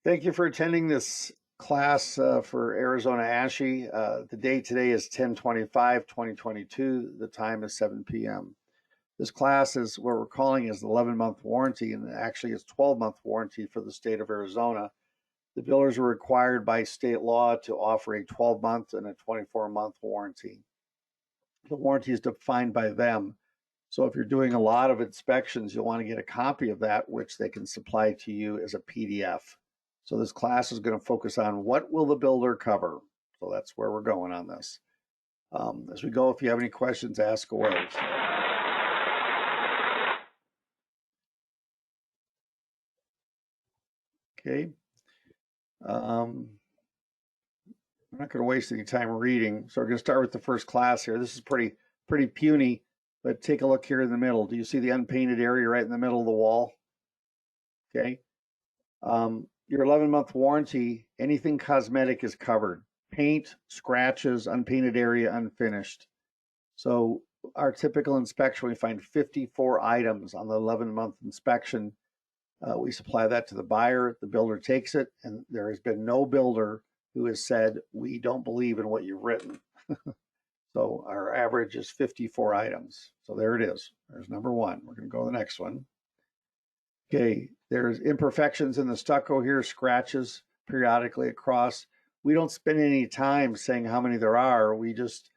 Thank you for attending this class for Arizona ASHI. The date today is 10/25/2022. The time is 7 p.m. This class is what we're calling is the 11-month warranty, and actually it's 12-month warranty for the state of Arizona. The builders are required by state law to offer a 12-month and a 24-month warranty. The warranty is defined by them. So if you're doing a lot of inspections, you'll want to get a copy of that, which they can supply to you as a PDF. So this class is going to focus on what will the builder cover. So that's where we're going on this. As we go, if you have any questions, ask away. Okay. I'm not going to waste any time reading. So we're going to start with the first class here. This is pretty puny, but take a look here in the middle. Do you see the unpainted area right in the middle of the wall? Okay. Your 11-month warranty, anything cosmetic is covered. Paint, scratches, unpainted area, unfinished. So our typical inspection, we find 54 items on the 11-month inspection. We supply that to the buyer. The builder takes it, and there has been no builder who has said, we don't believe in what you've written. So our average is 54 items. So there it is. There's number one. We're going to go to the next one. Okay, there's imperfections in the stucco here, scratches periodically across. We don't spend any time saying how many there are. We just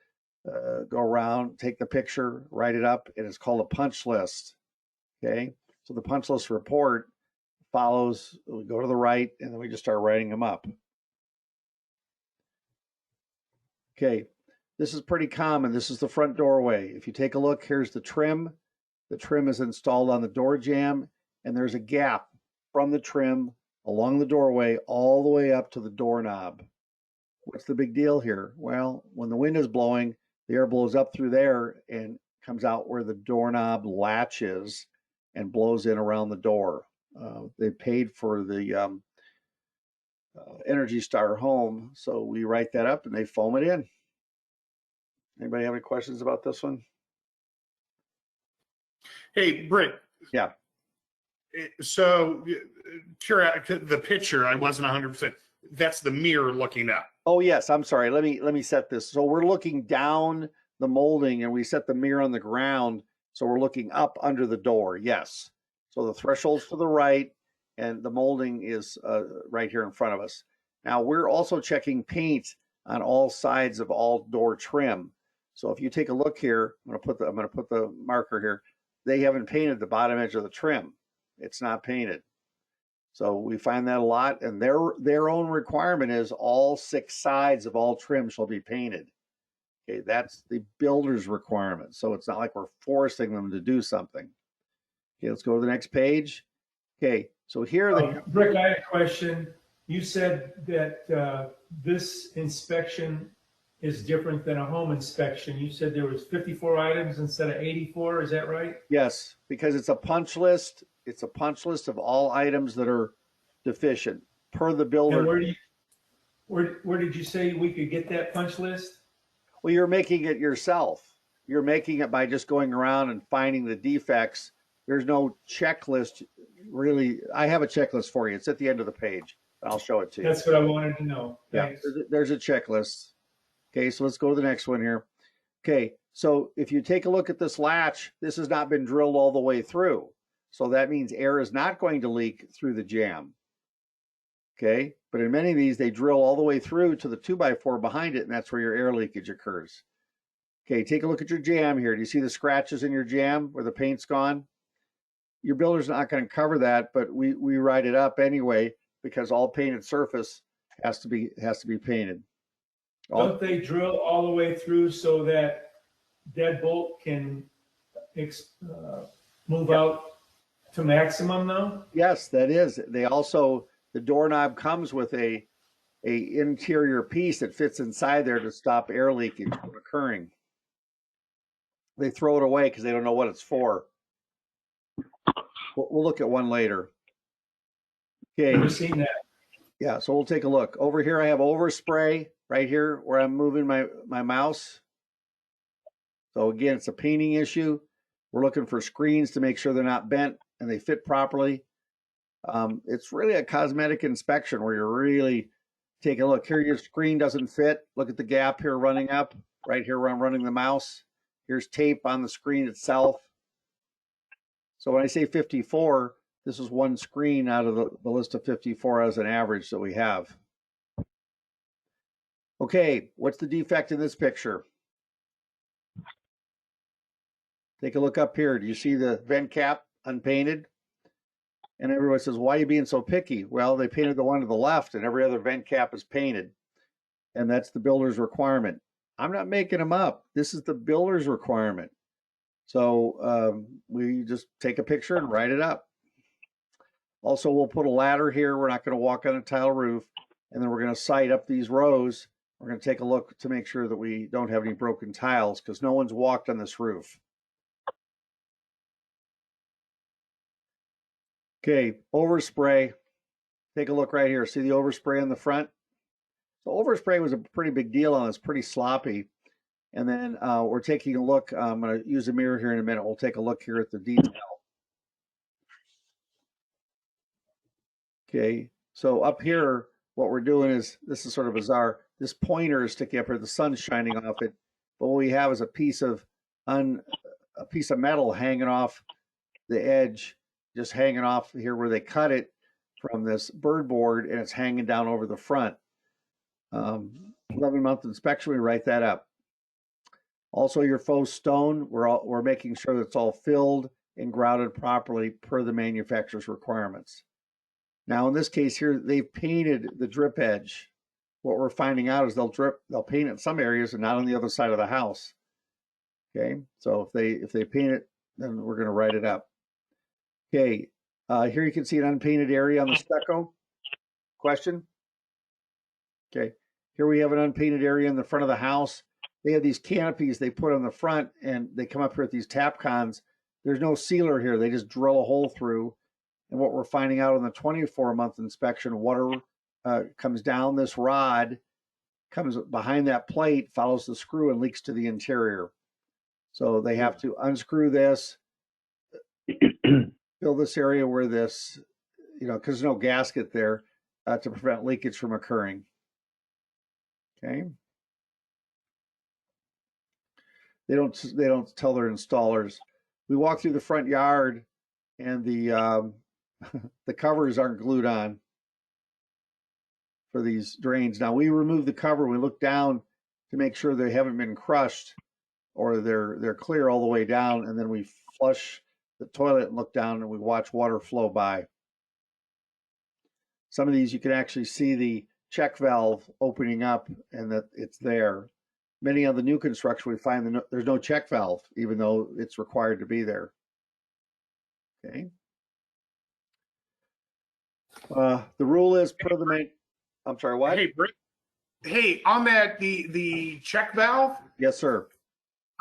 go around, take the picture, write it up, and it's called a punch list. Okay, so the punch list report follows, we go to the right, and then we just start writing them up. Okay, this is pretty common. This is the front doorway. If you take a look, here's the trim. The trim is installed on the door jamb, and there's a gap from the trim along the doorway all the way up to the doorknob. What's the big deal here? Well, when the wind is blowing, the air blows up through there and comes out where the doorknob latches and blows in around the door. They paid for the Energy Star home, so we write that up and they foam it in. Anybody have any questions about this one? Hey, Britt. Yeah. So, the picture, I wasn't 100%. That's the mirror looking up. Oh yes, I'm sorry. Let me set this. So we're looking down the molding, and we set the mirror on the ground, so we're looking up under the door. Yes. So the threshold's to the right, and the molding is right here in front of us. Now we're also checking paint on all sides of all door trim. So if you take a look here, I'm going to put the marker here. They haven't painted the bottom edge of the trim. It's not painted. So we find that a lot, and their own requirement is all 6 sides of all trim shall be painted. Okay, that's the builder's requirement. So it's not like we're forcing them to do something. Okay, let's go to the next page. Okay, so here Rick, I have a question. You said that this inspection is different than a home inspection. You said there was 54 items instead of 84. Is that right? Yes, because it's a punch list. It's a punch list of all items that are deficient per the builder. And where did you say we could get that punch list? Well, you're making it yourself. You're making it by just going around and finding the defects. There's no checklist really. I have a checklist for you. It's at the end of the page. I'll show it to you. That's what I wanted to know. Thanks. Yeah, there's a checklist. Okay, so let's go to the next one here. Okay, so if you take a look at this latch, this has not been drilled all the way through. So that means air is not going to leak through the jamb. Okay, but in many of these, they drill all the way through to the 2x4 behind it, and that's where your air leakage occurs. Okay, take a look at your jamb here. Do you see the scratches in your jamb where the paint's gone? Your builder's not going to cover that, but we write it up anyway because all painted surface has to be painted. Don't they drill all the way through so that deadbolt can move out to maximum though? Yes, that is. They also, the doorknob comes with a interior piece that fits inside there to stop air leakage from occurring. They throw it away because they don't know what it's for. We'll look at one later. Okay. Never seen that. Yeah, so we'll take a look. Over here I have overspray right here where I'm moving my mouse. So again, it's a painting issue. We're looking for screens to make sure they're not bent and they fit properly. It's really a cosmetic inspection where you're really taking a look. Here, your screen doesn't fit. Look at the gap here running up. Right here where I'm running the mouse. Here's tape on the screen itself. So when I say 54, this is one screen out of the list of 54 as an average that we have. Okay, what's the defect in this picture? Take a look up here. Do you see the vent cap unpainted? And everyone says, why are you being so picky? Well, they painted the one to the left and every other vent cap is painted. And that's the builder's requirement. I'm not making them up. This is the builder's requirement. So we just take a picture and write it up. Also, we'll put a ladder here. We're not going to walk on a tile roof. And then we're going to sight up these rows. We're going to take a look to make sure that we don't have any broken tiles because no one's walked on this roof. Okay, overspray. Take a look right here. See the overspray in the front? So overspray was a pretty big deal on this, pretty sloppy. And then we're taking a look. I'm going to use a mirror here in a minute. We'll take a look here at the detail. Okay, so up here, what we're doing is, this is sort of bizarre. This pointer is sticking up here. The sun's shining off it. But what we have is a piece of metal hanging off the edge, just hanging off here where they cut it from this bird board, and it's hanging down over the front. 11-month inspection, we write that up. Also, your faux stone, we're making sure that it's all filled and grouted properly per the manufacturer's requirements. Now, in this case here, they've painted the drip edge. What we're finding out is they'll paint it in some areas and not on the other side of the house. Okay, so if they paint it, then we're going to write it up. Okay, here you can see an unpainted area on the stucco. Question? Okay, here we have an unpainted area in the front of the house. They have these canopies they put on the front, and they come up here with these Tapcons. There's no sealer here. They just drill a hole through. And what we're finding out on the 24-month inspection, water comes down this rod, comes behind that plate, follows the screw, and leaks to the interior. So they have to unscrew this, fill this area where this, because there's no gasket there to prevent leakage from occurring. Okay. They don't tell their installers. We walk through the front yard, and the the covers aren't glued on for these drains. Now we remove the cover. We look down to make sure they haven't been crushed or they're clear all the way down, and then we flush the toilet and look down and we watch water flow by. Some of these you can actually see the check valve opening up and that it's there. Many of the new construction, we find that there's no check valve, even though it's required to be there. Okay. The rule is per the main. I'm sorry, what? Hey, hey, on that the check valve. Yes, sir.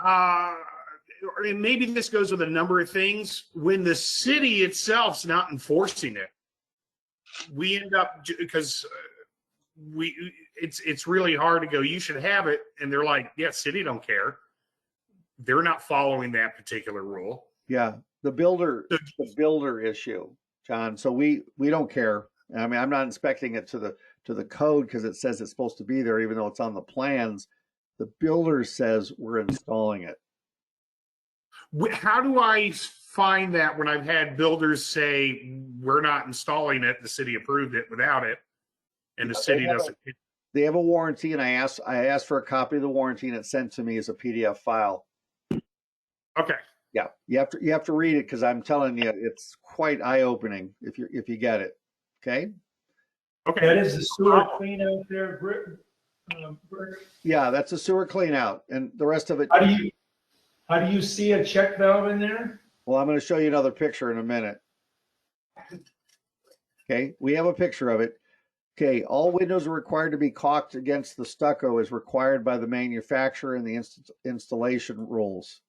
And maybe this goes with a number of things. When the city itself's not enforcing it, we end up because it's really hard to go, you should have it, and they're like, yeah, city don't care. They're not following that particular rule. Yeah, the builder issue, John. So we don't care. I mean, I'm not inspecting it to the code because it says it's supposed to be there, even though it's on the plans. The builder says we're installing it. How do I find that when I've had builders say we're not installing it, the city approved it without it, and the city doesn't? They have a warranty, and I asked for a copy of the warranty, and it's sent to me as a PDF file. Okay. Yeah, you have to read it because I'm telling you, it's quite eye-opening if you get it. Okay. Okay. That is the sewer clean out there, Bert? Yeah, that's a sewer clean out, and the rest of it. How do you see a check valve in there? Well, I'm going to show you another picture in a minute. Okay, we have a picture of it. Okay, all windows are required to be caulked against the stucco as required by the manufacturer and the installation rules.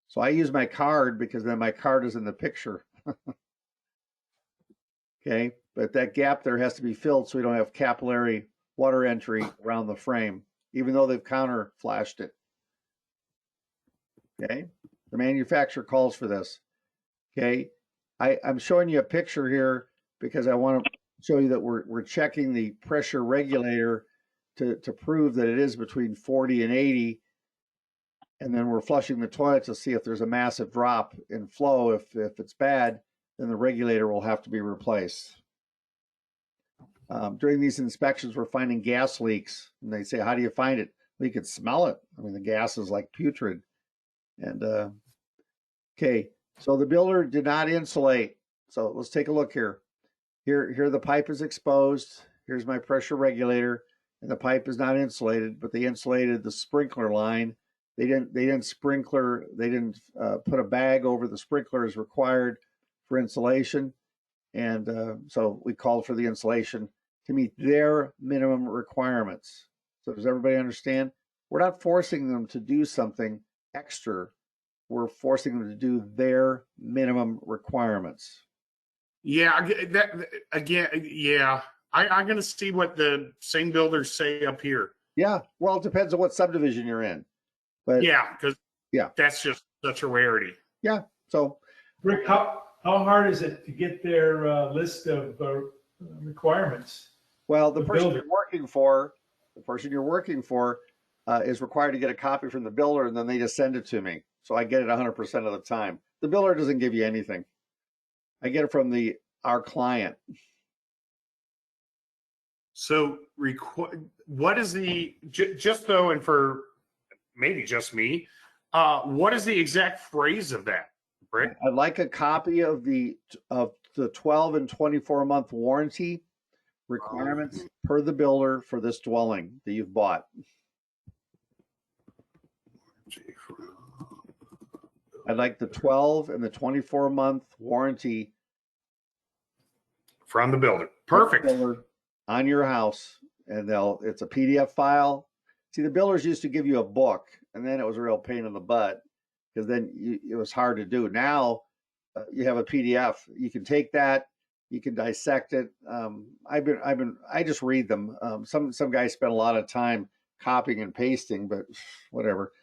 So I use my card because then my card is in the picture. Okay, but that gap there has to be filled so we don't have capillary water entry around the frame, even though they've counter flashed it. Okay, the manufacturer calls for this. Okay, I'm showing you a picture here because I want to show you that we're checking the pressure regulator to prove that it is between 40 and 80. And then we're flushing the toilet to see if there's a massive drop in flow. If it's bad, then the regulator will have to be replaced. During these inspections, we're finding gas leaks. And they say, how do you find it? Well, you can smell it. I mean, the gas is like putrid. And okay, so the builder did not insulate. So let's take a look here. Here the pipe is exposed. Here's my pressure regulator, and the pipe is not insulated, but they insulated the sprinkler line. They didn't sprinkler. They didn't put a bag over the sprinkler as required for insulation, and so we called for the insulation to meet their minimum requirements. So does everybody understand? We're not forcing them to do something extra. We're forcing them to do their minimum requirements. Yeah, that again. Yeah, I'm going to see what the same builders say up here. Yeah, well, it depends on what subdivision you're in. But Yeah, because yeah, that's just such a rarity. yeah. So Rick, how hard is it to get their list of requirements? well, the The person builder. you're working for is required to get a copy from the builder, and then they just send it to me. So I get it 100% of the time. The builder doesn't give you anything. I get it from our client. So, what is the just though, and for maybe just me, what is the exact phrase of that, Britt? I'd like a copy of the 12 and 24-month warranty requirements per the builder for this dwelling that you've bought. I'd like the 12 and the 24-month warranty From the builder. Perfect. builder on your house, and it's a PDF file. See, the builders used to give you a book, and then it was a real pain in the butt because then it was hard to do. Now you have a PDF. You can take that, you can dissect it. I just read them. Some guys spend a lot of time copying and pasting, but whatever.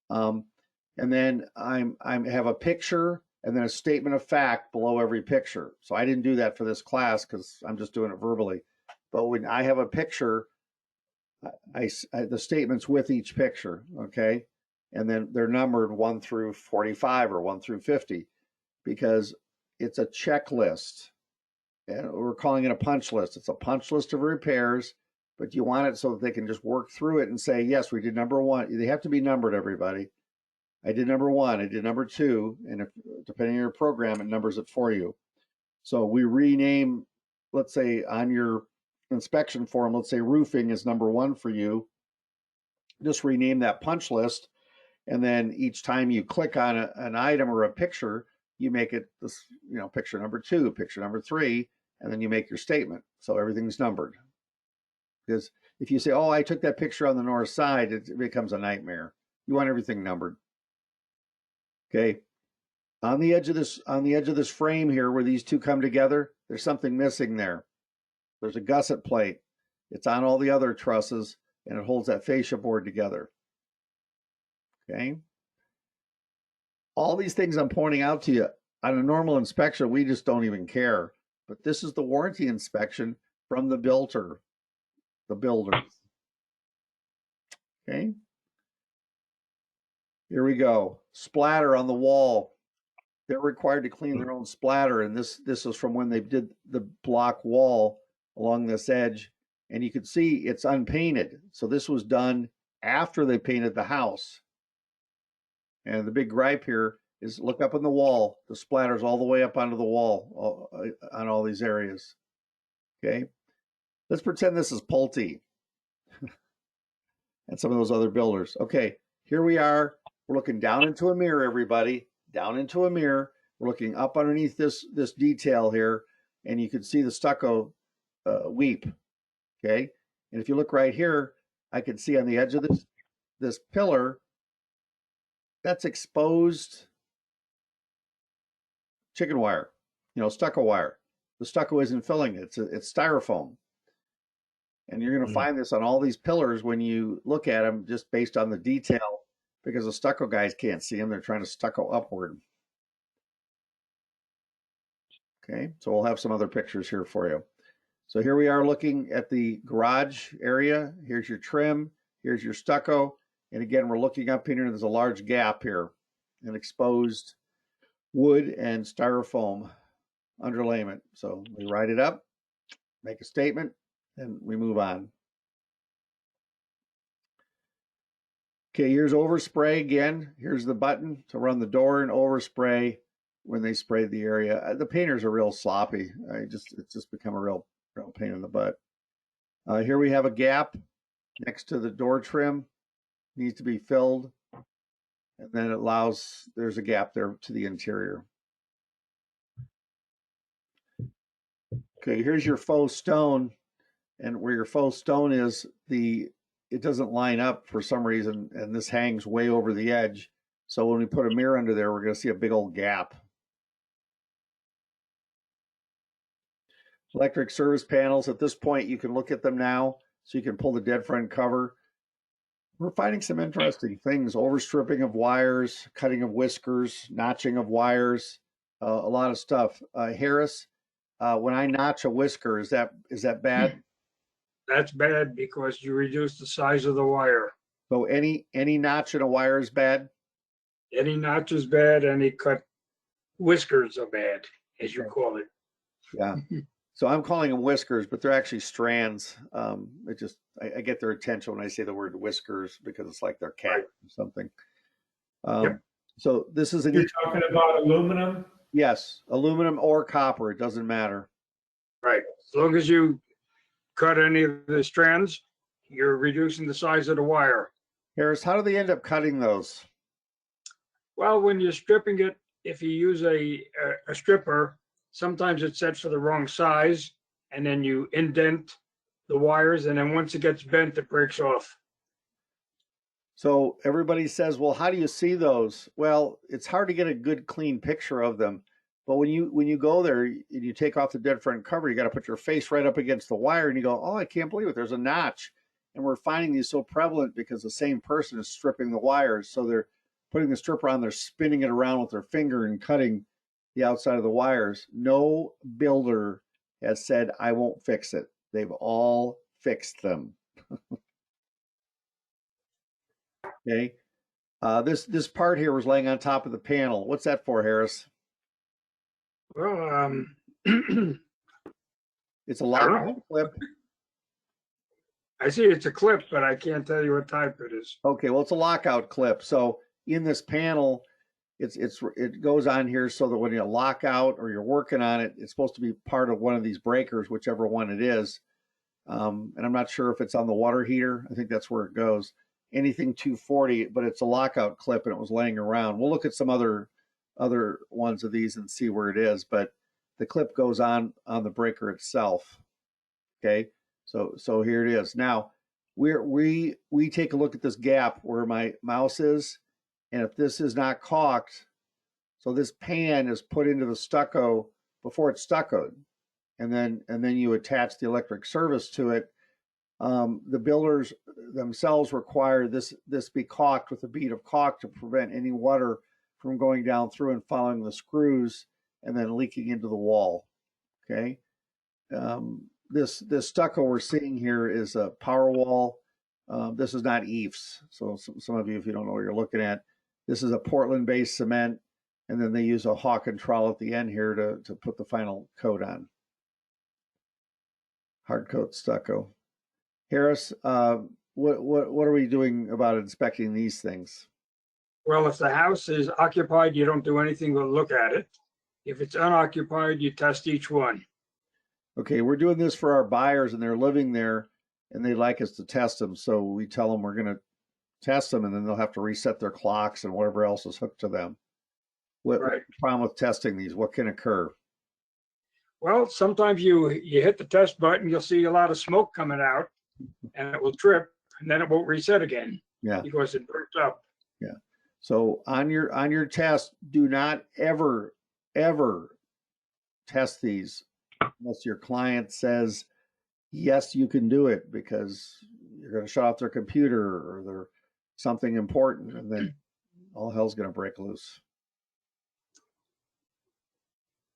And then I have a picture and then a statement of fact below every picture. So I didn't do that for this class because I'm just doing it verbally. But when I have a picture, the statements with each picture, okay? And then they're numbered 1 through 45 or 1 through 50 because it's a checklist. And we're calling it a punch list. It's a punch list of repairs, but you want it so that they can just work through it and say, yes, we did number 1. They have to be numbered, everybody. I did number 1, I did number 2, and if, depending on your program, it numbers it for you. So we rename, let's say on your inspection form, let's say roofing is number 1 for you. Just rename that punch list, and then each time you click on an item or a picture, you make it this, picture number 2, picture number 3, and then you make your statement. So everything's numbered. Because if you say, oh, I took that picture on the north side, it becomes a nightmare. You want everything numbered. Okay, on the edge of this frame here where these two come together, there's something missing there. There's a gusset plate. It's on all the other trusses and it holds that fascia board together. Okay. All these things I'm pointing out to you, on a normal inspection, we just don't even care. But this is the warranty inspection from the builder. Okay. Here we go. Splatter on the wall. They're required to clean their own splatter, and this is from when they did the block wall along this edge, and you can see it's unpainted. So this was done after they painted the house. And the big gripe here is look up on the wall. The splatter's all the way up onto the wall on all these areas. Okay, let's pretend this is Pulte and some of those other builders. Okay, here we are. We're looking down into a mirror, everybody. Down into a mirror. We're looking up underneath this detail here, and you can see the stucco weep. Okay, and if you look right here, I can see on the edge of this pillar, that's exposed chicken wire, stucco wire. The stucco isn't filling it. It's styrofoam. And you're going to find this on all these pillars when you look at them just based on the detail, because the stucco guys can't see them. They're trying to stucco upward. Okay, so we'll have some other pictures here for you. So here we are looking at the garage area. Here's your trim, here's your stucco. And again, we're looking up here, and there's a large gap here, an exposed wood and styrofoam underlayment. So we write it up, make a statement, and we move on. Okay, here's overspray again. Here's the button to run the door and overspray when they sprayed the area. The painters are real sloppy. It's just become a real pain in the butt. Here we have a gap next to the door trim, needs to be filled, and then it allows, there's a gap there to the interior. Okay, here's your faux stone, and where your faux stone is, it doesn't line up for some reason, and this hangs way over the edge. So when we put a mirror under there, we're going to see a big old gap. Electric service panels, at this point, you can look at them now, so you can pull the dead friend cover. We're finding some interesting things: overstripping of wires, cutting of whiskers, notching of wires, a lot of stuff. Harris, when I notch a whisker, is that bad? That's bad because you reduce the size of the wire. So any notch in a wire is bad? Any notch is bad, any cut whiskers are bad, as you call it. Yeah. So I'm calling them whiskers, but they're actually strands. I get their attention when I say the word whiskers because it's like their cat or something. Yep. So this is You're talking about aluminum? Yes, aluminum or copper, it doesn't matter. Right. As long as you cut any of the strands, you're reducing the size of the wire. Harris, how do they end up cutting those? Well, when you're stripping it, if you use a stripper, sometimes it's set for the wrong size, and then you indent the wires, and then once it gets bent, it breaks off. So everybody says, well, how do you see those? Well, it's hard to get a good, clean picture of them. But when you go there and you take off the dead friend cover, you got to put your face right up against the wire, and you go, oh, I can't believe it. There's a notch. And we're finding these so prevalent because the same person is stripping the wires. So they're putting the stripper on, they're spinning it around with their finger and cutting the outside of the wires. No builder has said, I won't fix it. They've all fixed them. Okay. This part here was laying on top of the panel. What's that for, Harris? Well, It's a lockout clip. I see it's a clip, but I can't tell you what type it is. Okay, well, it's a lockout clip. So in this panel, it goes on here so that when you lock out or you're working on it, it's supposed to be part of one of these breakers, whichever one it is. And I'm not sure if it's on the water heater. I think that's where it goes. Anything 240, but it's a lockout clip, and it was laying around. We'll look at some other ones of these and see where it is, but the clip goes on the breaker itself. Okay, so here it is. Now we take a look at this gap where my mouse is, and if this is not caulked, so this pan is put into the stucco before it's stuccoed, and then you attach the electric service to it. The builders themselves require this be caulked with a bead of caulk to prevent any water from going down through and following the screws and then leaking into the wall. Okay. This stucco we're seeing here is a power wall. This is not EIFS. So some of you, if you don't know what you're looking at, this is a Portland-based cement, and then they use a hawk and trowel at the end here to put the final coat on. Hard coat stucco. Harris, what are we doing about inspecting these things? Well, if the house is occupied, you don't do anything but look at it. If it's unoccupied, you test each one. Okay, we're doing this for our buyers, and they're living there, and they'd like us to test them. So we tell them we're going to test them, and then they'll have to reset their clocks and whatever else is hooked to them. What's the problem with testing these? What can occur? Well, sometimes you hit the test button, you'll see a lot of smoke coming out, and it will trip, and then it won't reset again. Yeah, because it burnt up. Yeah. So on your test, do not ever test these unless your client says yes, you can do it, because you're going to shut off their computer or they're something important, and then all hell's going to break loose.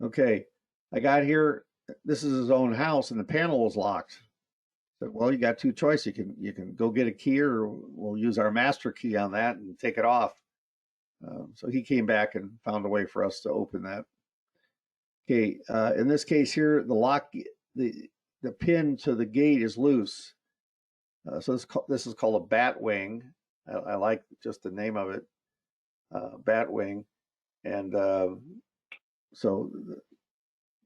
Okay. I got here, this is his own house and the panel was locked. So, well, you got two choices. You can go get a key, or we'll use our master key on that and take it off. So he came back and found a way for us to open that. Okay, in this case here, the lock, the pin to the gate is loose. So this is called a bat wing. I like just the name of it, bat wing. And so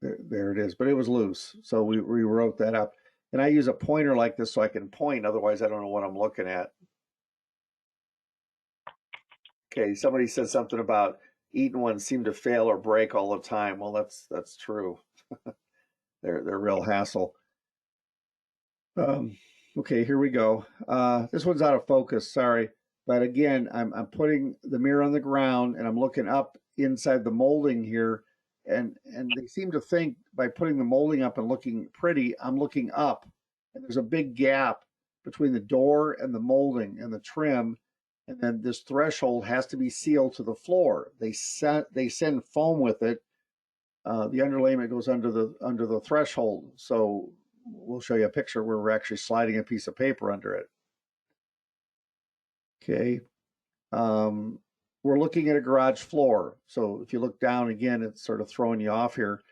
there it is, but it was loose. So we wrote that up. And I use a pointer like this so I can point, otherwise I don't know what I'm looking at. Okay, somebody said something about Eaton ones seem to fail or break all the time. Well, that's true. They're real hassle. Okay, here we go. This one's out of focus, sorry. But again, I'm putting the mirror on the ground and I'm looking up inside the molding here. And they seem to think by putting the molding up and looking pretty, I'm looking up. And there's a big gap between the door and the molding and the trim. And then this threshold has to be sealed to the floor. They send foam with it. The underlayment goes under the threshold. So we'll show you a picture where we're actually sliding a piece of paper under it. Okay. We're looking at a garage floor. So if you look down again, it's sort of throwing you off here.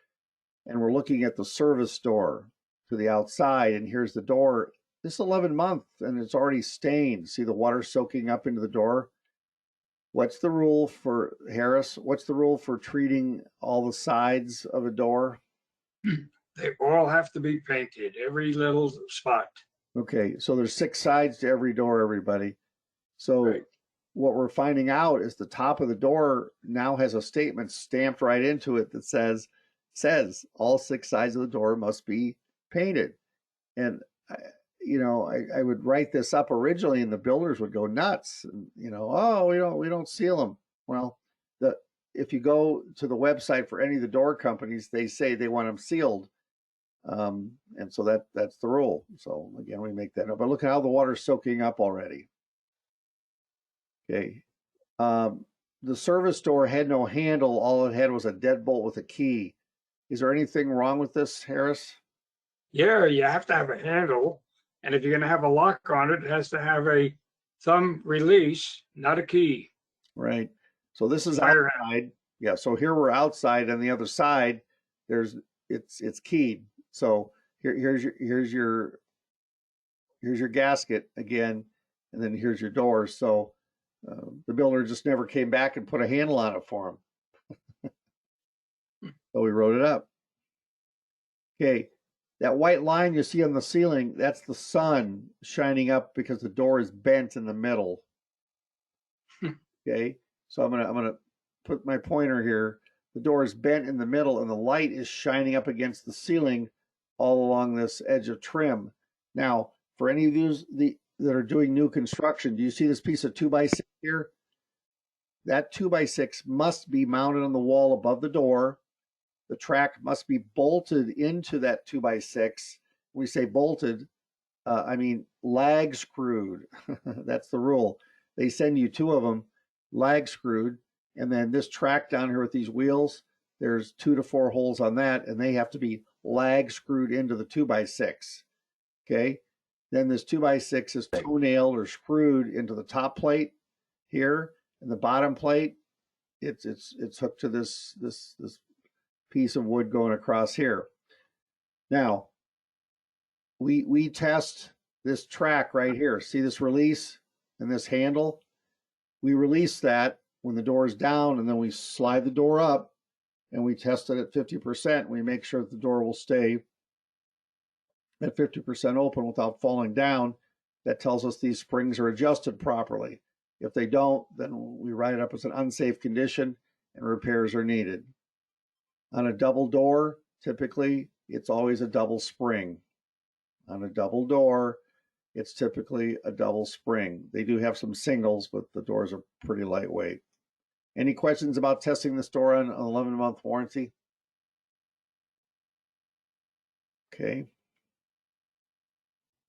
And we're looking at the service door to the outside. And here's the door. This is 11 months and it's already stained. See the water soaking up into the door? What's the rule for, Harris? What's the rule for treating all the sides of a door? They all have to be painted, every little spot. Okay, so there's 6 sides to every door, everybody. So Right. What we're finding out is the top of the door now has a statement stamped right into it that says all 6 sides of the door must be painted. And I would write this up originally and the builders would go nuts. Oh, we don't seal them. Well, if you go to the website for any of the door companies, they say they want them sealed. And so that's the rule. So again, we make that up. But look at how the water's soaking up already. Okay. The service door had no handle. All it had was a deadbolt with a key. Is there anything wrong with this, Harris? Yeah, you have to have a handle. And if you're going to have a lock on it, it has to have a thumb release, not a key. Right. So this is Fire outside. Yeah. So here we're outside. On the other side, it's keyed. So here's your gasket again, and then here's your door. So the builder just never came back and put a handle on it for him. So we wrote it up. Okay. That white line you see on the ceiling, that's the sun shining up because the door is bent in the middle. Okay. So I'm gonna put my pointer here. The door is bent in the middle and the light is shining up against the ceiling all along this edge of trim. Now, for any of you that are doing new construction, do you see this piece of 2x6 here? That 2x6 must be mounted on the wall above the door. The track must be bolted into that 2x6. When we say bolted, I mean lag screwed. That's the rule. They send you 2 of them lag screwed. And then this track down here with these wheels, there's 2 to 4 holes on that, and they have to be lag screwed into the 2x6. Okay. Then this 2x6 is toe-nailed or screwed into the top plate here, and the bottom plate, it's hooked to this piece of wood going across here. Now, we test this track right here. See this release and this handle? We release that when the door is down, and then we slide the door up and we test it at 50%. We make sure that the door will stay at 50% open without falling down. That tells us these springs are adjusted properly. If they don't, then we write it up as an unsafe condition and repairs are needed. On a double door, typically, it's always a double spring. On a double door, it's typically a double spring. They do have some singles, but the doors are pretty lightweight. Any questions about testing this door on an 11-month warranty? Okay.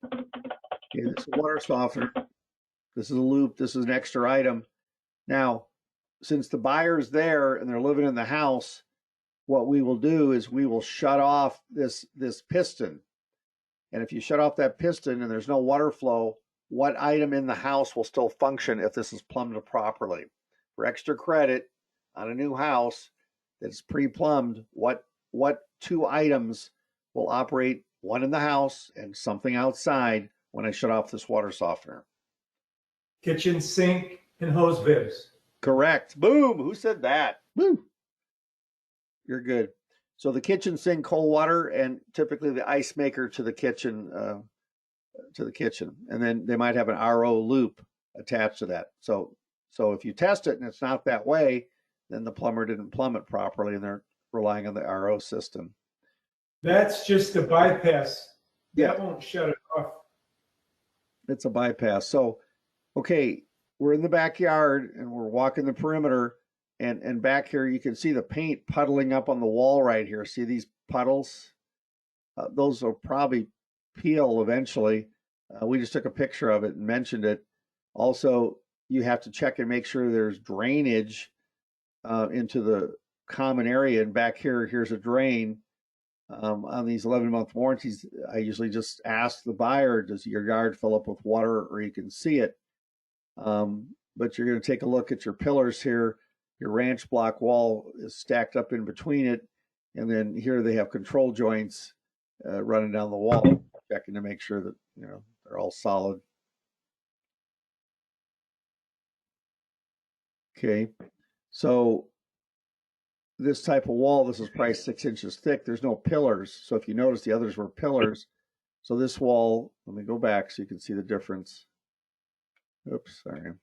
Okay, this is a water softener. This is a loop. This is an extra item. Now, since the buyer's there and they're living in the house, what we will do is we will shut off this piston. And if you shut off that piston and there's no water flow, what item in the house will still function if this is plumbed properly? For extra credit on a new house that's pre-plumbed, what 2 items will operate, one in the house and something outside, when I shut off this water softener? Kitchen sink and hose bibs. Correct. Boom. Who said that? Woo. You're good. So the kitchen sink, cold water, and typically the ice maker to the kitchen, and then they might have an RO loop attached to that. So if you test it and it's not that way, then the plumber didn't plumb it properly, and they're relying on the RO system. That's just a bypass. Yeah. That won't shut it off. It's a bypass. So, okay, we're in the backyard and we're walking the perimeter, and back here you can see the paint puddling up on the wall right here. See these puddles? Those will probably peel eventually. We just took a picture of it and mentioned it. Also, you have to check and make sure there's drainage into the common area. And back here, here's a drain. On these 11-month warranties, I usually just ask the buyer, does your yard fill up with water, or you can see it. But you're going to take a look at your pillars here. Your ranch block wall is stacked up in between it. And then here they have control joints running down the wall, checking to make sure that, they're all solid. Okay. So this type of wall, this is probably 6 inches thick. There's no pillars. So if you notice, the others were pillars. So this wall, let me go back so you can see the difference. Oops, sorry.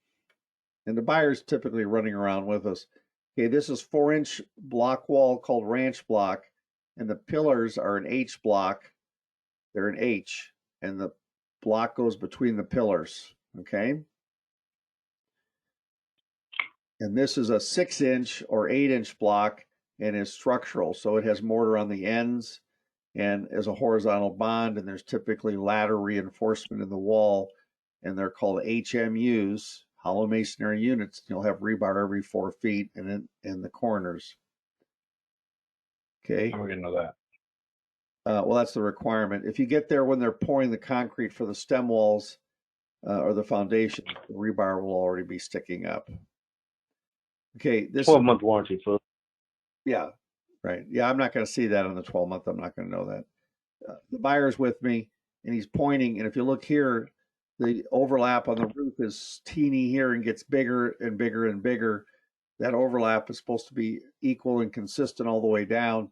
And the buyer's typically running around with us. Okay, this is 4-inch block wall called ranch block, and the pillars are an H block. They're an H, and the block goes between the pillars, okay? And this is a 6-inch or 8-inch block and is structural. So it has mortar on the ends and is a horizontal bond, and there's typically ladder reinforcement in the wall, and they're called HMUs, hollow masonry units. You'll have rebar every 4 feet and in the corners. Okay. How are we gonna know that? Well, that's the requirement. If you get there when they're pouring the concrete for the stem walls or the foundation, the rebar will already be sticking up. Okay, this 12-month warranty, folks. Yeah, right. Yeah, I'm not going to see that on the 12-month. I'm not going to know that. The buyer's with me, and he's pointing. And if you look here, the overlap on the roof is teeny here and gets bigger and bigger and bigger. That overlap is supposed to be equal and consistent all the way down.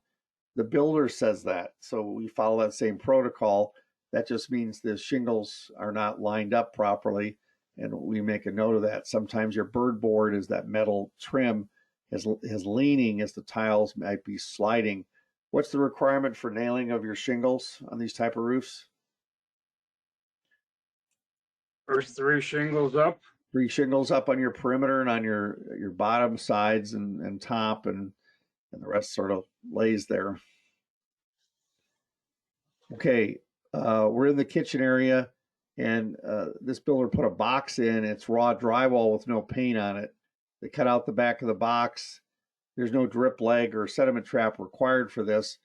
The builder says that, so we follow that same protocol. That just means the shingles are not lined up properly, and we make a note of that. Sometimes your bird board is that metal trim is leaning as the tiles might be sliding. What's the requirement for nailing of your shingles on these type of roofs? First 3 shingles up. 3 shingles up on your perimeter and on your bottom sides and top, and the rest sort of lays there. Okay, we're in the kitchen area, and this builder put a box in. It's raw drywall with no paint on it. They cut out the back of the box. There's no drip leg or sediment trap required for this.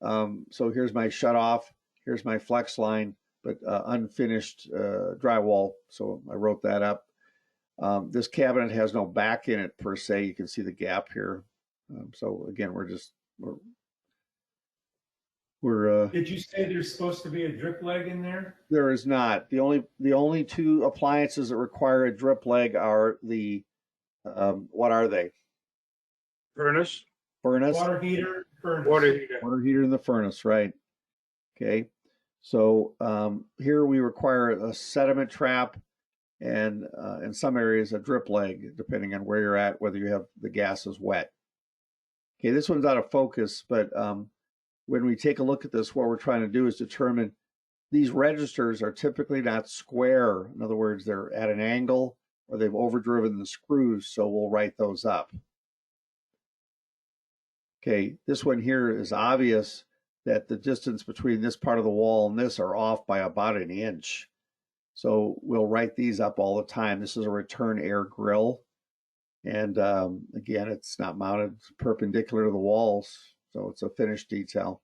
So here's my shut off. Here's my flex line, but unfinished drywall. So I wrote that up. This cabinet has no back in it per se. You can see the gap here. So again, we're Did you say there's supposed to be a drip leg in there? There is not. The only 2 appliances that require a drip leg are the what are they? Furnace. Furnace. Water heater, furnace. Water heater. Water heater in the furnace, right? Okay. So here we require a sediment trap, and in some areas a drip leg, depending on where you're at, whether you have the gas is wet. Okay, this one's out of focus, but when we take a look at this, what we're trying to do is determine these registers are typically not square. In other words, they're at an angle or they've overdriven the screws, so we'll write those up. Okay, this one here is obvious that the distance between this part of the wall and this are off by about 1 inch. So we'll write these up all the time. This is a return air grill. And again, it's not mounted perpendicular to the walls. So it's a finished detail.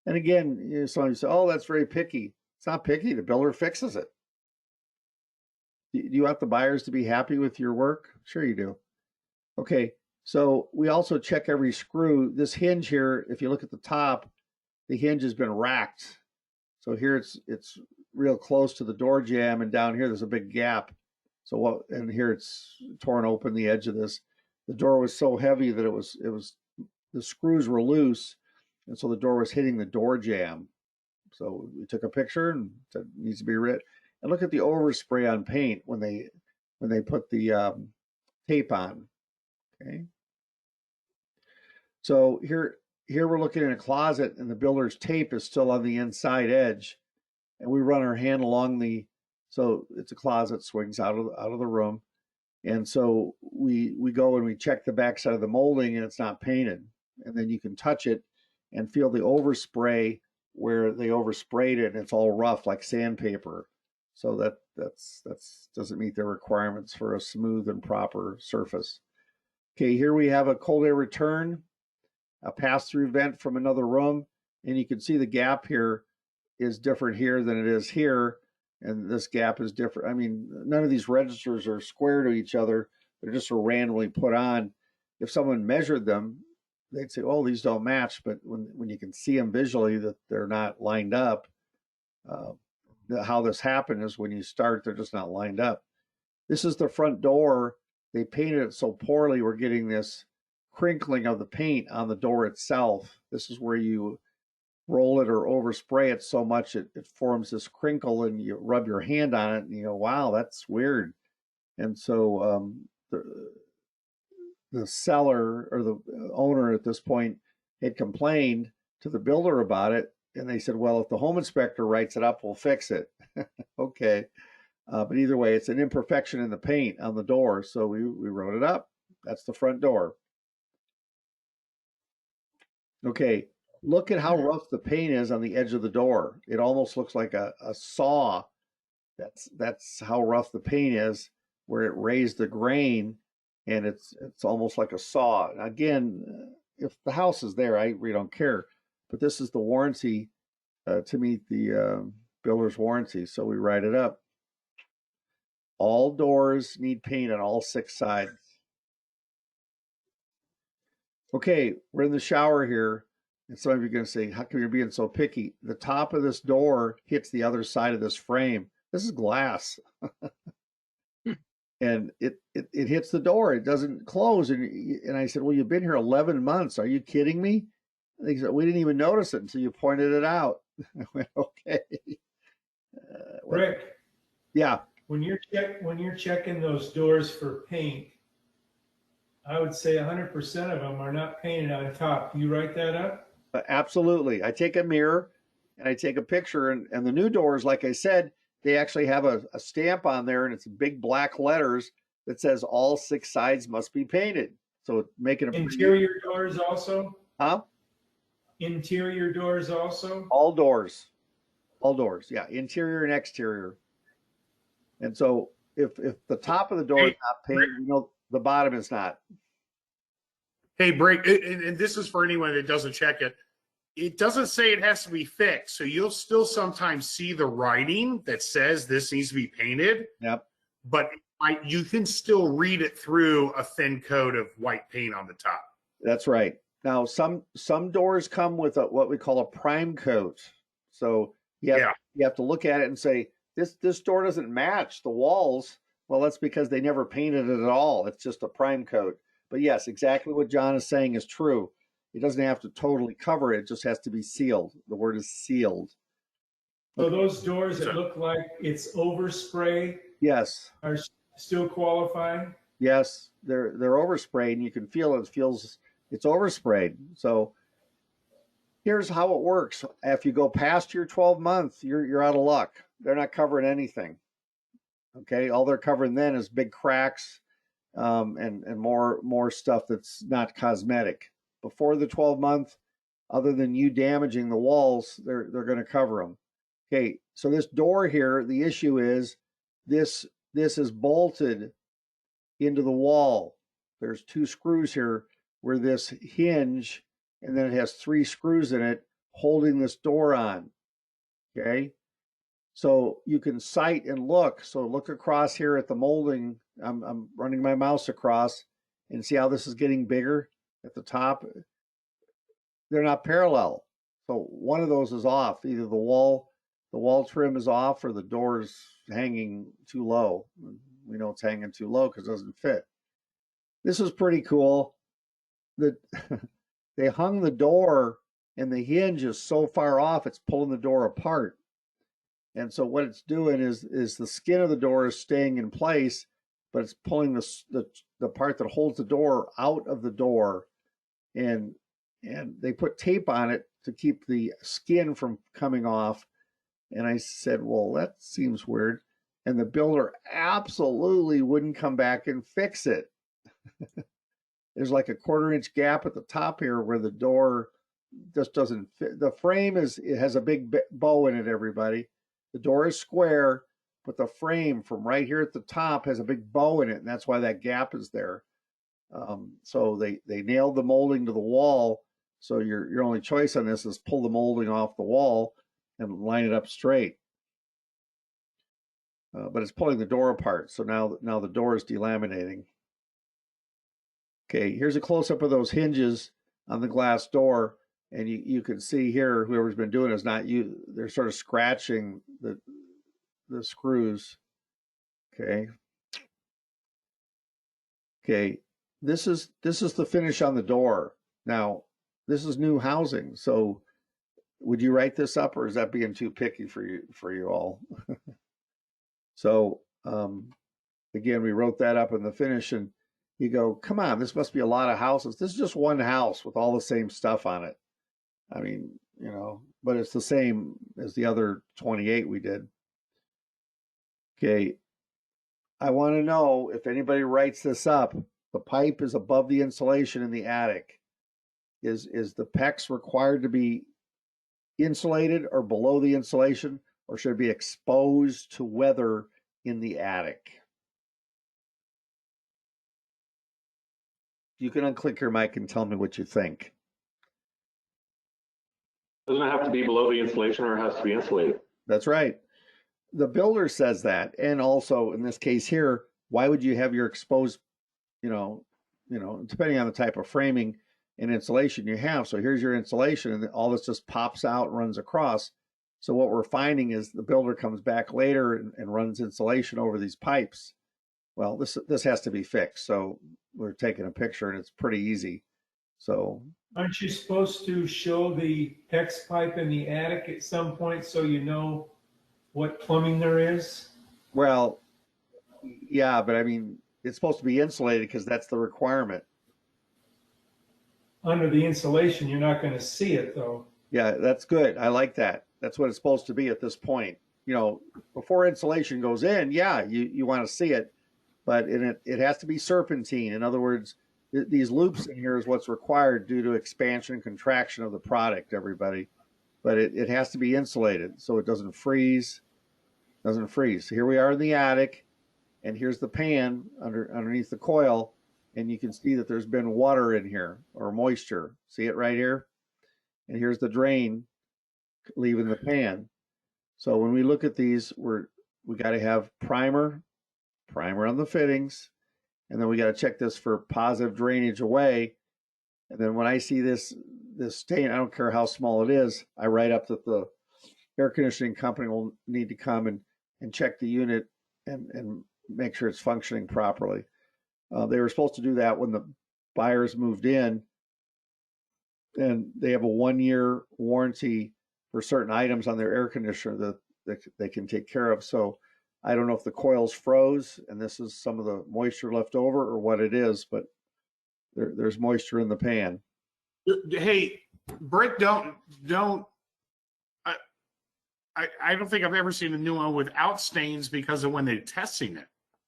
And again, somebody say, oh, that's very picky. It's not picky. The builder fixes it. Do you want the buyers to be happy with your work? Sure you do. Okay, so we also check every screw. This hinge here, if you look at the top, the hinge has been racked. So here it's real close to the door jamb, and down here there's a big gap. So what? And here it's torn open the edge of this. The door was so heavy that it was the screws were loose, and so the door was hitting the door jamb. So we took a picture and said it needs to be writ. And look at the overspray on paint when they put the tape on. Okay. So here we're looking in a closet, and the builder's tape is still on the inside edge, and we run our hand along so it's a closet, swings out of the room, and so we go and we check the backside of the molding, and it's not painted, and then you can touch it and feel the overspray where they oversprayed it, and it's all rough like sandpaper. So that doesn't meet their requirements for a smooth and proper surface. Okay, here we have a cold air return, a pass-through vent from another room, and you can see the gap here is different here than it is here, and this gap is different. I mean, none of these registers are square to each other. They're just randomly put on. If someone measured them, they'd say, oh, these don't match, but when you can see them visually that they're not lined up, how this happened is when you start, they're just not lined up. This is the front door. They painted it so poorly, we're getting this crinkling of the paint on the door itself. This is where you roll it or overspray it so much it forms this crinkle, and you rub your hand on it and you go, wow, that's weird. And so the seller or the owner at this point had complained to the builder about it, and they said, well, if the home inspector writes it up, we'll fix it. Okay. But either way, it's an imperfection in the paint on the door, so we wrote it up. That's the front door. Okay, look at how rough the paint is on the edge of the door. It almost looks like a saw. That's how rough the paint is, where it raised the grain, and it's almost like a saw. Again, if the house is there, we don't care. But this is the warranty to meet the builder's warranty, so we write it up. All doors need paint on all 6 sides. Okay, we're in the shower here, and some of you are going to say, how come you're being so picky? The top of this door hits the other side of this frame. This is glass. And it hits the door. It doesn't close. And I said, well, you've been here 11 months. Are you kidding me? They said, we didn't even notice it until you pointed it out. I went, okay. Rick, Yeah. when you're checking those doors for paint, I would say 100% of them are not painted on top. Do you write that up? Absolutely. I take a mirror and I take a picture, and the new doors, like I said, they actually have a stamp on there, and it's big black letters that says all 6 sides must be painted. So making a interior doors also? Huh? Interior doors also? All doors. All doors. Yeah. Interior and exterior. And so if the top of the door is not painted, the bottom is not. Hey, and this is for anyone that doesn't check it. It doesn't say it has to be fixed. So you'll still sometimes see the writing that says this needs to be painted. Yep. But you can still read it through a thin coat of white paint on the top. That's right. Now, some doors come with what we call a prime coat. So you have to look at it and say, this door doesn't match the walls. Well, that's because they never painted it at all. It's just a prime coat. But yes, exactly what John is saying is true. It doesn't have to totally cover it. It just has to be sealed. The word is sealed. So those doors that look like it's overspray Yes. are still qualifying? Yes, they're oversprayed, and you can feel it. It's oversprayed. So here's how it works. If you go past your 12 months, you're out of luck. They're not covering anything. Okay, all they're covering then is big cracks and more stuff that's not cosmetic. Before the 12-month, other than you damaging the walls, they're going to cover them. Okay, so this door here, the issue is this is bolted into the wall. There's 2 screws here where this hinge and then it has 3 screws in it holding this door on. Okay. So you can sight and look. So look across here at the molding. I'm running my mouse across and see how this is getting bigger at the top. They're not parallel. So one of those is off. Either the wall trim is off or the door is hanging too low. We know it's hanging too low because it doesn't fit. This is pretty cool. They hung the door and the hinge is so far off, it's pulling the door apart. And so what it's doing is the skin of the door is staying in place, but it's pulling the part that holds the door out of the door. And they put tape on it to keep the skin from coming off. And I said, well, that seems weird. And the builder absolutely wouldn't come back and fix it. There's like a 1/4 inch gap at the top here where the door just doesn't fit. The frame it has a big bow in it, everybody. The door is square, but the frame from right here at the top has a big bow in it, and that's why that gap is there. So they nailed the molding to the wall. So your only choice on this is pull the molding off the wall and line it up straight. But it's pulling the door apart. So now the door is delaminating. Okay, here's a close-up of those hinges on the glass door. And you can see here, whoever's been doing it is not you. They're sort of scratching the screws. Okay. Okay. This is the finish on the door. Now, this is new housing. So would you write this up, or is that being too picky for you all? So again, we wrote that up in the finish, and you go, come on, this must be a lot of houses. This is just one house with all the same stuff on it. I mean, you know, but it's the same as the other 28 we did. Okay. I want to know if anybody writes this up. The pipe is above the insulation in the attic. Is the PEX required to be insulated or below the insulation, or should it be exposed to weather in the attic? You can unclick your mic and tell me what you think. Doesn't it have to be below the insulation, or it has to be insulated? That's right. The builder says that. And also in this case here, why would you have your exposed, you know, depending on the type of framing and insulation you have. So here's your insulation, and all this just pops out, runs across. So what we're finding is the builder comes back later and runs insulation over these pipes. Well, this has to be fixed. So we're taking a picture, and it's pretty easy. So Aren't you supposed to show the PEX pipe in the attic at some point so you know what plumbing there is? well, yeah, but I mean, it's supposed to be insulated because that's the requirement. Under the insulation, you're not going to see it though. Yeah, that's good. I like that. That's what it's supposed to be at this point. You know, before insulation goes in, yeah, you want to see it, but it has to be serpentine. In other words, these loops in here is what's required due to expansion and contraction of the product, everybody. But it has to be insulated so it doesn't freeze. So here we are in the attic, and here's the pan underneath the coil, and you can see that there's been water in here, or moisture. See it right here? And here's the drain leaving the pan. So when we look at these, we got to have primer on the fittings, and then we got to check this for positive drainage away. And then when I see this stain, I don't care how small it is, I write up that the air conditioning company will need to come and check the unit and make sure it's functioning properly. They were supposed to do that when the buyers moved in, and they have a 1-year warranty for certain items on their air conditioner that they can take care of. So I don't know if the coils froze and this is some of the moisture left over or what it is, but there's moisture in the pan. Hey, Britt, don't. I don't think I've ever seen a new one without stains because of when they're testing it.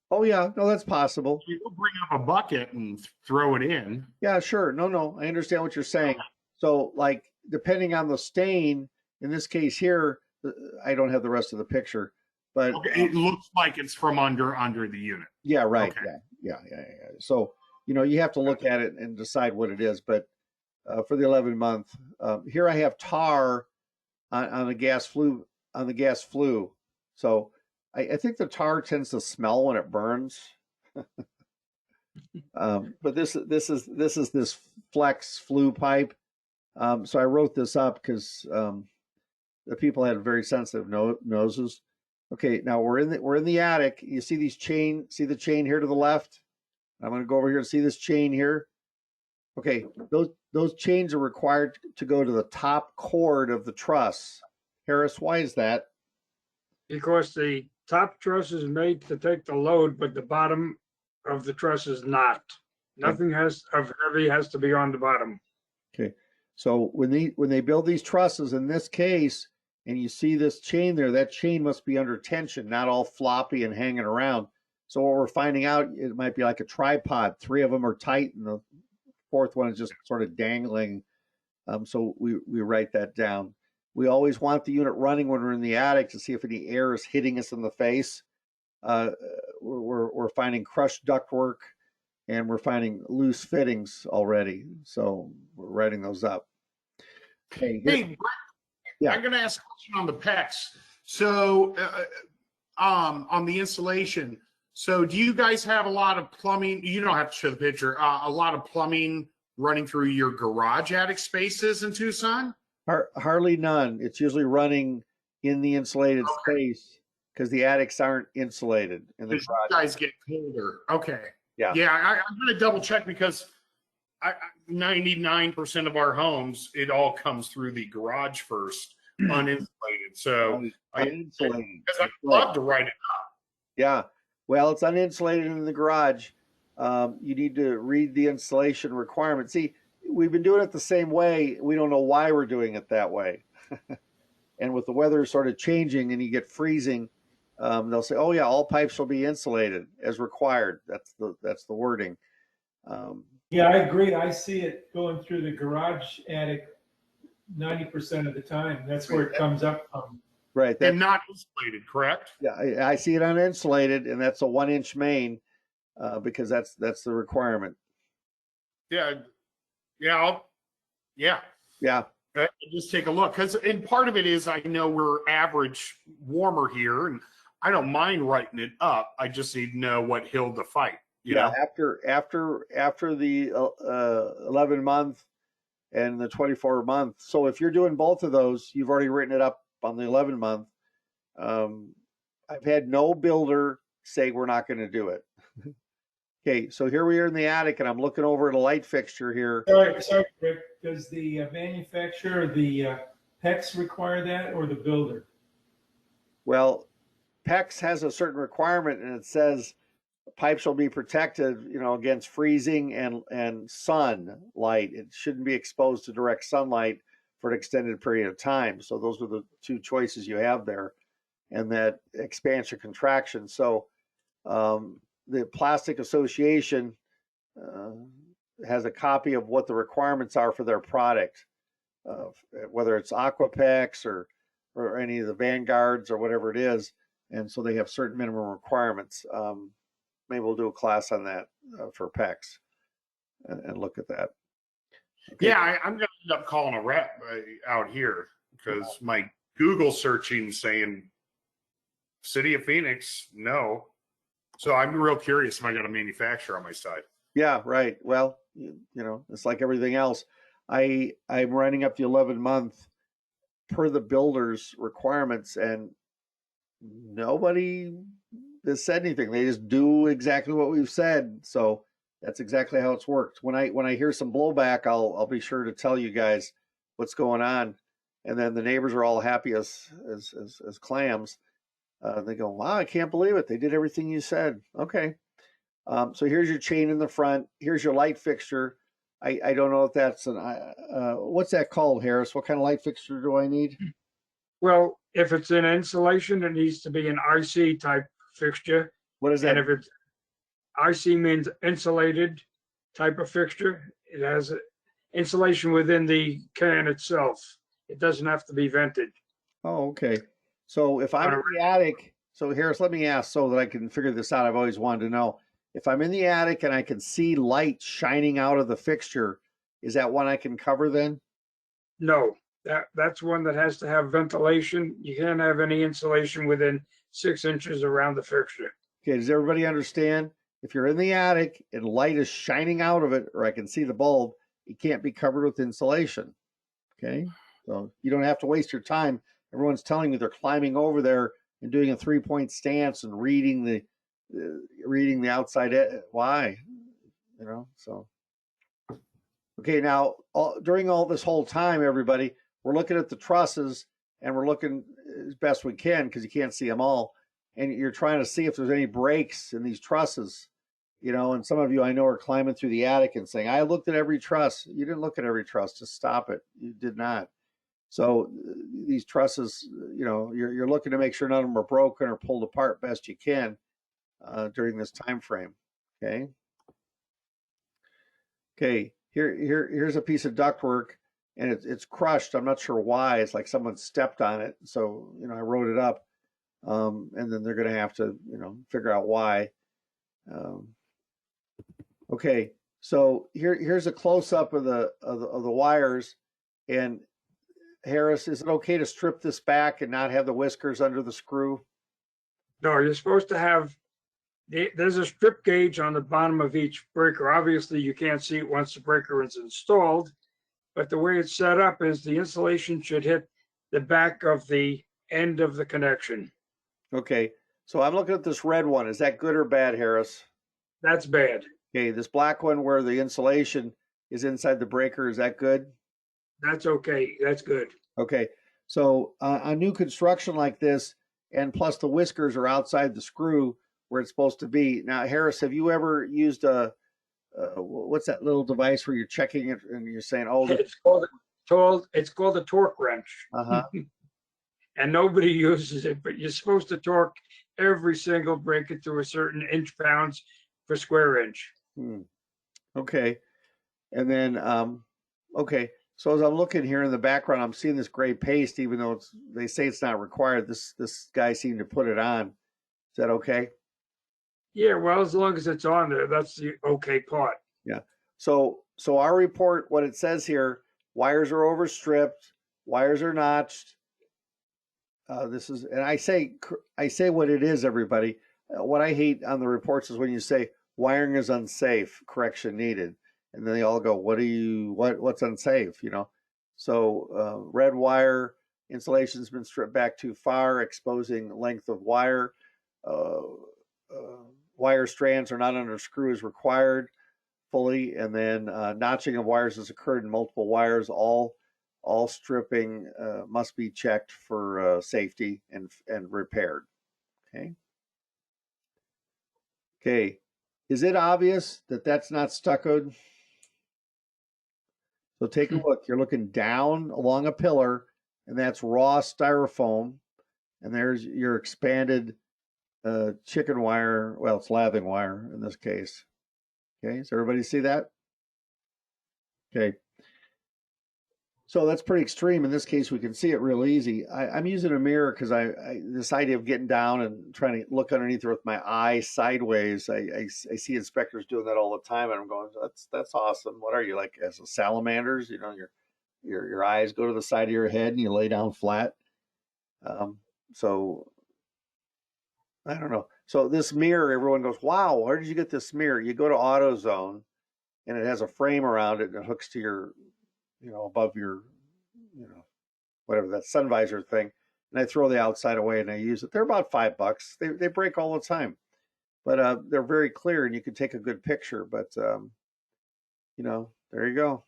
Oh yeah, no, that's possible. You go bring up a bucket and throw it in. Yeah, sure. No, I understand what you're saying. So like, depending on the stain, in this case here, I don't have the rest of the picture, but Okay, it looks like it's from under the unit. yeah, right. Okay. Yeah. So, you have to look at it and decide what it is, but for the 11 month. Here I have tar on the gas flue So I think the tar tends to smell when it burns. But this is this flex flue pipe. So I wrote this up because the people had very sensitive noses. Okay, now we're in the attic. You see these see the chain here to the left? I'm going to go over here and see this chain here. Okay, those chains are required to go to the top cord of the truss. Harris, why is that? Because the top truss is made to take the load, but the bottom of the truss is not. Nothing of heavy has to be on the bottom. Okay, so when they build these trusses, in this case, and you see this chain there, that chain must be under tension, not all floppy and hanging around. So what we're finding out, it might be like a tripod. 3 of them are tight, and the 4th one is just sort of dangling. So we write that down. We always want the unit running when we're in the attic to see if any air is hitting us in the face. We're finding crushed ductwork, and we're finding loose fittings already. So we're writing those up. Okay. Hey, Yeah. I'm going to ask a question on the PEX. So, on the installation. So, do you guys have a lot of plumbing? You don't have to show the picture. A lot of plumbing running through your garage attic spaces in Tucson? Hardly none. It's usually running in the insulated space because the attics aren't insulated in the Because you garage. guys get colder. Okay. Yeah. Yeah, I'm going to double check because 99% of our homes, it all comes through the garage first, uninsulated. So Uninsulated. because I'd love to write it up. Yeah. Well, it's uninsulated in the garage. You need to read the installation requirement. See, we've been doing it the same way. We don't know why we're doing it that way. And with the weather sort of changing and you get freezing, they'll say, "Oh yeah, all pipes will be insulated as required." That's the wording. Yeah, I agree. I see it going through the garage attic 90% of the time. That's where it comes up from. Right. And not insulated, correct? Yeah, I see it uninsulated, and that's a 1-inch main because that's the requirement. Yeah. Yeah. Yeah. Yeah. Just take a look. And part of it is I know we're average warmer here, and I don't mind writing it up. I just need to know what hill to fight. You know? After the 11 month and the 24 month. So if you're doing both of those, you've already written it up on the 11 month. I've had no builder say we're not going to do it. Okay, so here we are in the attic, and I'm looking over at a light fixture here. Sorry, Rick. Does the manufacturer, the PEX require that, or the builder? Well, PEX has a certain requirement, and it says pipes will be protected, against freezing and sunlight. It shouldn't be exposed to direct sunlight for an extended period of time. So those are the 2 choices you have there, and that expansion contraction. So the Plastic Association has a copy of what the requirements are for their product, whether it's Aquapex or any of the Vanguards or whatever it is. And so they have certain minimum requirements. Maybe we'll do a class on that for PEX and look at that. Okay. Yeah, I'm going to end up calling a rep out here because my Google searching saying City of Phoenix, no. So I'm real curious if I got a manufacturer on my side. Yeah, right. Well, it's like everything else. I'm writing up the 11 month per the builder's requirements, and nobody has said anything. They just do exactly what we've said. So that's exactly how it's worked. When I hear some blowback, I'll be sure to tell you guys what's going on. And then the neighbors are all happy as clams. They go, "Wow, I can't believe it. They did everything you said." Okay. So here's your chain in the front. Here's your light fixture. I don't know if that's what's that called, Harris? What kind of light fixture do I need? Well, if it's an insulation, it needs to be an IC type fixture. What is that? And if it's IC means insulated type of fixture, it has insulation within the can itself. It doesn't have to be vented. Oh, okay. So if I'm in the attic, so Harris, let me ask so that I can figure this out. I've always wanted to know. If I'm in the attic and I can see light shining out of the fixture, Is that one I can cover then? No, that's one that has to have ventilation. You can't have any insulation within 6 inches around the fixture. Okay, does everybody understand? If you're in the attic and light is shining out of it, or I can see the bulb, it can't be covered with insulation. Okay, so you don't have to waste your time. Everyone's telling you they're climbing over there and doing a 3-point stance and reading the outside. Why? You know, so. Okay, now during all this whole time, everybody, we're looking at the trusses and we're looking as best we can because you can't see them all. And you're trying to see if there's any breaks in these trusses, you know, and some of you I know are climbing through the attic and saying, I looked at every truss. You didn't look at every truss, just stop it. You did not. So these trusses, you know, you're looking to make sure none of them are broken or pulled apart best you can during this time frame. Okay. Okay. Here's a piece of ductwork, and it's crushed. I'm not sure why. It's like someone stepped on it. So, you know, I wrote it up, and then they're going to have to, you know, figure out why. Okay, so here's a close up of the wires. And Harris, is it okay to strip this back and not have the whiskers under the screw? No, you're supposed to have, there's a strip gauge on the bottom of each breaker. Obviously, you can't see it once the breaker is installed, but the way it's set up is the insulation should hit the back of the end of the connection. Okay, so I'm looking at this red one. Is that good or bad, Harris? That's bad. Okay, this black one where the insulation is inside the breaker, is that good? That's okay. That's good. Okay, so on new construction like this, and plus the whiskers are outside the screw where it's supposed to be. Now, Harris, have you ever used what's that little device where you're checking it and you're saying, oh, It's called a torque wrench. uh-huh. And nobody uses it, but you're supposed to torque every single breaker to a certain inch pounds per square inch. Okay, and then okay. So as I'm looking here in the background, I'm seeing this gray paste, even though they say it's not required. This guy seemed to put it on. Is that okay? Yeah, well, as long as it's on there, that's the okay part. Yeah. So our report, what it says here, wires are overstripped, wires are notched. This is, and I say what it is, everybody. What I hate on the reports is when you say wiring is unsafe, correction needed, and then they all go, what's unsafe, you know? So red wire insulation's been stripped back too far, exposing length of wire. Wire strands are not under screw as required fully, and then notching of wires has occurred in multiple wires. All stripping must be checked for safety and repaired. Okay. Okay. Is it obvious that that's not stuccoed? So take a look. You're looking down along a pillar, and that's raw styrofoam, and there's your expanded chicken wire. Well, it's lathing wire in this case. Okay, does everybody see that? Okay. So that's pretty extreme. In this case, we can see it real easy. I'm using a mirror because this idea of getting down and trying to look underneath there with my eye sideways. I see inspectors doing that all the time, and I'm going, that's awesome. What are you, like as a salamanders? You know, your eyes go to the side of your head and you lay down flat. So I don't know. So this mirror, everyone goes, wow, where did you get this mirror? You go to AutoZone, and it has a frame around it and it hooks to your, you know, above your, you know, whatever that sun visor thing. And I throw the outside away and I use it. They're about $5. They break all the time, but they're very clear and you can take a good picture. But you know, there you go.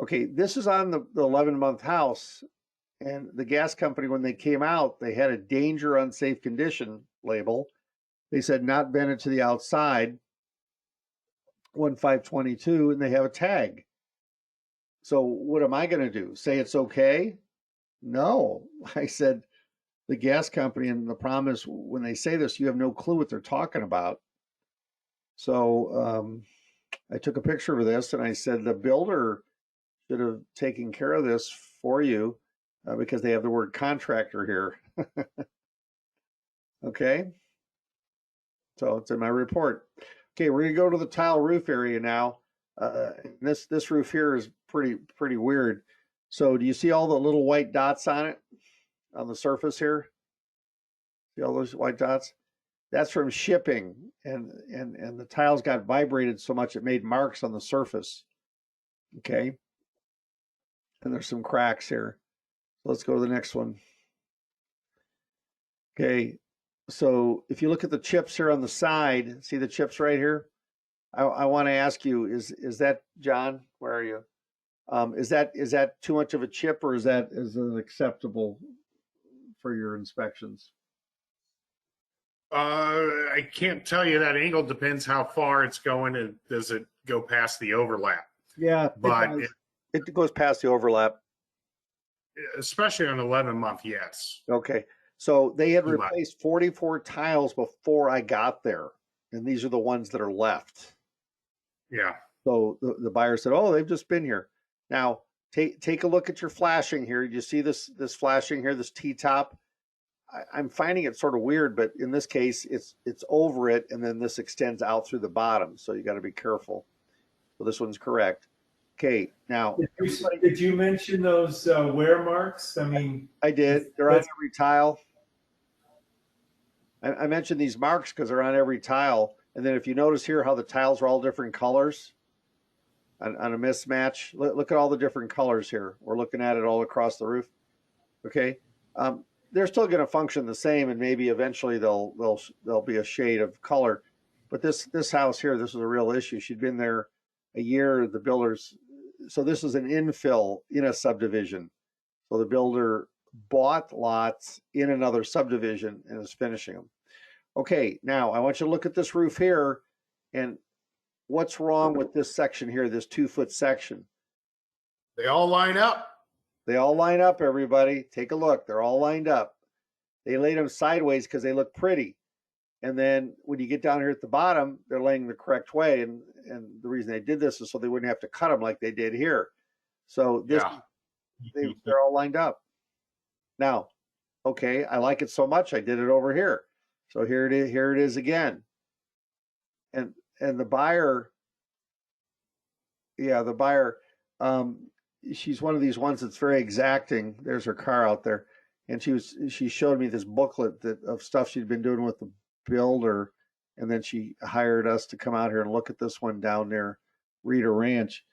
Okay, this is on the 11-month house, and the gas company, when they came out, they had a danger unsafe condition label. They said not vented to the outside, 1522, and they have a tag. So what am I going to do? Say it's okay? No. I said the gas company, and the problem is when they say this, you have no clue what they're talking about. So I took a picture of this and I said the builder should have taken care of this for you because they have the word contractor here. Okay. So it's in my report. Okay, we're going to go to the tile roof area now. This roof here is pretty weird. So do you see all the little white dots on it on the surface here? See all those white dots? That's from shipping, and the tiles got vibrated so much it made marks on the surface. Okay, and there's some cracks here. Let's go to the next one. Okay, so if you look at the chips here on the side, see the chips right here? I want to ask you, is that, John, where are you? Is that too much of a chip, or is it acceptable for your inspections? I can't tell you. That angle depends how far it's going, and does it go past the overlap? Yeah, But it goes past the overlap. especially on 11-month, yes. Okay, so they had Too much. replaced 44 tiles before I got there, and these are the ones that are left. Yeah. So the buyer said, "Oh, they've just been here." Now take a look at your flashing here. You see this flashing here, this T-top. I'm finding it sort of weird, but in this case, it's over it, and then this extends out through the bottom. So you got to be careful. So this one's correct. Okay, now Did you mention those wear marks? I mean, I did. They're on every tile. I mentioned these marks because they're on every tile. And then if you notice here how the tiles are all different colors on a mismatch, look at all the different colors here. We're looking at it all across the roof. Okay, they're still going to function the same, and maybe eventually they'll be a shade of color. But this house here, this is a real issue. She'd been there a year. The builders, so this is an infill in a subdivision. So the builder bought lots in another subdivision and is finishing them. Okay, now I want you to look at this roof here, and what's wrong with this section here, this 2-foot section? They all line up. They all line up, everybody. Take a look. They're all lined up. They laid them sideways because they look pretty. And then when you get down here at the bottom, they're laying the correct way. And the reason they did this is so they wouldn't have to cut them like they did here. So this, Yeah. they're all lined up. Now, okay, I like it so much, I did it over here. So here it is again. And the buyer, yeah, the buyer, she's one of these ones that's very exacting. There's her car out there. And she showed me this booklet of stuff she'd been doing with the builder. And then she hired us to come out here and look at this one down there, Rita Ranch.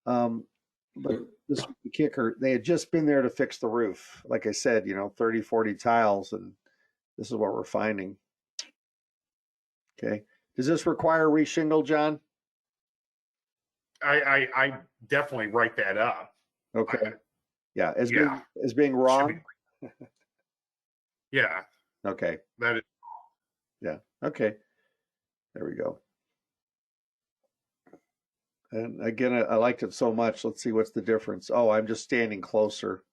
But this was the kicker. They had just been there to fix the roof. Like I said, 30, 40 tiles, and this is what we're finding. Okay. Does this require reshingle, John? I definitely write that up. Okay. Yeah. As Yeah. being wrong. Yeah. Okay. That is. Yeah. Okay. There we go. And again, I liked it so much. Let's see what's the difference. Oh, I'm just standing closer.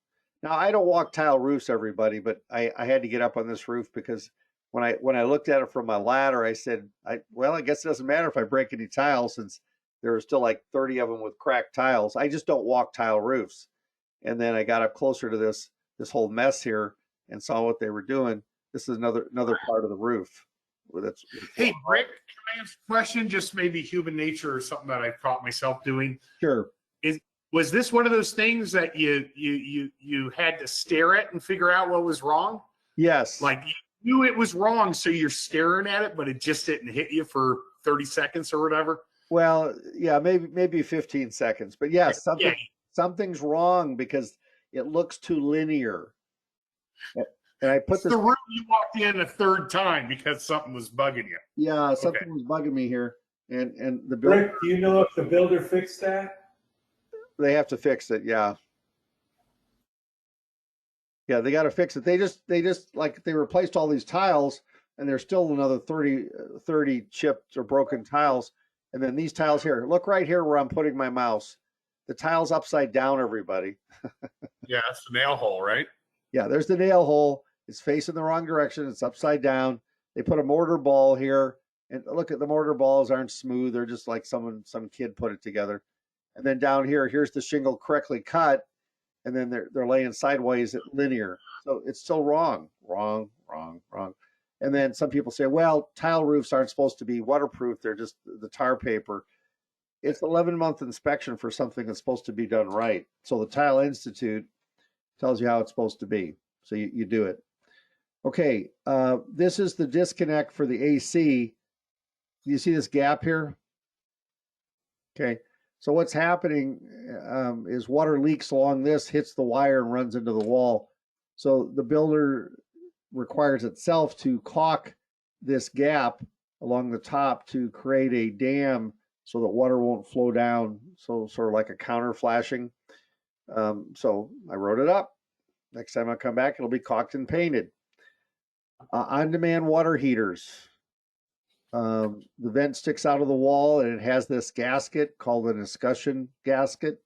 Now I don't walk tile roofs, everybody, but I had to get up on this roof because when I looked at it from my ladder, I said, I guess it doesn't matter if I break any tiles since there are still like 30 of them with cracked tiles. I just don't walk tile roofs. And then I got up closer to this whole mess here and saw what they were doing. This is another part of the roof. Hey, Rick, can I ask a question? Just maybe human nature or something that I've caught myself doing. Sure. Was this one of those things that you had to stare at and figure out what was wrong? Yes. Like you knew it was wrong, so you're staring at it, but it just didn't hit you for 30 seconds or whatever? Well, yeah, maybe 15 seconds. But yes, something's wrong because it looks too linear. And I put it's the room you walked in a third time because something was bugging you. Yeah, something was bugging me here. And the builder, Rick, do you know if the builder fixed that? they have to fix it. Yeah. Yeah, they got to fix it. They just like they replaced all these tiles and there's still another 30 chipped or broken tiles. And then these tiles here, look right here where I'm putting my mouse. The tile's upside down, everybody. Yeah, that's the nail hole, right? Yeah, there's the nail hole. It's facing the wrong direction. It's upside down. They put a mortar ball here. And look at the mortar balls aren't smooth. They're just like some kid put it together. And then down here, here's the shingle correctly cut. And then they're laying sideways at linear. So it's still wrong. And then some people say, well, tile roofs aren't supposed to be waterproof. They're just the tar paper. it's 11-month inspection for something that's supposed to be done right. So the Tile Institute tells you how it's supposed to be. So you do it. Okay, this is the disconnect for the AC. You see this gap here? Okay, so what's happening is water leaks along this, hits the wire and runs into the wall. So the builder requires itself to caulk this gap along the top to create a dam so that water won't flow down. So sort of like a counter flashing. So I wrote it up. Next time I come back, it'll be caulked and painted. On-demand water heaters. The vent sticks out of the wall and it has this gasket called an escutcheon gasket.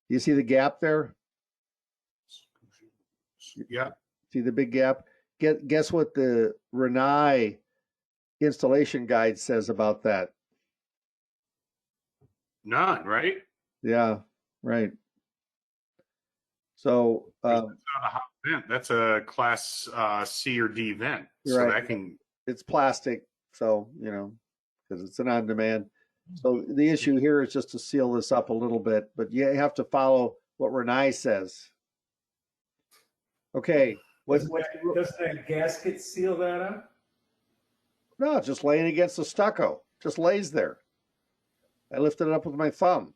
You see the gap there? Yeah. See the big gap? Guess what the Rinnai installation guide says about that? None, right? Yeah, right. So That's not a hot vent. That's a class C or D vent. So Right. that can. it's plastic, so because it's an on-demand. So the issue here is just to seal this up a little bit, but you have to follow what Rinnai says. Okay, Doesn't that gasket seal that up? no, it's just laying against the stucco, just lays there. I lifted it up with my thumb.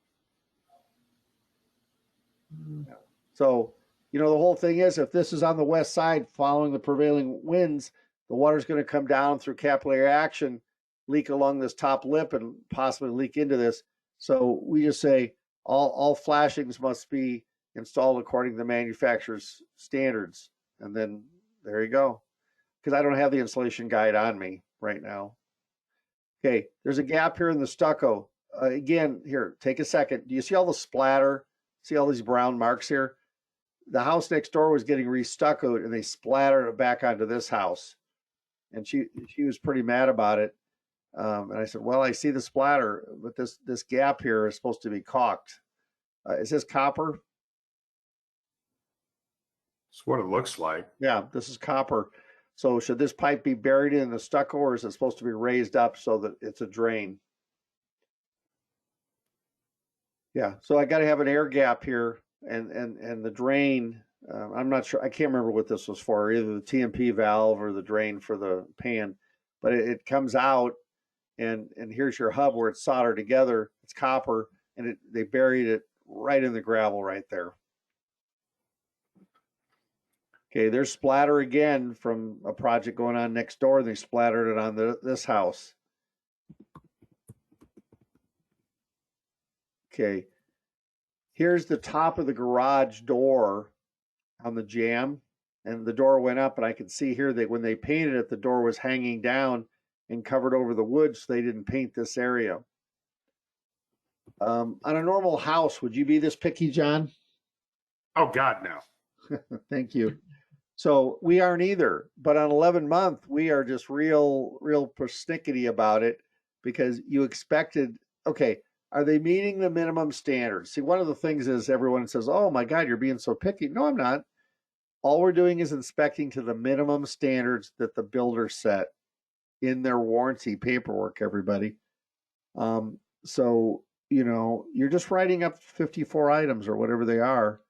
So, the whole thing is if this is on the west side following the prevailing winds, the water's going to come down through capillary action, leak along this top lip and possibly leak into this. So we just say all flashings must be installed according to the manufacturer's standards. And then there you go. Because I don't have the installation guide on me right now. Okay, there's a gap here in the stucco. Again, here, take a second. Do you see all the splatter? See all these brown marks here? The house next door was getting restuccoed and they splattered it back onto this house. And she was pretty mad about it. And I said, well, I see the splatter, but this gap here is supposed to be caulked. Is this copper? It's what it looks like. Yeah, this is copper. So should this pipe be buried in the stucco or is it supposed to be raised up so that it's a drain? Yeah, so I got to have an air gap here and the drain. I'm not sure. I can't remember what this was for, either the TMP valve or the drain for the pan, but it comes out and here's your hub where it's soldered together. It's copper and they buried it right in the gravel right there. Okay, there's splatter again from a project going on next door. They splattered it on this house. Okay, here's the top of the garage door on the jamb, and the door went up, and I could see here that when they painted it, the door was hanging down and covered over the wood, so they didn't paint this area. On a normal house, would you be this picky, John? Oh, God, no. Thank you. So we aren't either, but on 11-month, we are just real persnickety about it because you expected, okay, are they meeting the minimum standards? See, one of the things is everyone says, oh my God, you're being so picky. No, I'm not. All we're doing is inspecting to the minimum standards that the builder set in their warranty paperwork, everybody. So, you're just writing up 54 items or whatever they are.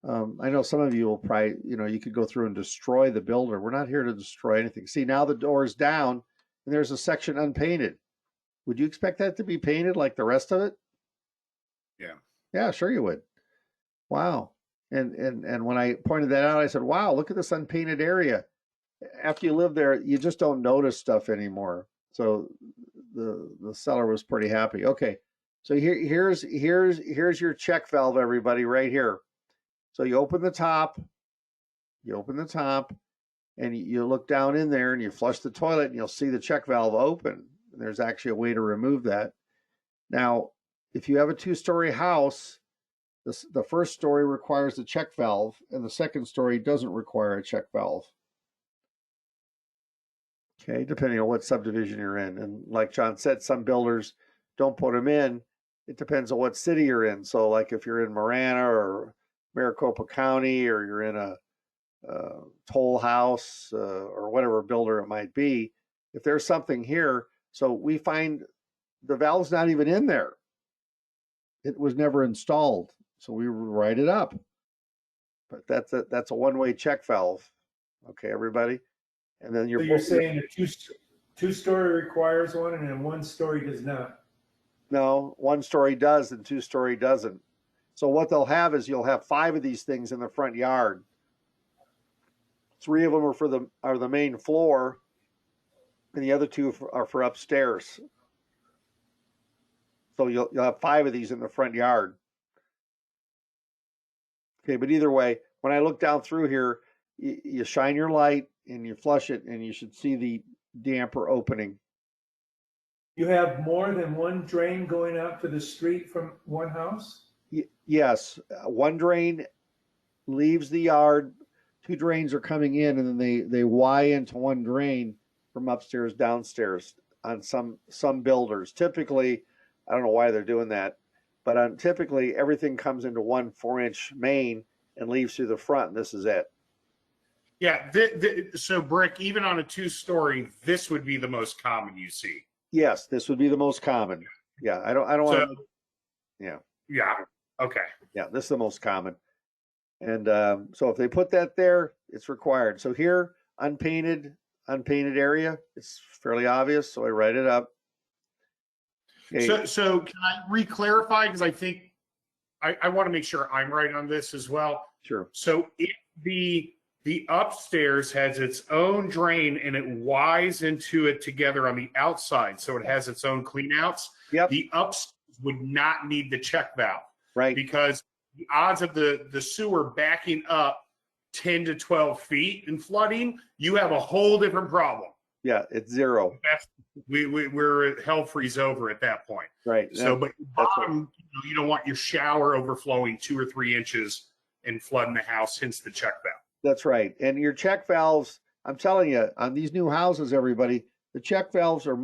I know some of you will probably, you could go through and destroy the builder. We're not here to destroy anything. See, now the door is down and there's a section unpainted. Would you expect that to be painted like the rest of it? Yeah. Yeah, sure you would. Wow. And when I pointed that out, I said, wow, look at this unpainted area. After you live there, you just don't notice stuff anymore. So the seller was pretty happy. Okay. So here's your check valve, everybody, right here. So you open the top, and you look down in there and you flush the toilet and you'll see the check valve open. And there's actually a way to remove that. Now, if you have a 2-story house, the first story requires a check valve and the second story doesn't require a check valve. Okay, depending on what subdivision you're in. And like John said, some builders don't put them in. It depends on what city you're in. So like if you're in Marana or Maricopa County, or you're in a Toll House or whatever builder it might be, if there's something here, so we find the valve's not even in there. it was never installed. So we write it up. But that's a one-way check valve. Okay, everybody. And then So you're saying a two-story requires one and a one-story does not? no, one story does and two story doesn't. So what they'll have is you'll have 5 of these things in the front yard. 3 of them are the main floor, and the other 2 are for upstairs. So you'll have 5 of these in the front yard. Okay, but either way, when I look down through here, you shine your light and you flush it, and you should see the damper opening. You have more than one drain going out to the street from one house? Yes, one drain leaves the yard, 2 drains are coming in, and then they Y into one drain from upstairs downstairs on some builders. Typically, I don't know why they're doing that, but typically everything comes into one 4-inch main and leaves through the front, and this is it. Yeah. So brick, even on a 2-story, this would be the most common you see. Yes, this would be the most common. Yeah, I don't want to. Yeah. Yeah. Okay. Yeah, this is the most common. And so if they put that there, it's required. So here, unpainted area, it's fairly obvious. So I write it up. Okay. So can I re-clarify? Because I think I want to make sure I'm right on this as well. Sure. So if the upstairs has its own drain and it Ys into it together on the outside, so it has its own cleanouts, Yep. the upstairs would not need the check valve. Right. Because the odds of the sewer backing up 10 to 12 feet and flooding, you have a whole different problem. Yeah, it's 0. We're hell freeze over at that point. Right. So, but bottom, you don't want your shower overflowing 2 or 3 inches and flooding the house, hence the check valve. That's right. And your check valves, I'm telling you, on these new houses, everybody, the check valves are,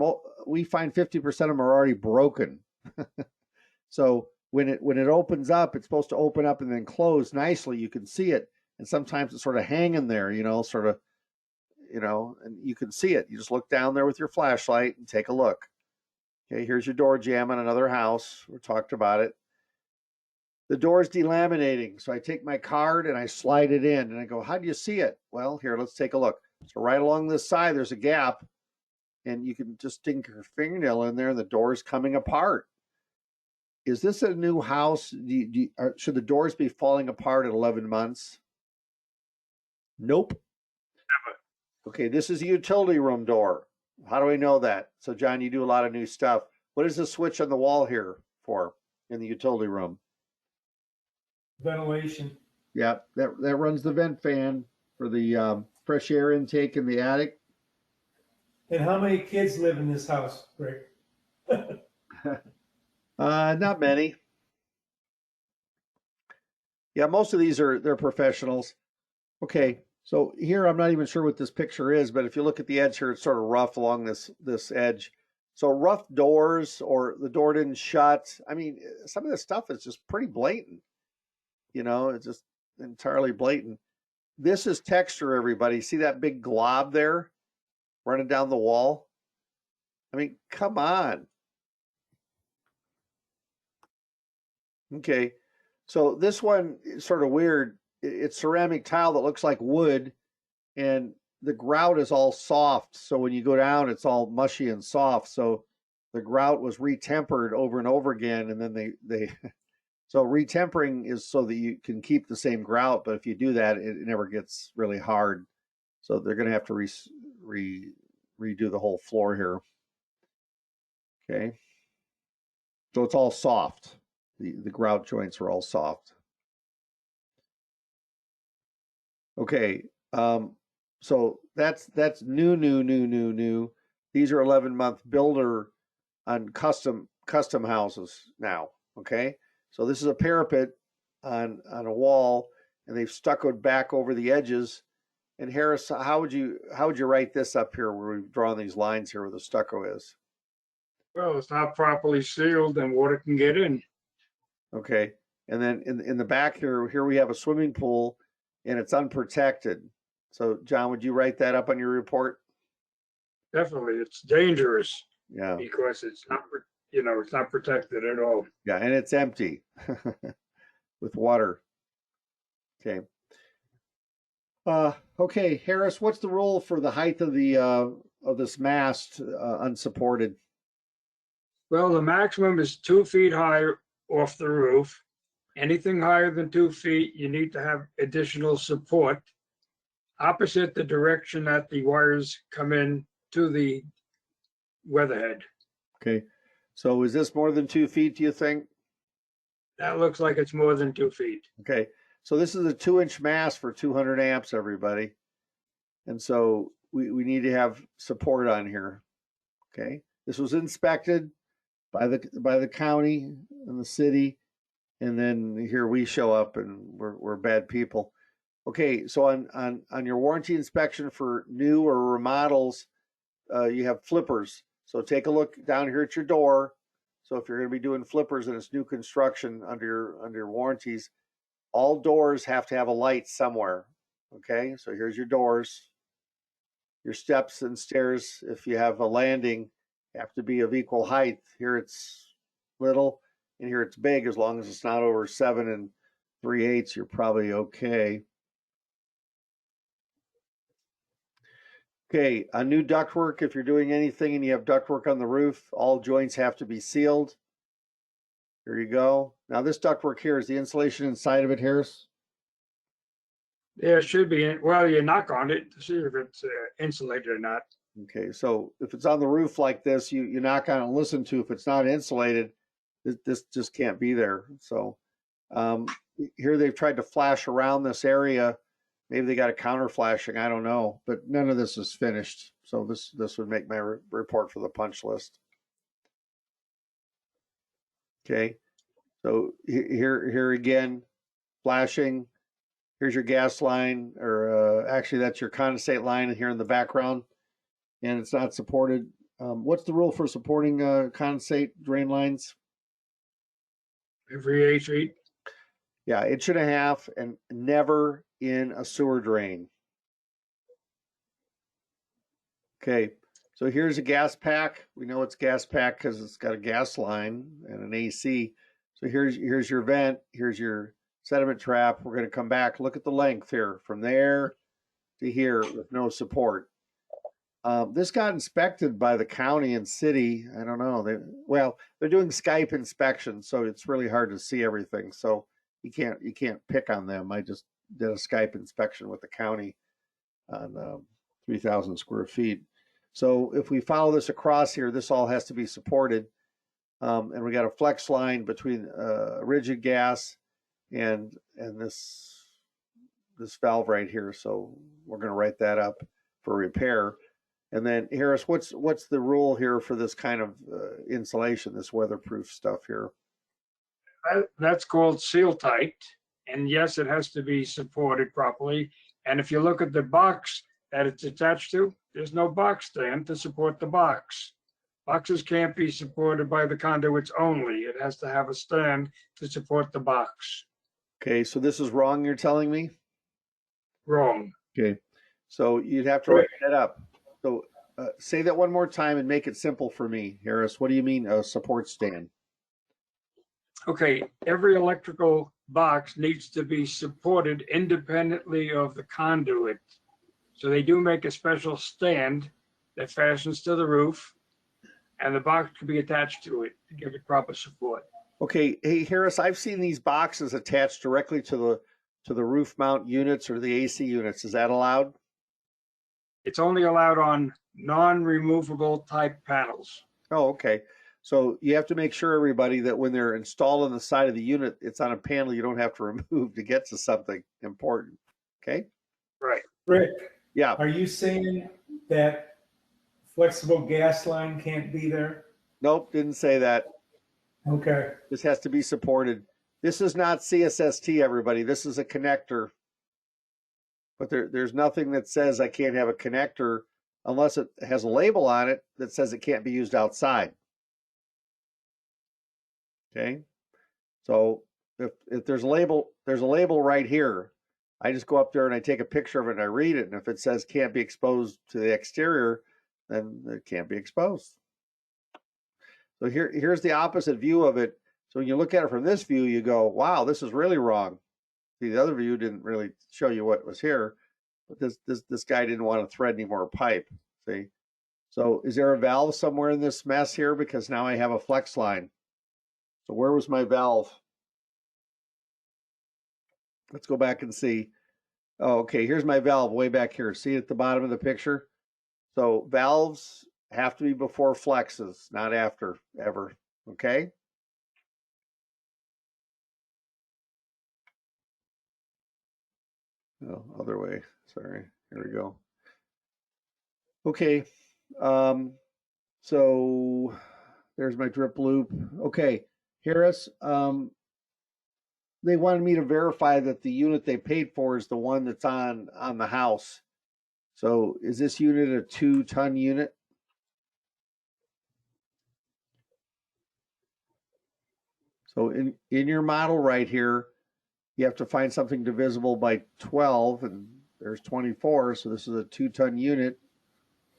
we find 50% of them are already broken. So when it opens up, it's supposed to open up and then close nicely. You can see it. And sometimes it's sort of hanging there, sort of, and you can see it. You just look down there with your flashlight and take a look. Okay, here's your door jamb on another house. We talked about it. The door is delaminating. So I take my card and I slide it in and I go, how do you see it? Well, here, let's take a look. So right along this side, there's a gap and you can just stick your fingernail in there and the door is coming apart. Is this a new house? Should the doors be falling apart at 11 months? Nope. Never. Okay, this is a utility room door. How do we know that? So John, you do a lot of new stuff. What is the switch on the wall here for in the utility room? Ventilation. Yeah, that runs the vent fan for the fresh air intake in the attic. And how many kids live in this house, Rick? Not many. Yeah, most of these they're professionals. Okay, so here I'm not even sure what this picture is, but if you look at the edge here, it's sort of rough along this edge. So rough doors or the door didn't shut. I mean, some of this stuff is just pretty blatant. It's just entirely blatant. This is texture, everybody. See that big glob there running down the wall? I mean, come on. Okay, so this one is sort of weird. It's ceramic tile that looks like wood, and the grout is all soft. So when you go down, it's all mushy and soft. So the grout was retempered over and over again, and then they so retempering is so that you can keep the same grout, but if you do that, it never gets really hard. So they're going to have to redo the whole floor here. Okay, so it's all soft. The grout joints are all soft. Okay, so that's new. These are 11-month builder on custom houses now. Okay, so this is a parapet on a wall, and they've stuccoed back over the edges. And Harris, how would you write this up here where we've drawn these lines here where the stucco is? Well, it's not properly sealed and water can get in. Okay, and then in the back here we have a swimming pool, and it's unprotected. So John, would you write that up on your report? Definitely, it's dangerous Yeah. because it's not protected at all. Yeah, and it's empty with water. Okay. Okay, Harris, what's the rule for the height of the of this mast unsupported? Well, the maximum is 2 feet high off the roof. Anything higher than 2 feet, you need to have additional support opposite the direction that the wires come in to the weatherhead. Okay, so is this more than 2 feet, do you think? That looks like it's more than 2 feet. Okay, so this is a 2-inch mast for 200 amps, everybody. And so we need to have support on here. Okay, this was inspected by the county and the city, and then here we show up and we're bad people. Okay, so on your warranty inspection for new or remodels, you have flippers. So take a look down here at your door. So if you're going to be doing flippers and it's new construction under your warranties, all doors have to have a light somewhere. Okay, so here's your doors. Your steps and stairs, if you have a landing, have to be of equal height. Here it's little, and here it's big. As long as it's not over 7 3/8, you're probably okay. Okay, on new ductwork, if you're doing anything and you have ductwork on the roof, all joints have to be sealed. Here you go. Now this ductwork here, is the insulation inside of it, Harris? There should be, well, you knock on it to see if it's insulated or not. Okay, so if it's on the roof like this, you knock on it and listen to. If it's not insulated, this just can't be there. So here they've tried to flash around this area. Maybe they got a counter flashing, I don't know, but none of this is finished. So this would make my report for the punch list. Okay, so here again, flashing. Here's your gas line, or actually that's your condensate line here in the background, and it's not supported. What's the rule for supporting condensate drain lines? Every 8 feet. Yeah, 1.5 inches and never in a sewer drain. Okay, so here's a gas pack. We know it's gas pack because it's got a gas line and an AC. So here's your vent. Here's your sediment trap. We're going to come back. Look at the length here from there to here with no support. This got inspected by the county and city. I don't know. They're doing Skype inspection, so it's really hard to see everything. So you can't pick on them. I just did a Skype inspection with the county on 3,000 square feet. So if we follow this across here, this all has to be supported. And we got a flex line between rigid gas and this valve right here. So we're going to write that up for repair. And then Harris, what's the rule here for this kind of insulation, this weatherproof stuff here? That's called seal tight. And yes, it has to be supported properly. And if you look at the box that it's attached to, there's no box stand to support the box. Boxes can't be supported by the conduits only. It has to have a stand to support the box. Okay, so this is wrong, you're telling me? Wrong. Okay, so you'd have to write that up. So say that one more time and make it simple for me, Harris. What do you mean a support stand? Okay, every electrical box needs to be supported independently of the conduit. So they do make a special stand that fastens to the roof, and the box can be attached to it to give it proper support. Okay, hey Harris, I've seen these boxes attached directly to the roof mount units or the AC units. Is that allowed? It's only allowed on non-removable type panels. Oh, okay. So you have to make sure, everybody, that when they're installed on the side of the unit, it's on a panel you don't have to remove to get to something important. Okay? Right. Rick, Yeah. are you saying that flexible gas line can't be there? Nope, didn't say that. Okay. This has to be supported. This is not CSST, everybody. This is a connector. But there's nothing that says I can't have a connector unless it has a label on it that says it can't be used outside. Okay? So if there's a label right here. I just go up there and I take a picture of it and I read it. And if it says can't be exposed to the exterior, then it can't be exposed. So here's the opposite view of it. So when you look at it from this view, you go, wow, this is really wrong. See, the other view didn't really show you what was here, but this guy didn't want to thread any more pipe. See? So is there a valve somewhere in this mess here? Because now I have a flex line. So where was my valve? Let's go back and see. Oh, okay, here's my valve way back here. See at the bottom of the picture? So valves have to be before flexes, not after, ever. Okay? Oh, other way. Sorry. Here we go. Okay. So there's my drip loop. Okay, Harris, they wanted me to verify that the unit they paid for is the one that's on the house. So is this unit a 2-ton unit? So in your model right here, you have to find something divisible by 12, and there's 24, so this is a 2-ton unit.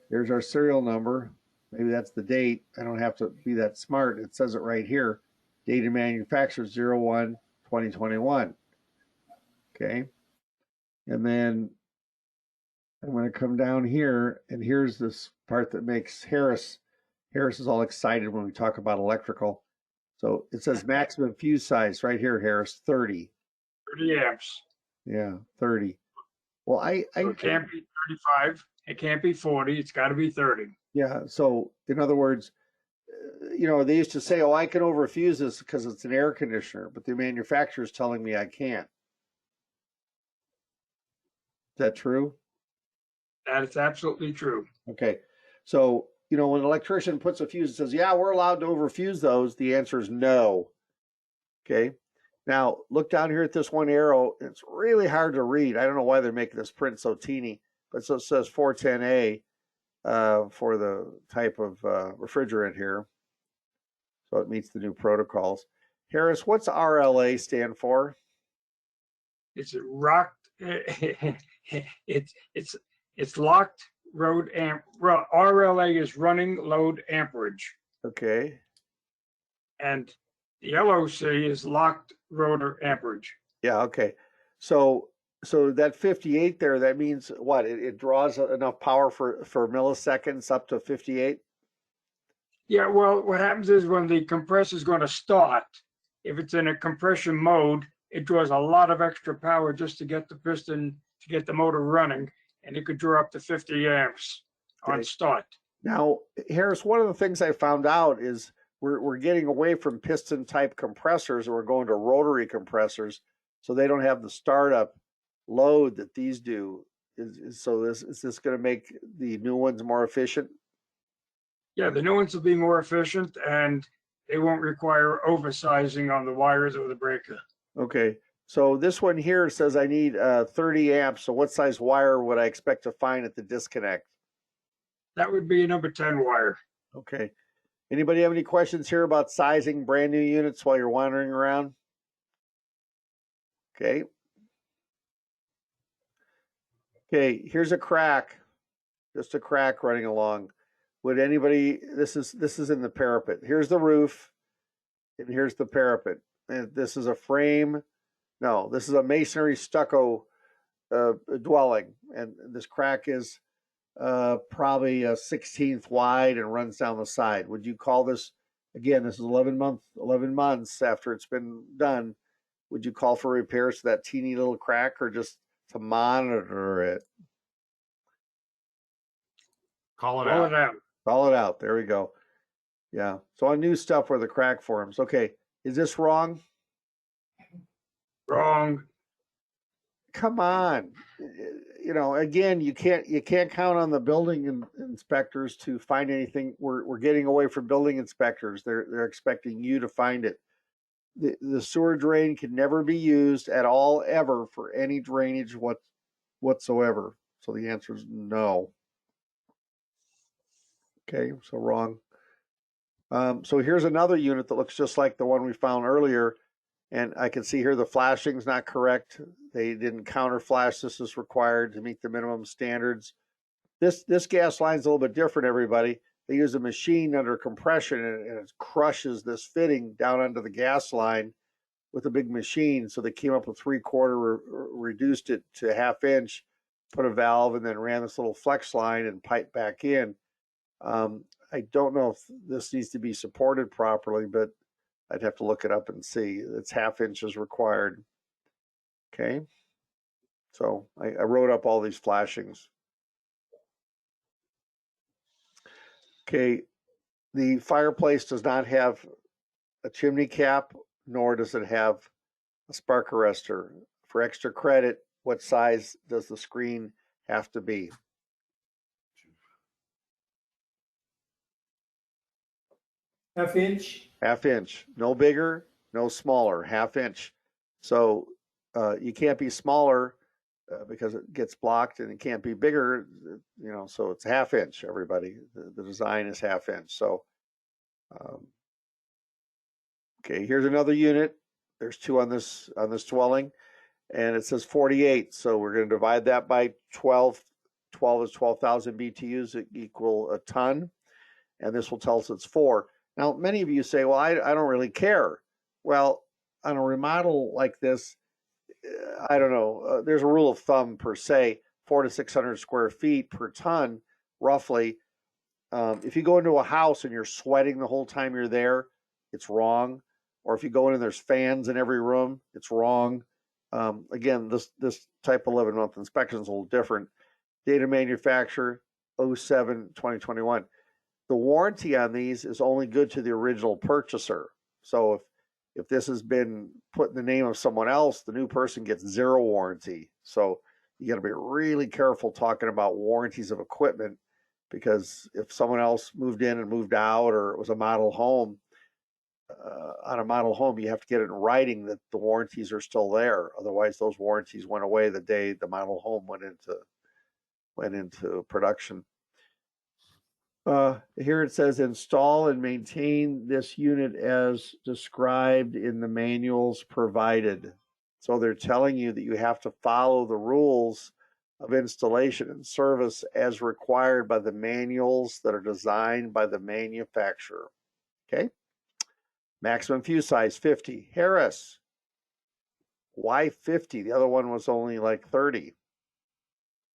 There's our serial number. Maybe that's the date. I don't have to be that smart. It says it right here. Date of manufacture 01/2021. Okay. And then I'm going to come down here, and here's this part that makes Harris is all excited when we talk about electrical. So it says maximum fuse size right here, Harris, 30. 30 amps. Yeah, 30. Well, So it can't be 35. It can't be 40. It's got to be 30. yeah. So in other words, you know, they used to say, oh, I can overfuse this because it's an air conditioner, but the manufacturer is telling me I can't. Is that true? That is absolutely true. Okay. So, you know, when an electrician puts a fuse and says, yeah, we're allowed to overfuse those, the answer is no. Okay. Now, look down here at this one arrow. It's really hard to read. I don't know why they're making this print so teeny, but so it says 410A for the type of refrigerant here. So it meets the new protocols. Harris, what's RLA stand for? It's rocked. It's locked load amp. RLA is running load amperage, Okay. and the LOC is locked rotor amperage. Yeah, okay. So that 58 there, that means what? It draws enough power for milliseconds up to 58? Yeah, well, what happens is when the compressor is going to start, if it's in a compression mode, it draws a lot of extra power just to get the piston, to get the motor running, and it could draw up to 50 amps on Okay. start. Now, Harris, one of the things I found out is we're getting away from piston type compressors and we're going to rotary compressors, so they don't have the startup load that these do. Is this going to make the new ones more efficient? Yeah, the new ones will be more efficient and they won't require oversizing on the wires or the breaker. Okay, so this one here says I need 30 amps. So what size wire would I expect to find at the disconnect? That would be a number 10 wire. Okay. Anybody have any questions here about sizing brand new units while you're wandering around? Okay. Okay, here's a crack. Just a crack running along. Would anybody, this is in the parapet. Here's the roof, and here's the parapet. And this is a frame. No, this is a masonry stucco dwelling, and this crack is probably a 16th wide and runs down the side. Would you call this, again, this is 11 months after it's been done, would you call for repairs to that teeny little crack or just to monitor it? Call it Roll out. it out. Call it out. There we go. Yeah. So on new stuff where the crack forms. Okay. Is this wrong? Wrong. Come on. You know, again, you can't count on the building inspectors to find anything. We're getting away from building inspectors. They're expecting you to find it. The sewer drain can never be used at all ever for any drainage whatsoever. So the answer is no. Okay, so wrong. So here's another unit that looks just like the one we found earlier. And I can see here the flashing's not correct. They didn't counter flash. This is required to meet the minimum standards. This gas line's a little bit different, everybody. they use a machine under compression and it crushes this fitting down under the gas line with a big machine. So they came up with 3/4, reduced it to 1/2 inch, put a valve, and then ran this little flex line and pipe back in. I don't know if this needs to be supported properly, but I'd have to look it up and see. It's 1/2 inch is required. Okay. So I wrote up all these flashings. Okay. The fireplace does not have a chimney cap, nor does it have a spark arrestor. For extra credit, what size does the screen have to be? Half inch? 1/2 inch, no bigger, no smaller, 1/2 inch. So you can't be smaller because it gets blocked, and it can't be bigger, so it's 1/2 inch, everybody. The design is 1/2 inch. So, okay, here's another unit. There's 2 on this dwelling, and it says 48. So we're going to divide that by 12. 12 is 12,000 BTUs equal a ton, and this will tell us it's 4. Now, many of you say, well, I don't really care. Well, on a remodel like this, I don't know. There's a rule of thumb per se, 400 to 600 square feet per ton, roughly. If you go into a house and you're sweating the whole time you're there, it's wrong. Or if you go in and there's fans in every room, it's wrong. Again, this type of 11-month inspection is a little different. Data manufacturer 07/2021. The warranty on these is only good to the original purchaser. So if this has been put in the name of someone else, the new person gets 0 warranty. So you got to be really careful talking about warranties of equipment, because if someone else moved in and moved out, or it was a model home, on a model home, you have to get it in writing that the warranties are still there. Otherwise, those warranties went away the day the model home went into production. Here it says install and maintain this unit as described in the manuals provided. So they're telling you that you have to follow the rules of installation and service as required by the manuals that are designed by the manufacturer. Okay. Maximum fuse size 50. Harris. Why 50? The other one was only like 30.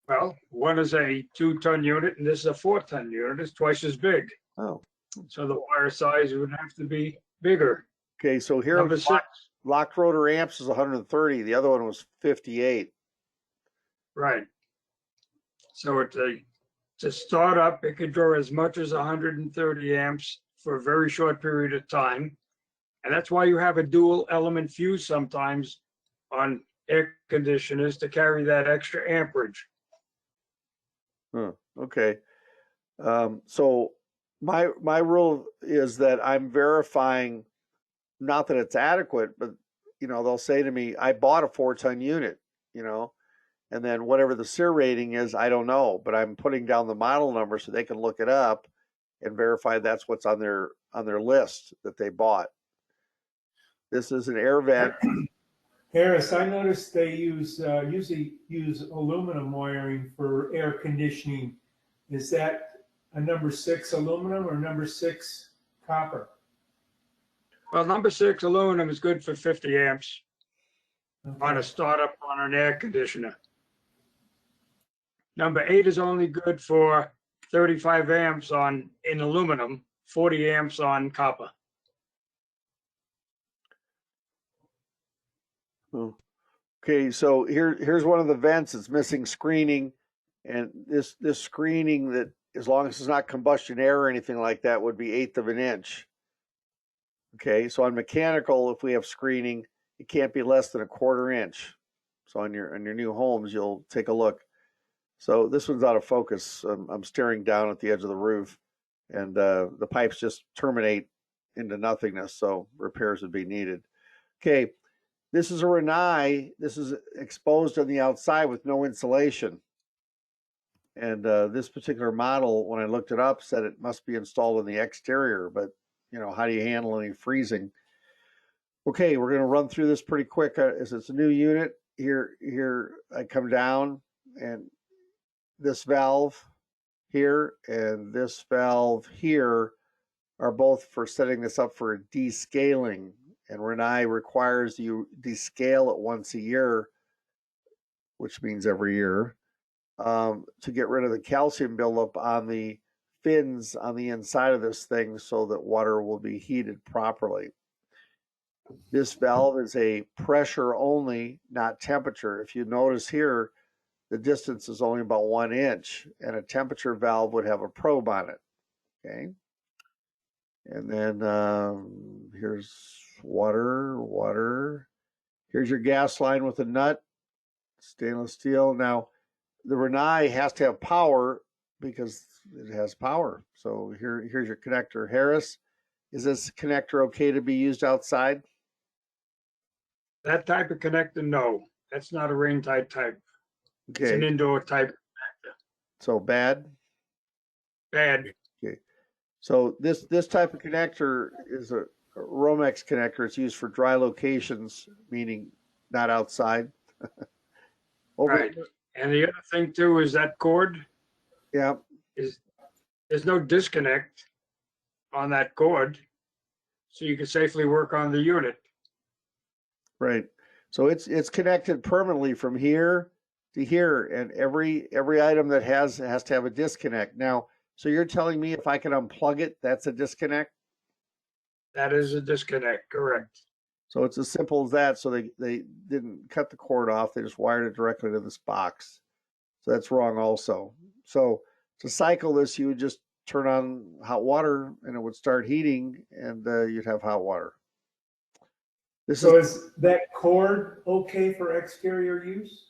Well, one is a 2-ton unit and this is a 4-ton unit. It's twice as big. Oh. So the wire size would have to be bigger. Okay, so here Number 6. locked rotor amps is 130. The other one was 58. Right. So to start up, it could draw as much as 130 amps for a very short period of time. And that's why you have a dual element fuse sometimes on air conditioners, to carry that extra amperage. Okay. So my rule is that I'm verifying, not that it's adequate, but they'll say to me, I bought a 4-ton unit, and then whatever the SEER rating is, I don't know, but I'm putting down the model number so they can look it up and verify that's what's on their list that they bought. This is an air vent. Harris, I noticed they usually use aluminum wiring for air conditioning. Is that a number 6 aluminum or number 6 copper? Well, number 6 aluminum is good for 50 amps on Okay. a startup on an air conditioner. Number 8 is only good for 35 amps in aluminum, 40 amps on copper. Okay, so here's one of the vents. It's missing screening, and this screening, that as long as it's not combustion air or anything like that, would be 1/8 of an inch. Okay, so on mechanical, if we have screening, it can't be less than 1/4 inch. So on your new homes, you'll take a look. So this one's out of focus. I'm staring down at the edge of the roof, and the pipes just terminate into nothingness. So repairs would be needed. Okay. This is a Rinnai. This is exposed on the outside with no insulation. And this particular model, when I looked it up, said it must be installed in the exterior. But, how do you handle any freezing? Okay, we're going to run through this pretty quick. As it's a new unit, here I come down, and this valve here and this valve here are both for setting this up for descaling. And Rinnai requires you descale it once a year, which means every year, to get rid of the calcium buildup on the fins on the inside of this thing so that water will be heated properly. This valve is a pressure only, not temperature. If you notice here, the distance is only about 1 inch, and a temperature valve would have a probe on it. Okay. And then here's water. Here's your gas line with a nut, stainless steel. Now, the Rinnai has to have power because it has power. So here's your connector. Harris, is this connector okay to be used outside? That type of connector, no, that's not a rain tight type. It's an Okay, indoor type. so bad. Bad. So this type of connector is a Romex connector. It's used for dry locations, meaning not outside. Right. And the other thing too is that cord Yeah, is, there's no disconnect on that cord. So you can safely work on the unit. right. So it's connected permanently from here to here, and every item that has to have a disconnect. Now, so you're telling me if I can unplug it, that's a disconnect? That is a disconnect, correct. So it's as simple as that. So they didn't cut the cord off. They just wired it directly to this box. So that's wrong also. So to cycle this, you would just turn on hot water and it would start heating, and you'd have hot water. This So is is that cord okay for exterior use?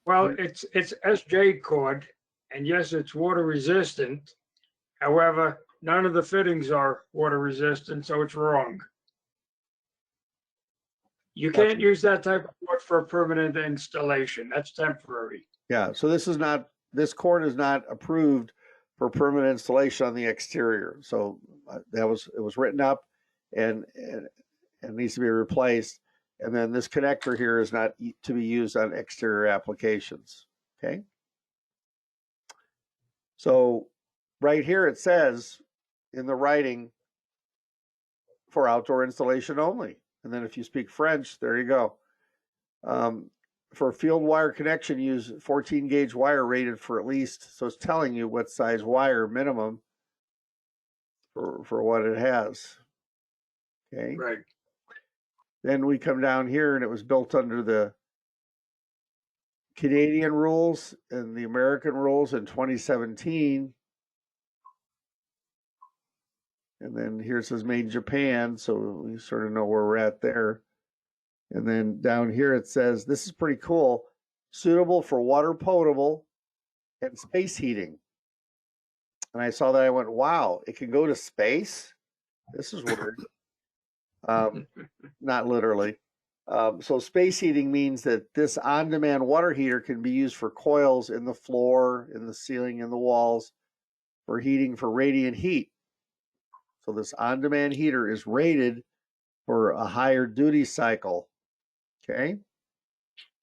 Well, it's SJ cord, and yes, it's water resistant. However, none of the fittings are water resistant, so it's wrong. You Gotcha. can't use that type of cord for a permanent installation. That's temporary. yeah. So this cord is not approved for permanent installation on the exterior. So it was written up and needs to be replaced. And then this connector here is not to be used on exterior applications. Okay. So right here it says in the writing for outdoor installation only. And then if you speak French, there you go. For field wire connection, use 14 gauge wire rated for at least, so it's telling you what size wire minimum for what it has. Okay. Right. Then we come down here and it was built under the Canadian rules and the American rules in 2017. And then here it says made in Japan, so we sort of know where we're at there. And then down here it says, this is pretty cool, suitable for water potable and space heating. And I saw that, I went, wow, it can go to space? This is weird. Not literally. So space heating means that this on-demand water heater can be used for coils in the floor, in the ceiling, in the walls, for heating for radiant heat. So this on-demand heater is rated for a higher duty cycle. Okay.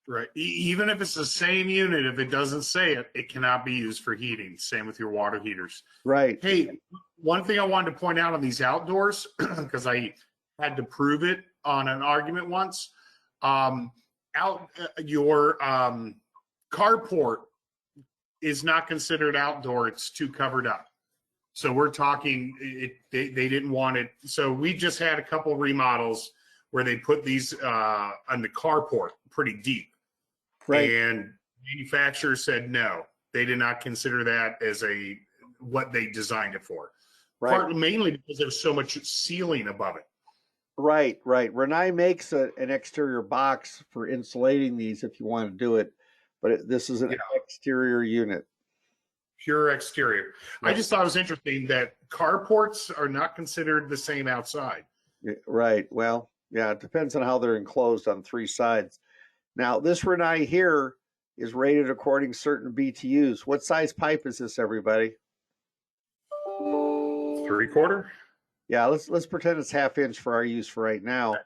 Right. Even if it's the same unit, if it doesn't say it, it cannot be used for heating. Same with your water heaters. Right. Hey, one thing I wanted to point out on these outdoors, because I had to prove it on an argument once, your carport is not considered outdoor. It's too covered up. So we're talking, they didn't want it. So we just had a couple remodels where they put these on the carport pretty deep. Right. And manufacturer said no, they did not consider that as what they designed it for. Right. Partly mainly because there's so much ceiling above it. Right. Rinnai makes an exterior box for insulating these if you want to do it, but this is an exterior unit. Pure exterior. Yeah. I just thought it was interesting that carports are not considered the same outside. Right. Well, yeah, it depends on how they're enclosed on three sides. Now, this Rinnai here is rated according to certain BTUs. What size pipe is this, everybody? 3/4? Yeah, let's pretend it's 1/2 inch for our use for right now.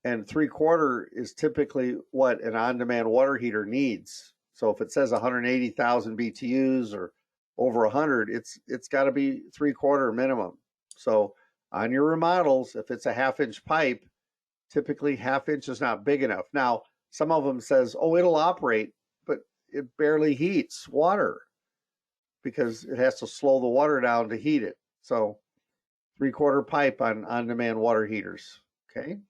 And 3/4 is typically what an on-demand water heater needs. So if it says 180,000 BTUs or over 100, it's got to be 3/4 minimum. So on your remodels, if it's a 1/2 inch pipe, typically 1/2 inch is not big enough. Now, some of them says, oh, it'll operate, but it barely heats water because it has to slow the water down to heat it. So 3/4 pipe on on-demand water heaters. Okay.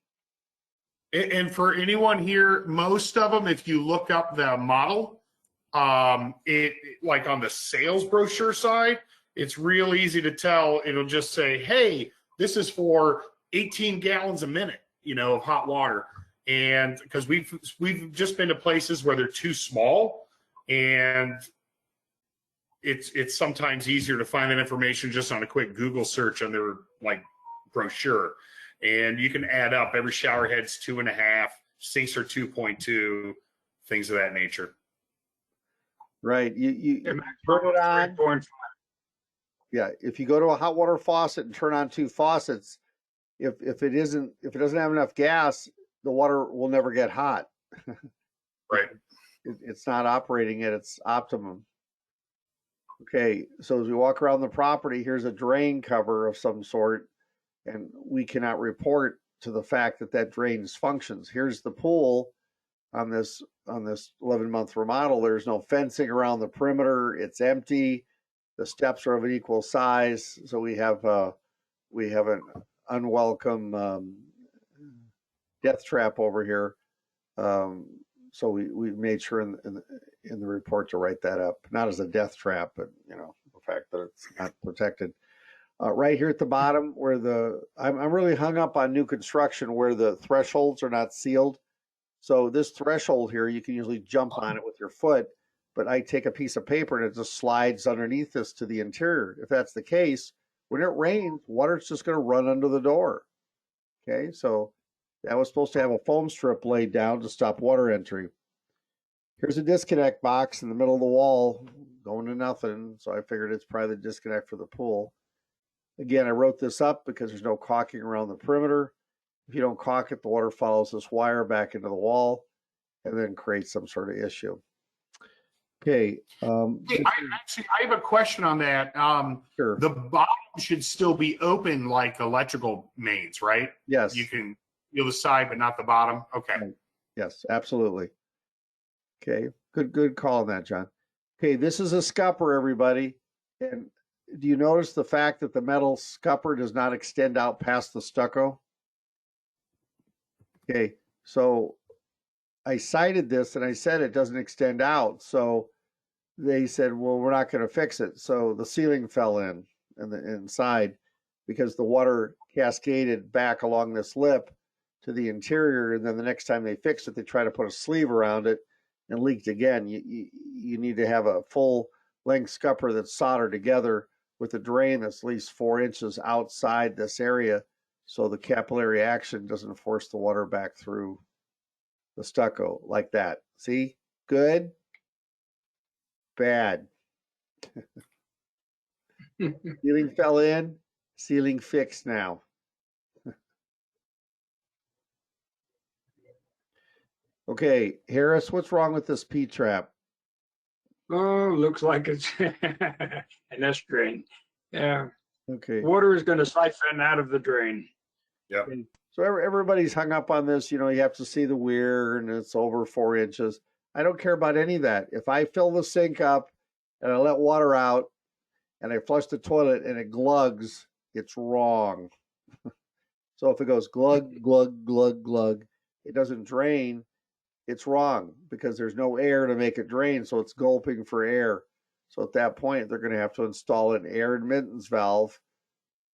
And for anyone here, most of them, if you look up the model, it like on the sales brochure side, it's real easy to tell. It'll just say, hey, this is for 18 gallons a minute, of hot water. And because we've just been to places where they're too small, and it's sometimes easier to find that information just on a quick Google search on their like brochure. And you can add up every shower head's 2.5, sinks are 2.2, things of that nature. Right. You Yeah, turn it on. 3.5. Yeah. If you go to a hot water faucet and turn on 2 faucets, if it doesn't have enough gas, the water will never get hot. Right. It's not operating at its optimum. Okay. So as we walk around the property, here's a drain cover of some sort, and we cannot report to the fact that drain's functions. Here's the pool on this 11-month remodel. There's no fencing around the perimeter. It's empty. The steps are of an equal size. So we have an unwelcome death trap over here. So we made sure in the report to write that up, not as a death trap, but the fact that it's not protected. Right here at the bottom where I'm really hung up on new construction where the thresholds are not sealed. So this threshold here, you can usually jump on it with your foot, but I take a piece of paper and it just slides underneath this to the interior. If that's the case, when it rains, water's just going to run under the door. Okay, so that was supposed to have a foam strip laid down to stop water entry. Here's a disconnect box in the middle of the wall going to nothing. So I figured it's probably the disconnect for the pool. Again, I wrote this up because there's no caulking around the perimeter. If you don't caulk it, the water follows this wire back into the wall and then creates some sort of issue. Okay. Hey, I have a question on that. Sure. The bottom should still be open like electrical mains, right? Yes. You can feel the side, but not the bottom. Okay. Yes, absolutely. Okay. Good call on that, John. Okay. This is a scupper, everybody. And do you notice the fact that the metal scupper does not extend out past the stucco? Okay, so I cited this and I said it doesn't extend out. So they said, well, we're not going to fix it. So the ceiling fell in the inside because the water cascaded back along this lip to the interior. And then the next time they fixed it, they try to put a sleeve around it and leaked again. You need to have a full length scupper that's soldered together with a drain that's at least 4 inches outside this area, so the capillary action doesn't force the water back through the stucco like that. See? Good? Bad. Ceiling fell in, ceiling fixed now. Okay, Harris, what's wrong with this P-trap? Oh, looks like it's an S drain. Yeah, Okay. water is going to siphon out of the drain. So everybody's hung up on this, you have to see the weir and it's over 4 inches. I don't care about any of that. If I fill the sink up and I let water out and I flush the toilet and it glugs, it's wrong. So if it goes glug, glug, glug, glug, it doesn't drain, it's wrong because there's no air to make it drain. So it's gulping for air. So at that point, they're going to have to install an air admittance valve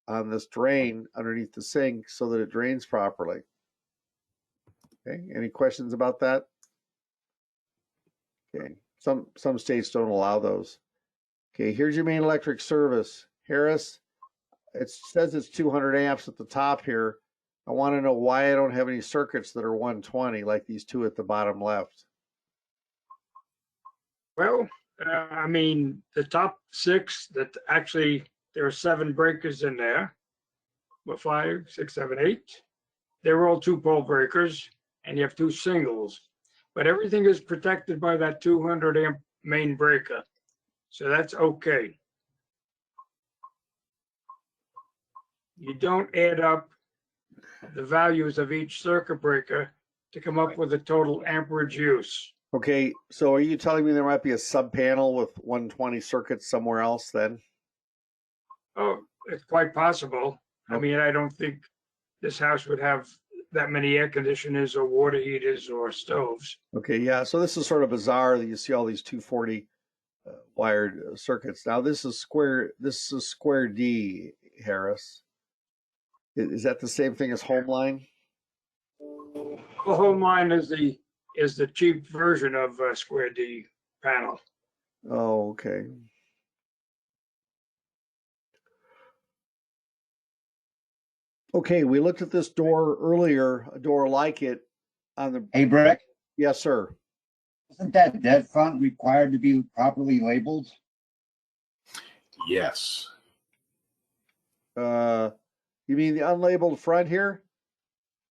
on this drain underneath the sink so that it drains properly. Okay, any questions about that? Okay, some states don't allow those. Okay, here's your main electric service. Harris, it says it's 200 amps at the top here. I want to know why I don't have any circuits that are 120 like these two at the bottom left. Well, I mean, the top 6 that actually there are 7 breakers in there. What, 5, 6, 7, 8? They're all 2-pole breakers, and you have 2 singles. but everything is protected by that 200 amp main breaker. So that's okay. You don't add up the values of each circuit breaker to come up with a total amperage use. Okay, so are you telling me there might be a sub panel with 120 circuits somewhere else then? Oh, it's quite possible. I mean, I don't think this house would have that many air conditioners or water heaters or stoves. Okay, yeah, so this is sort of bizarre that you see all these 240 wired circuits. Now this is square D, Harris. Is that the same thing as Homeline? The home line is the cheap version of Square D panel. Oh, okay. Okay, we looked at this door earlier, a door like it on the, Hey, Brick, yes, sir. isn't that dead front required to be properly labeled? Yes. You mean the unlabeled front here?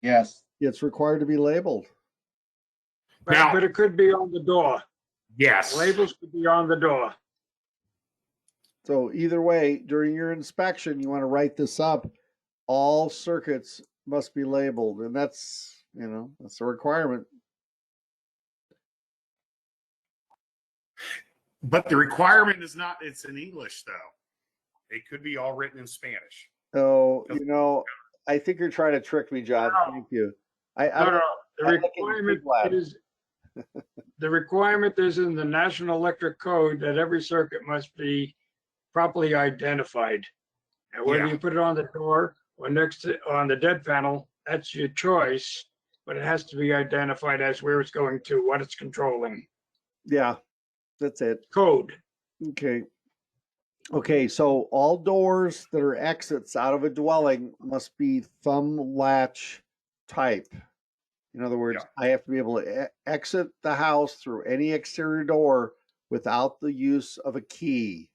Yes. It's required to be labeled. Now- But it could be on the door. Yes. Labels could be on the door. So either way, during your inspection, you want to write this up. All circuits must be labeled, and that's, that's a requirement. But the requirement is not, it's in English though. It could be all written in Spanish. So, I think you're trying to trick me, John. No. Thank you. No, no, the I like it in requirement big lab. is, the requirement is in the National Electric Code that every circuit must be properly identified. And whether Yeah. you put it on the door or next to, on the dead panel, that's your choice, but it has to be identified as where it's going to, what it's controlling. Yeah, that's it. Code. Okay. Okay, so all doors that are exits out of a dwelling must be thumb latch type. In other words, I have to be able to exit the house through any exterior door without the use of a key.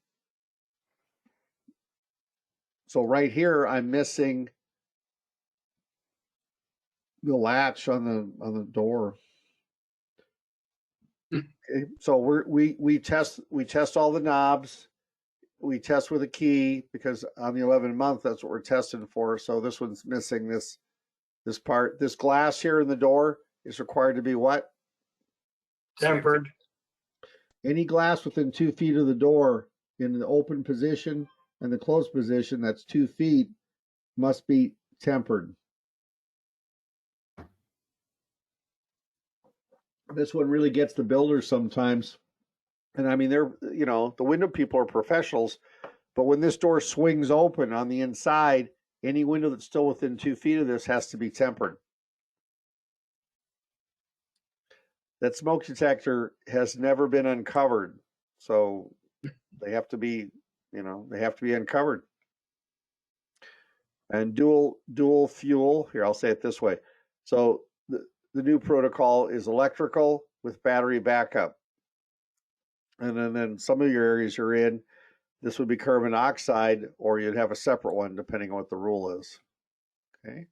So right here, I'm missing the latch on the door. Okay, so we test all the knobs. We test with a key because on the 11th month, that's what we're testing for. So this one's missing this part. This glass here in the door is required to be what? Tempered. Any glass within 2 feet of the door in the open position and the closed position, that's 2 feet, must be tempered. This one really gets the builders sometimes. And I mean, the window people are professionals, but when this door swings open on the inside, any window that's still within 2 feet of this has to be tempered. That smoke detector has never been uncovered. So they have to be, uncovered. And dual fuel, here, I'll say it this way. So the new protocol is electrical with battery backup. And then some of your areas you're in, this would be carbon monoxide, or you'd have a separate one depending on what the rule is. Okay.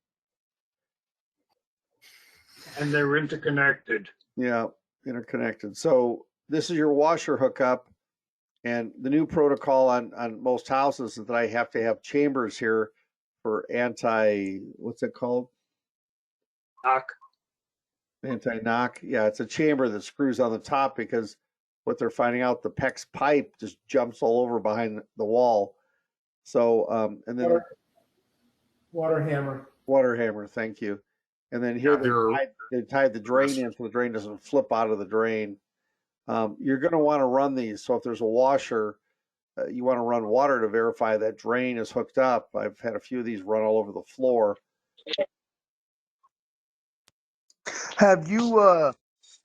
And they're interconnected. Yeah, interconnected. So this is your washer hookup, and the new protocol on most houses is that I have to have chambers here for what's it called? Knock. Anti-knock. Yeah, it's a chamber that screws on the top because what they're finding out, the PEX pipe just jumps all over behind the wall. So, and then Water hammer. water hammer, thank you. And then here they tied the drain in so the drain doesn't flip out of the drain. You're going to want to run these. So if there's a washer, you want to run water to verify that drain is hooked up. I've had a few of these run all over the floor. Have you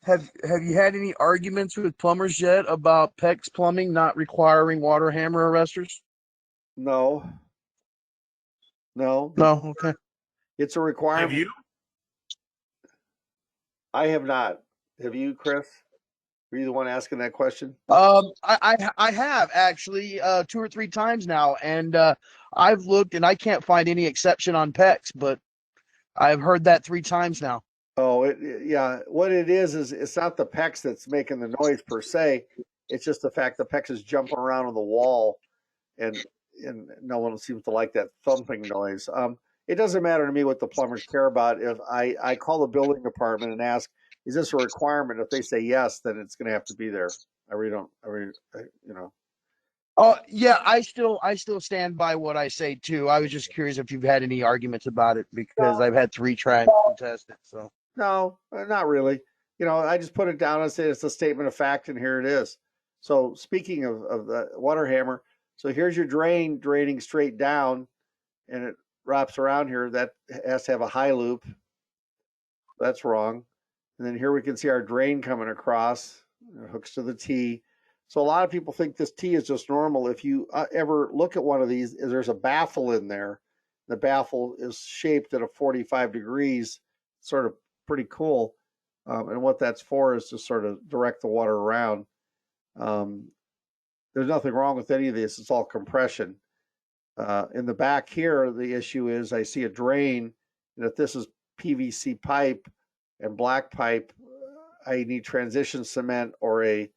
have you had any arguments with plumbers yet about PEX plumbing not requiring water hammer arresters? No. No, okay. It's a Have requirement. you? I have not. Have you, Chris? Were you the one asking that question? I have actually 2 or 3 times now, and I've looked and I can't find any exception on PEX, but I've heard that 3 times now. Oh, yeah. What it is it's not the PEX that's making the noise per se. It's just the fact the PEX is jumping around on the wall, and no one seems to like that thumping noise. It doesn't matter to me what the plumbers care about. If I call the building department and ask, is this a requirement? If they say yes, then it's going to have to be there. I really don't. You know. Oh yeah, I still stand by what I say too. I was just curious if you've had any arguments about it because I've had 3 try and contest it. So No, not really. You know, I just put it down and say it's a statement of fact, and here it is. So speaking of the water hammer, so here's your drain draining straight down, and it wraps around here. That has to have a high loop. That's wrong. And then here we can see our drain coming across. It hooks to the T. So a lot of people think this T is just normal. If you ever look at one of these, there's a baffle in there. The baffle is shaped at a 45 degrees, sort of pretty cool. And what that's for is to sort of direct the water around. There's nothing wrong with any of this. It's all compression. In the back here, the issue is I see a drain, and if this is PVC pipe and black pipe, I need transition cement or a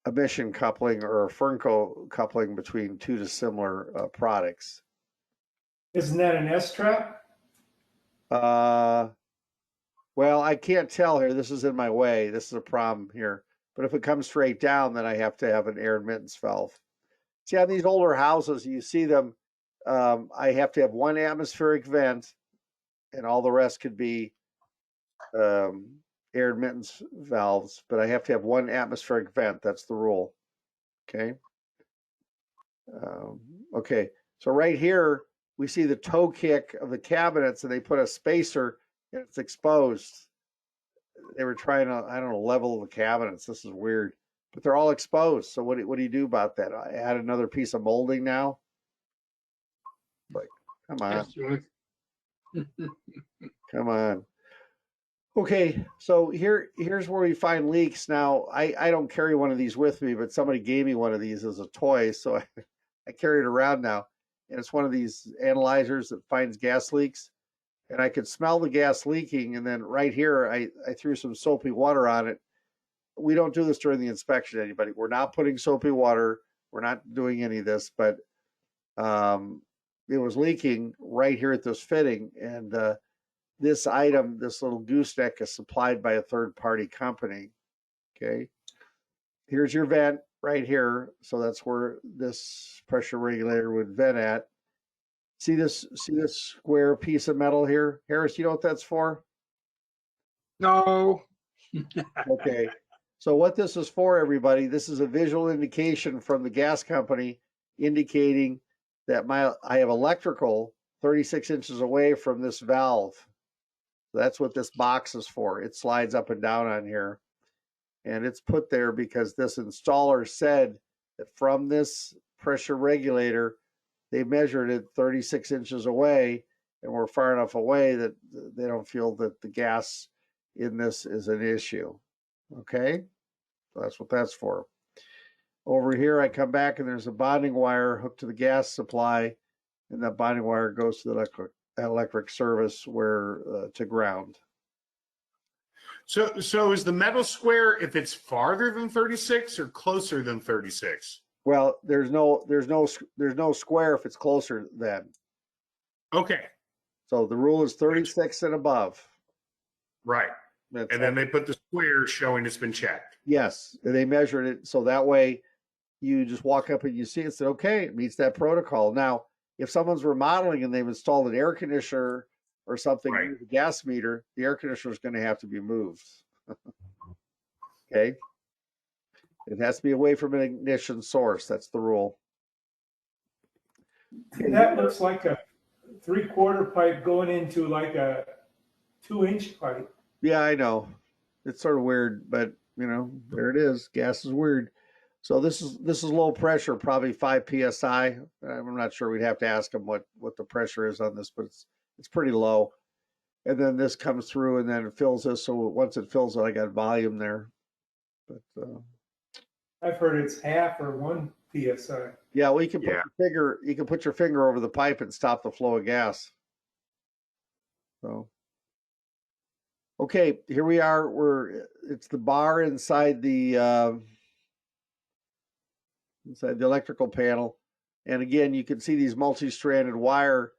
emission coupling or a Fernco coupling between 2 dissimilar products. Isn't that an S-trap? Well, I can't tell here. This is in my way. This is a problem here. But if it comes straight down, then I have to have an air admittance valve. See, on these older houses, you see them, I have to have one atmospheric vent, and all the rest could be air admittance valves, but I have to have one atmospheric vent. That's the rule. Okay. Okay. So right here, we see the toe kick of the cabinets, and they put a spacer, and it's exposed. They were trying to, I don't know, level the cabinets. This is weird, but they're all exposed. So what do you do about that? I add another piece of molding now. Like, come on, come on. Okay, so here's where we find leaks. Now, I don't carry one of these with me, but somebody gave me one of these as a toy, so I carry it around now. And it's one of these analyzers that finds gas leaks. And I could smell the gas leaking, and then right here, I threw some soapy water on it. We don't do this during the inspection, anybody. We're not putting soapy water. We're not doing any of this, but it was leaking right here at this fitting, and this item, this little gooseneck, is supplied by a third-party company. Okay, here's your vent right here. So that's where this pressure regulator would vent at. See this square piece of metal here? Harris, you know what that's for? No. Okay. So what this is for, everybody, this is a visual indication from the gas company indicating that I have electrical 36 inches away from this valve. That's what this box is for. It slides up and down on here. And it's put there because this installer said that from this pressure regulator, they measured it 36 inches away, and we're far enough away that they don't feel that the gas in this is an issue. Okay, so that's what that's for. Over here, I come back and there's a bonding wire hooked to the gas supply, and that bonding wire goes to the electric service where to ground. So is the metal square if it's farther than 36 or closer than 36? Well, there's no square if it's closer than. Okay, So the rule is 36 and above. right. That's And then they put the square showing it's been checked. yes, and they measured it so that way you just walk up and you see it and say, okay, it meets that protocol. Now, if someone's remodeling and they've installed an air conditioner or something Right. near the gas meter, the air conditioner is going to have to be moved. Okay. It has to be away from an ignition source. That's the rule. That looks like a 3/4 pipe going into like a 2-inch pipe. Yeah, I know. It's sort of weird, but you know, there it is. Gas is weird. So this is low pressure, probably 5 psi. I'm not sure. We'd have to ask them what the pressure is on this, but it's pretty low. And then this comes through and then it fills this. So once it fills it, I got volume there. But I've heard it's half or 1 psi. yeah, well, you can put Yeah. you can put your finger over the pipe and stop the flow of gas. So Okay, here we are. It's the bar inside the electrical panel. And again, you can see these multi-stranded wire.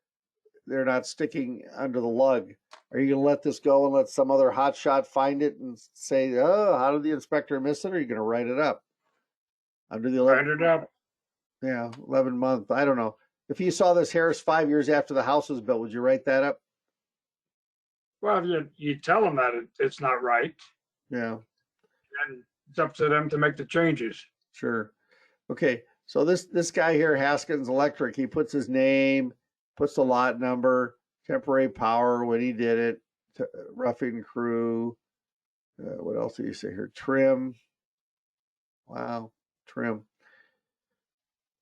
They're not sticking under the lug. Are you going to let this go and let some other hotshot find it and say, oh, how did the inspector miss it? Or are you going to write it up? Under the 11, Round it up. yeah, 11 month. I don't know. If you saw this Harris 5 years after the house was built, would you write that up? Well, you tell them that it's not right, Yeah, and it's up to them to make the changes. sure. Okay, so this guy here, Haskins Electric, he puts his name, puts the lot number, temporary power when he did it, roughing crew. What else do you say here? Trim. Wow, trim.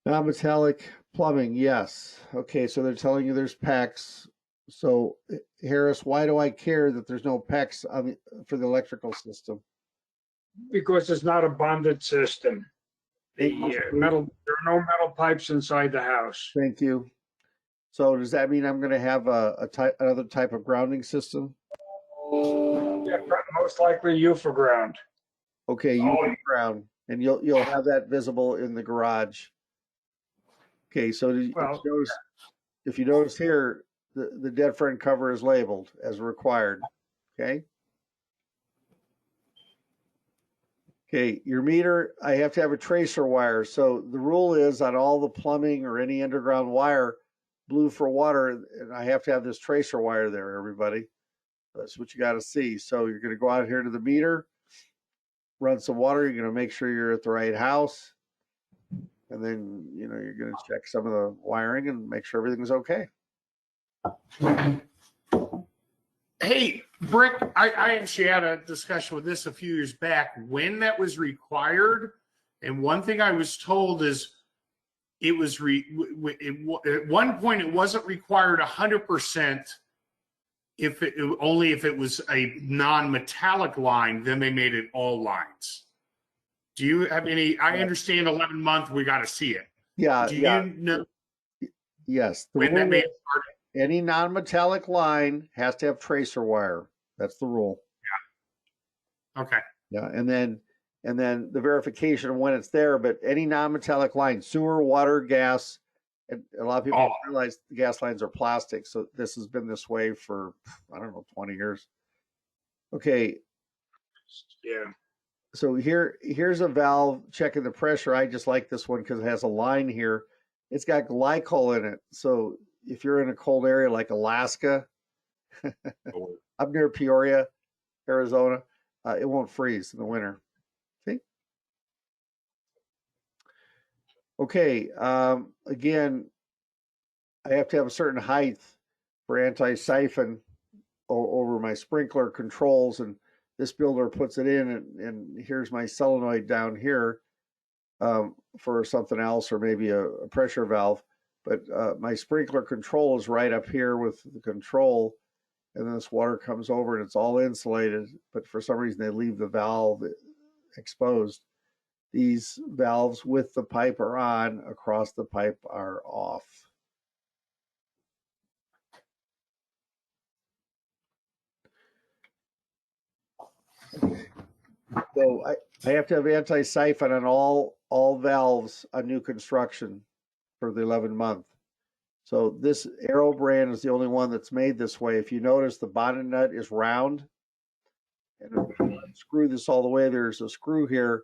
Non-metallic plumbing, yes. Okay, so they're telling you there's PEX. So Harris, why do I care that there's no PEX for the electrical system? Because it's not a bonded system. The there are no metal pipes inside the house. Thank you. So does that mean I'm going to have another type of grounding system? Yeah, most likely UFA ground. Okay, you ground, and you'll have that visible in the garage. Okay, so if you notice here, the dead friend cover is labeled as required. Okay. Okay, your meter, I have to have a tracer wire. So the rule is on all the plumbing or any underground wire, blue for water, and I have to have this tracer wire there, everybody. That's what you got to see. So you're going to go out here to the meter, run some water. You're going to make sure you're at the right house. And then, you're going to check some of the wiring and make sure everything's okay. Hey, Brick, I actually had a discussion with this a few years back when that was required. And one thing I was told is it was at one point it wasn't required 100%. Only if it was a non-metallic line, then they made it all lines. Do you have any? I understand 11 month. We got to see it. Yeah. Do you know? Yes. When that may have started? Any non-metallic line has to have tracer wire. That's the rule. Yeah. Okay. Yeah, and then the verification of when it's there. But any non-metallic line, sewer, water, gas, and a lot of people don't realize the gas lines are plastic. So this has been this way for 20 years. Okay. Yeah. So here's a valve checking the pressure. I just like this one because it has a line here. It's got glycol in it. So if you're in a cold area like Alaska, up near Peoria, Arizona, it won't freeze in the winter. See? Okay. Again, I have to have a certain height for anti-siphon over my sprinkler controls, and this builder puts it in, and here's my solenoid down here for something else, or maybe a pressure valve. But my sprinkler control is right up here with the control, and then this water comes over and it's all insulated, but for some reason they leave the valve exposed. These valves with the pipe are on, across the pipe are off. So I have to have anti-siphon on all valves on new construction for the 11 month. So this Aero brand is the only one that's made this way. If you notice, the bonnet nut is round, and if you screw this all the way, there's a screw here,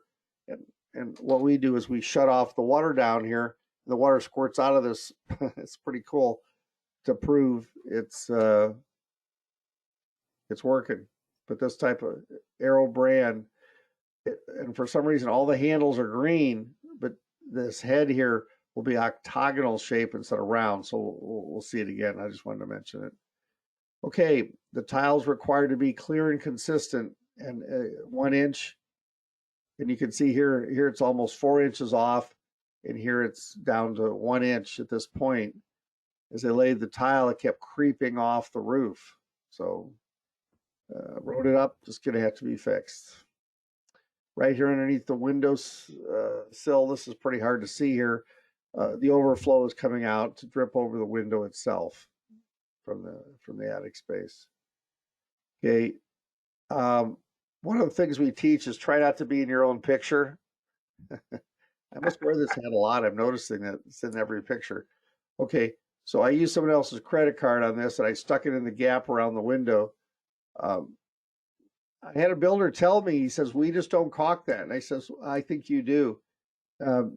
and what we do is we shut off the water down here. The water squirts out of this. It's pretty cool to prove it's working. But this type of Aero brand, and for some reason all the handles are green, but this head here will be octagonal shape instead of round. So we'll see it again. I just wanted to mention it. Okay, the tiles required to be clear and consistent, and 1 inch. And you can see here it's almost 4 inches off, and here it's down to 1 inch at this point. As they laid the tile, it kept creeping off the roof. So wrote it up, just gonna have to be fixed. Right here underneath the windows sill, this is pretty hard to see here. The overflow is coming out to drip over the window itself from the attic space. Okay, One of the things we teach is try not to be in your own picture. I must wear this hat a lot. I'm noticing that it's in every picture. Okay, so I used someone else's credit card on this and I stuck it in the gap around the window. I had a builder tell me, he says, we just don't caulk that. And I says, I think you do.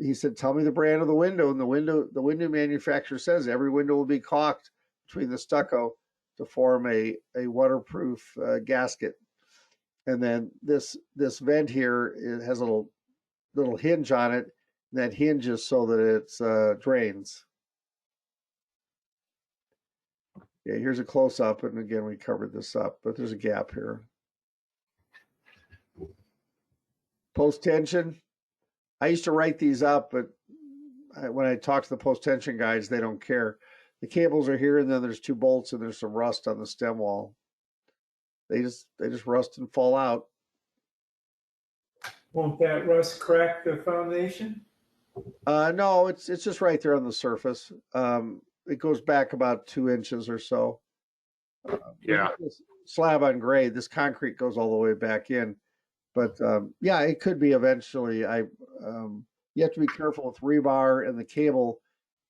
He said, tell me the brand of the window. And the window manufacturer says every window will be caulked between the stucco to form a waterproof gasket. And then this vent here, it has a little hinge on it. And that hinges so that it drains. Yeah, here's a close up. And again, we covered this up, but there's a gap here. Post tension. I used to write these up, but when I talk to the post tension guys, they don't care. The cables are here, and then there's 2 bolts, and there's some rust on the stem wall. They just rust and fall out. Won't that rust crack the foundation? No, it's just right there on the surface. It goes back about 2 inches or so. Yeah. This slab on grade, this concrete goes all the way back in. But yeah, it could be eventually. You have to be careful with rebar and the cable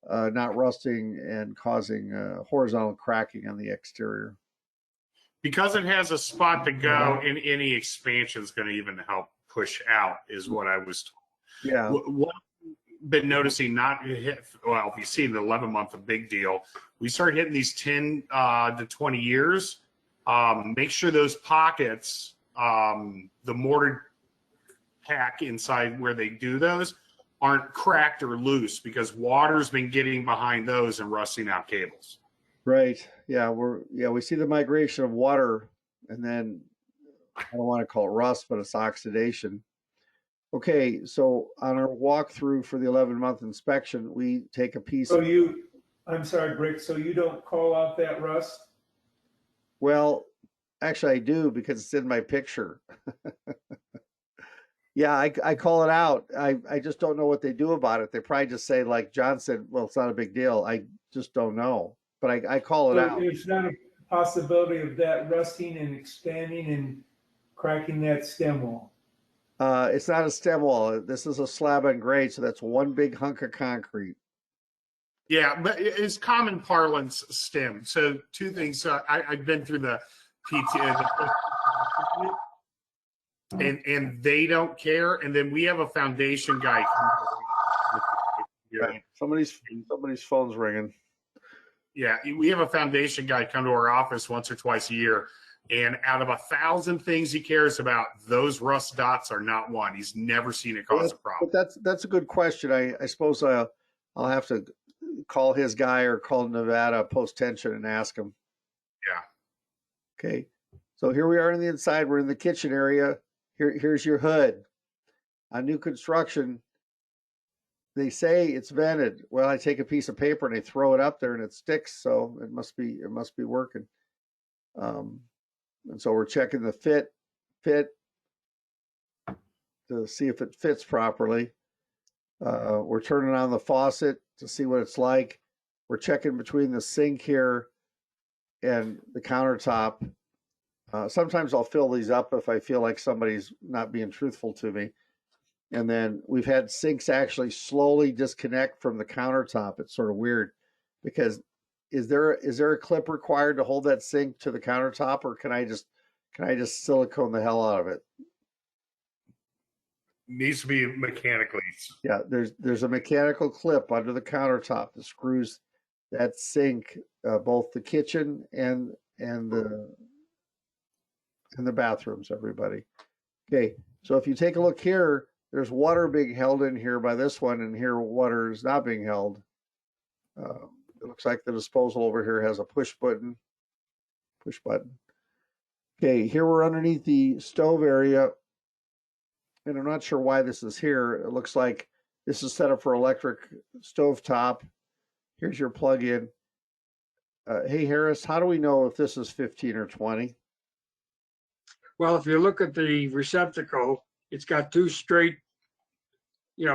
not rusting and causing horizontal cracking on the exterior. Because it has a spot to go, and any expansion is going to even help push out, is what I was told. Yeah. What I've been noticing, if you see the 11-month, a big deal. We start hitting these 10 to 20 years. Make sure those pockets, the mortar pack inside where they do those, aren't cracked or loose, because water's been getting behind those and rusting out cables. Right. Yeah. We see the migration of water, and then I don't want to call it rust, but it's oxidation. Okay. So on our walkthrough for the 11-month inspection, we take a piece. I'm sorry, Brick, so you don't call out that rust? Well, actually I do, because it's in my picture. Yeah, I call it out. I just don't know what they do about it. They probably just say, like John said, well, it's not a big deal. I just don't know. But I call it So out. there's not a possibility of that rusting and expanding and cracking that stem wall? It's not a stem wall. This is a slab on grade, so that's one big hunk of concrete. Yeah, but it's common parlance stem. So 2 things. I've been through the PT, and they don't care. And then we have a foundation guy. Right. Somebody's phone's ringing. Yeah, we have a foundation guy come to our office once or twice a year, and out of 1,000 things he cares about, those rust dots are not one. He's never seen it cause a problem. But that's a good question. I suppose I'll have to call his guy or call Nevada post tension and ask him. Yeah. Okay. So here we are in the inside. We're in the kitchen area. Here's your hood. On new construction, they say it's vented. Well, I take a piece of paper and I throw it up there and it sticks. So it must be working. And so we're checking the fit to see if it fits properly. We're turning on the faucet to see what it's like. We're checking between the sink here and the countertop. Sometimes I'll fill these up if I feel like somebody's not being truthful to me. And then we've had sinks actually slowly disconnect from the countertop. It's sort of weird, because is there a clip required to hold that sink to the countertop, or can I just silicone the hell out of it? Needs to be mechanically. Yeah, there's a mechanical clip under the countertop that screws that sink, both the kitchen and the bathrooms, everybody. Okay, so if you take a look here, there's water being held in here by this one, and here water is not being held. It looks like the disposal over here has a push button. Okay, here we're underneath the stove area, and I'm not sure why this is here. It looks like this is set up for electric stove top. Here's your plug-in. Hey, Harris, how do we know if this is 15 or 20? Well, if you look at the receptacle, it's got 2 straight,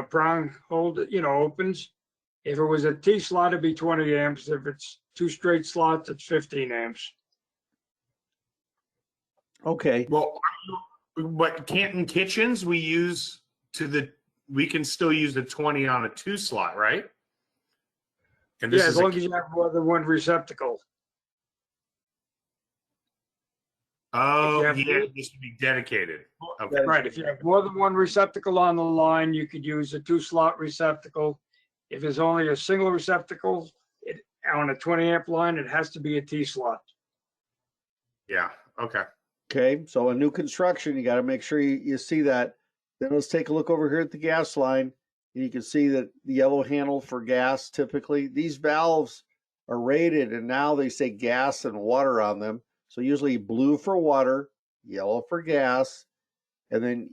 prong hold, opens. If it was a T slot, it'd be 20 amps. If it's 2 straight slots, it's 15 amps. Okay. Well, but Canton Kitchens, we can still use the 20 on a 2 slot, right? And this Yeah, as is a, long as you have more than one receptacle. oh, have yeah, more- this would be dedicated. Okay. Right, if you have more than one receptacle on the line, you could use a 2-slot receptacle. If there's only a single receptacle, on a 20 amp line, it has to be a T slot. Yeah. Okay. Okay. So a new construction, you got to make sure you see that. Then let's take a look over here at the gas line. And you can see that the yellow handle for gas, typically these valves are rated and now they say gas and water on them. So usually blue for water, yellow for gas. And then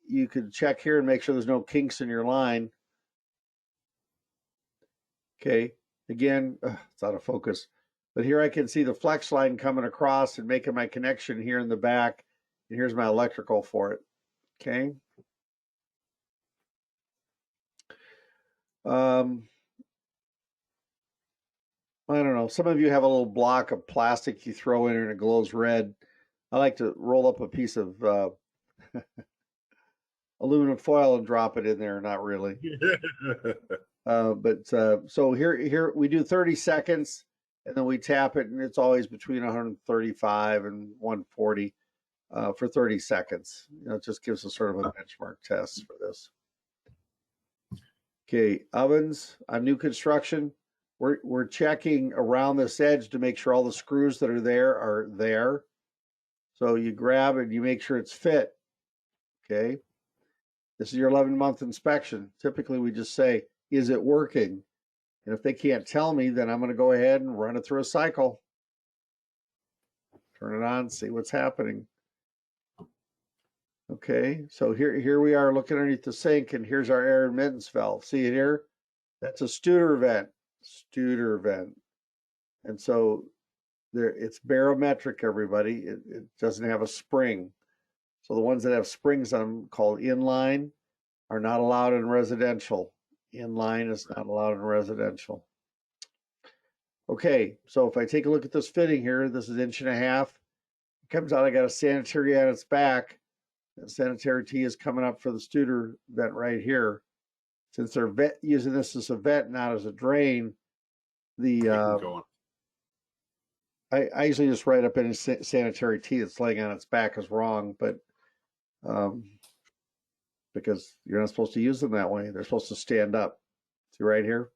you can check here and make sure there's no kinks in your line. Okay. Again, it's out of focus. But here I can see the flex line coming across and making my connection here in the back. And here's my electrical for it. Okay. I don't know. Some of you have a little block of plastic you throw in and it glows red. I like to roll up a piece of aluminum foil and drop it in there. Not really. So here we do 30 seconds and then we tap it and it's always between 135 and 140 for 30 seconds. You know, it just gives us sort of a benchmark test for this. Okay, ovens on new construction. We're checking around this edge to make sure all the screws that are there. So you grab it, you make sure it's fit. Okay. This is your 11-month inspection. Typically we just say, is it working? And if they can't tell me, then I'm going to go ahead and run it through a cycle. Turn it on, see what's happening. Okay, so here we are looking underneath the sink, and here's our air admittance valve. See it here? That's a Studer vent. Studer vent. And so it's barometric, everybody. It doesn't have a spring. So the ones that have springs on them, called inline, are not allowed in residential. Inline is not allowed in residential. Okay, so if I take a look at this fitting here, this is 1.5 inches. It comes out, I got a sanitary on its back. The sanitary T is coming up for the Studer vent right here. Since they're using this as a vent, not as a drain, I usually just write up any sanitary T that's laying on its back is wrong, but because you're not supposed to use them that way. They're supposed to stand up. See right here?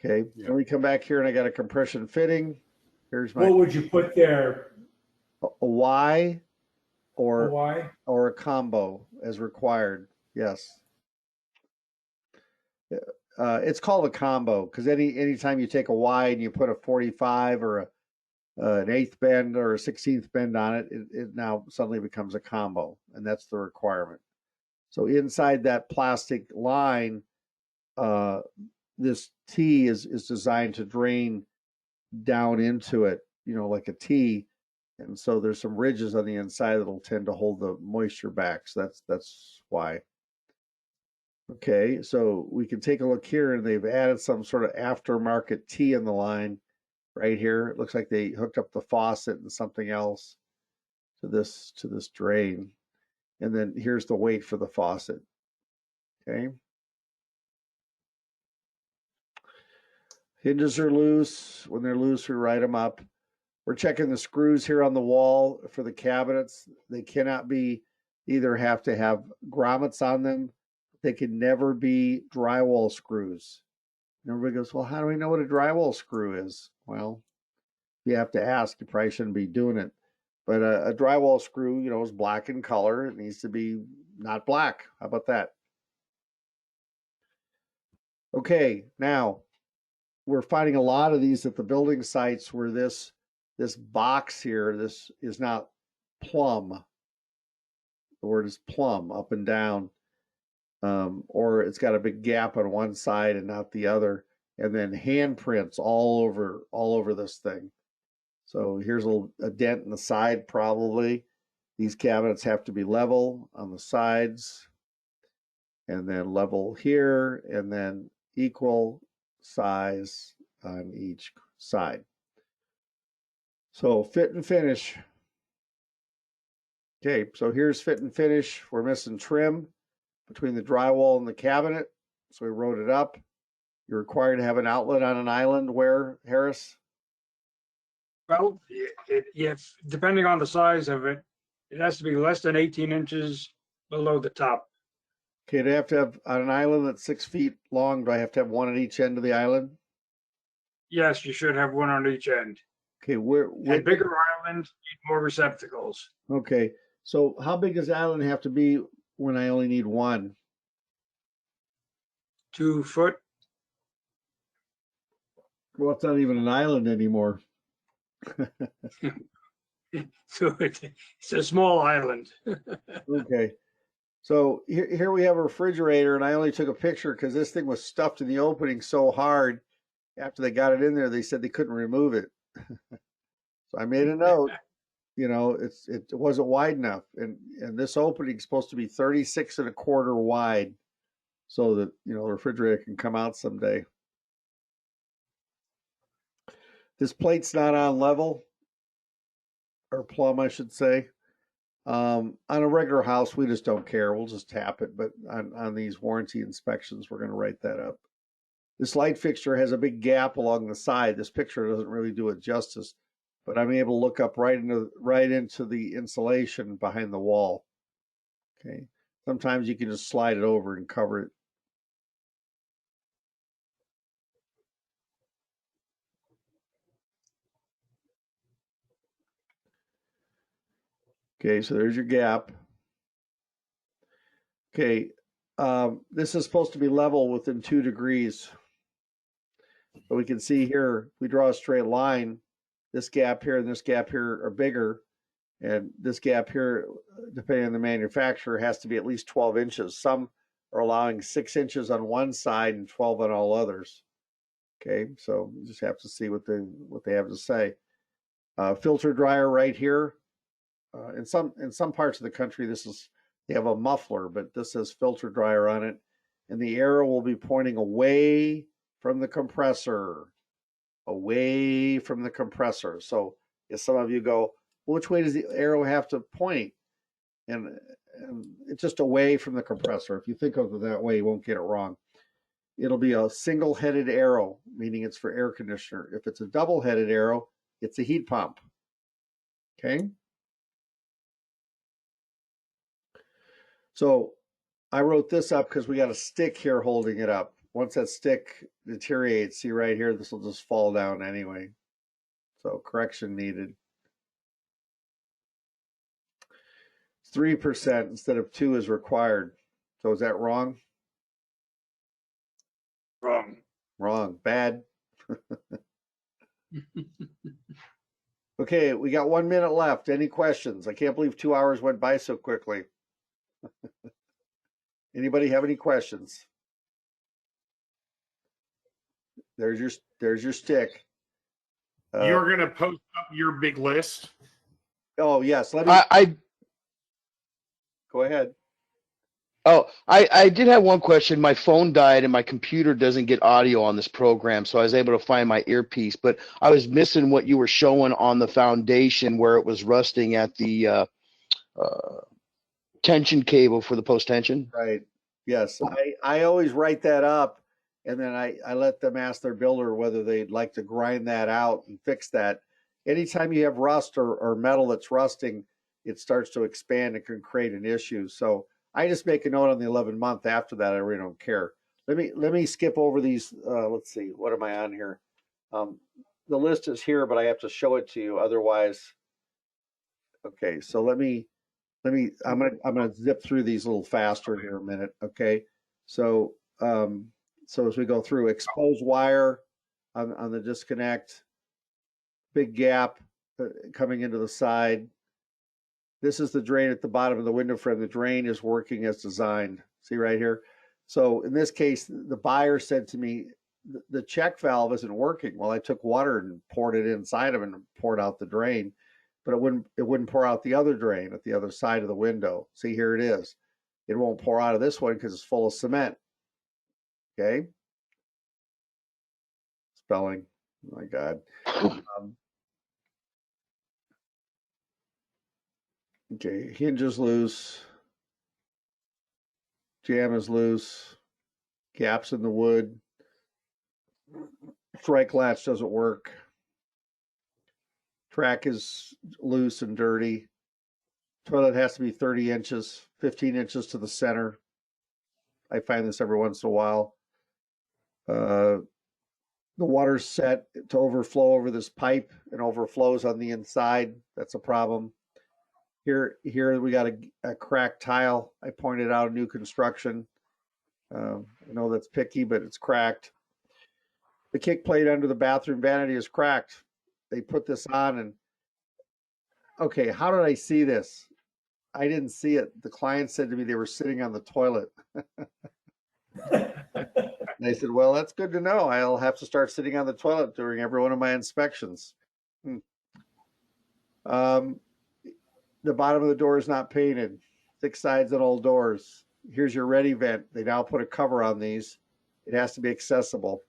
Okay, Yeah. then we come back here and I got a compression fitting. Here's my What would you put there? a Y or Why? or a combo as required. Yes. It's called a combo because anytime you take a Y and you put a 45 or an 1/8 bend or a 16th bend on it, it now suddenly becomes a combo, and that's the requirement. So inside that plastic line, this T is designed to drain down into it, you know, like a T. And so there's some ridges on the inside that'll tend to hold the moisture back. So that's why. Okay, so we can take a look here and they've added some sort of aftermarket T in the line right here. It looks like they hooked up the faucet and something else to this drain. And then here's the weight for the faucet. Okay. Hinges are loose. When they're loose, we write them up. We're checking the screws here on the wall for the cabinets. They cannot be, either have to have grommets on them. They can never be drywall screws. And everybody goes, well, how do we know what a drywall screw is? Well, you have to ask. You probably shouldn't be doing it. But a drywall screw, you know, is black in color. It needs to be not black. How about that? Okay, now we're finding a lot of these at the building sites where this box here, this is not plumb. The word is plumb, up and down. Or it's got a big gap on one side and not the other. And then handprints all over this thing. So here's a dent in the side probably. These cabinets have to be level on the sides. And then level here, and then equal size on each side. So fit and finish. Okay, so here's fit and finish. We're missing trim between the drywall and the cabinet. So we wrote it up. You're required to have an outlet on an island where, Harris? Well, if, depending on the size of it, it has to be less than 18 inches below the top. Okay, do I have to have on an island that's 6 feet long? Do I have to have one at each end of the island? Yes, you should have one on each end. Okay, where And bigger islands need more receptacles. okay, so how big does the island have to be when I only need one? 2 foot. Well, it's not even an island anymore. So it's a small island. Okay. So here we have a refrigerator, and I only took a picture because this thing was stuffed in the opening so hard. After they got it in there, they said they couldn't remove it. So I made a note. You know, it wasn't wide enough, and this opening is supposed to be 36 1/4 wide, so that the refrigerator can come out someday. This plate's not on level, or plumb, I should say. On a regular house, we just don't care. We'll just tap it. But on these warranty inspections, we're going to write that up. This light fixture has a big gap along the side. This picture doesn't really do it justice, but I'm able to look up right into the insulation behind the wall. Okay. Sometimes you can just slide it over and cover it. Okay, so there's your gap. Okay, this is supposed to be level within 2 degrees. But we can see here, we draw a straight line. This gap here and this gap here are bigger. And this gap here, depending on the manufacturer, has to be at least 12 inches. Some are allowing 6 inches on one side and 12 on all others. Okay, so you just have to see what they have to say. Filter dryer right here. In some parts of the country, they have a muffler, but this says filter dryer on it, and the arrow will be pointing away from the compressor, away from the compressor. So if some of you go, well, which way does the arrow have to point? And it's just away from the compressor. If you think of it that way, you won't get it wrong. It'll be a single-headed arrow, meaning it's for air conditioner. If it's a double-headed arrow, it's a heat pump. Okay. So I wrote this up because we got a stick here holding it up. Once that stick deteriorates, see right here, this will just fall down anyway. So correction needed. 3% instead of 2 is required. So is that wrong? Wrong. Wrong. Bad. Okay, we got 1 minute left. Any questions? I can't believe 2 hours went by so quickly. Anybody have any questions? There's your stick. You're going to post up your big list. Oh yes, let me I go ahead. I did have one question. My phone died and my computer doesn't get audio on this program, so I was able to find my earpiece, but I was missing what you were showing on the foundation where it was rusting at the tension cable for the post tension. Right. Yes. I always write that up, and then I let them ask their builder whether they'd like to grind that out and fix that. Anytime you have rust or metal that's rusting, it starts to expand and can create an issue. So I just make a note on the 11 month. After that, I really don't care. Let me skip over these. Let's see. What am I on here? The list is here, but I have to show it to you. Otherwise, okay. So I'm gonna zip through these a little faster here a minute. Okay. So as we go through, exposed wire on the disconnect, big gap coming into the side. This is the drain at the bottom of the window frame. The drain is working as designed. See right here? So in this case, the buyer said to me, the check valve isn't working. Well, I took water and poured it inside of it and poured out the drain, but it wouldn't pour out the other drain at the other side of the window. See, here it is. It won't pour out of this one because it's full of cement. Okay. Spelling. Oh my God. Okay, hinge is loose. Jam is loose. Gaps in the wood. Strike latch doesn't work. Track is loose and dirty. Toilet has to be 30 inches, 15 inches to the center. I find this every once in a while. The water's set to overflow over this pipe and overflows on the inside. That's a problem. Here we got a cracked tile. I pointed out new construction. I know that's picky, but it's cracked. The kick plate under the bathroom vanity is cracked. They put this on and, okay, how did I see this? I didn't see it. The client said to me they were sitting on the toilet. And I said, well, that's good to know. I'll have to start sitting on the toilet during every one of my inspections. The bottom of the door is not painted. Thick sides on all doors. Here's your ready vent. They now put a cover on these. It has to be accessible.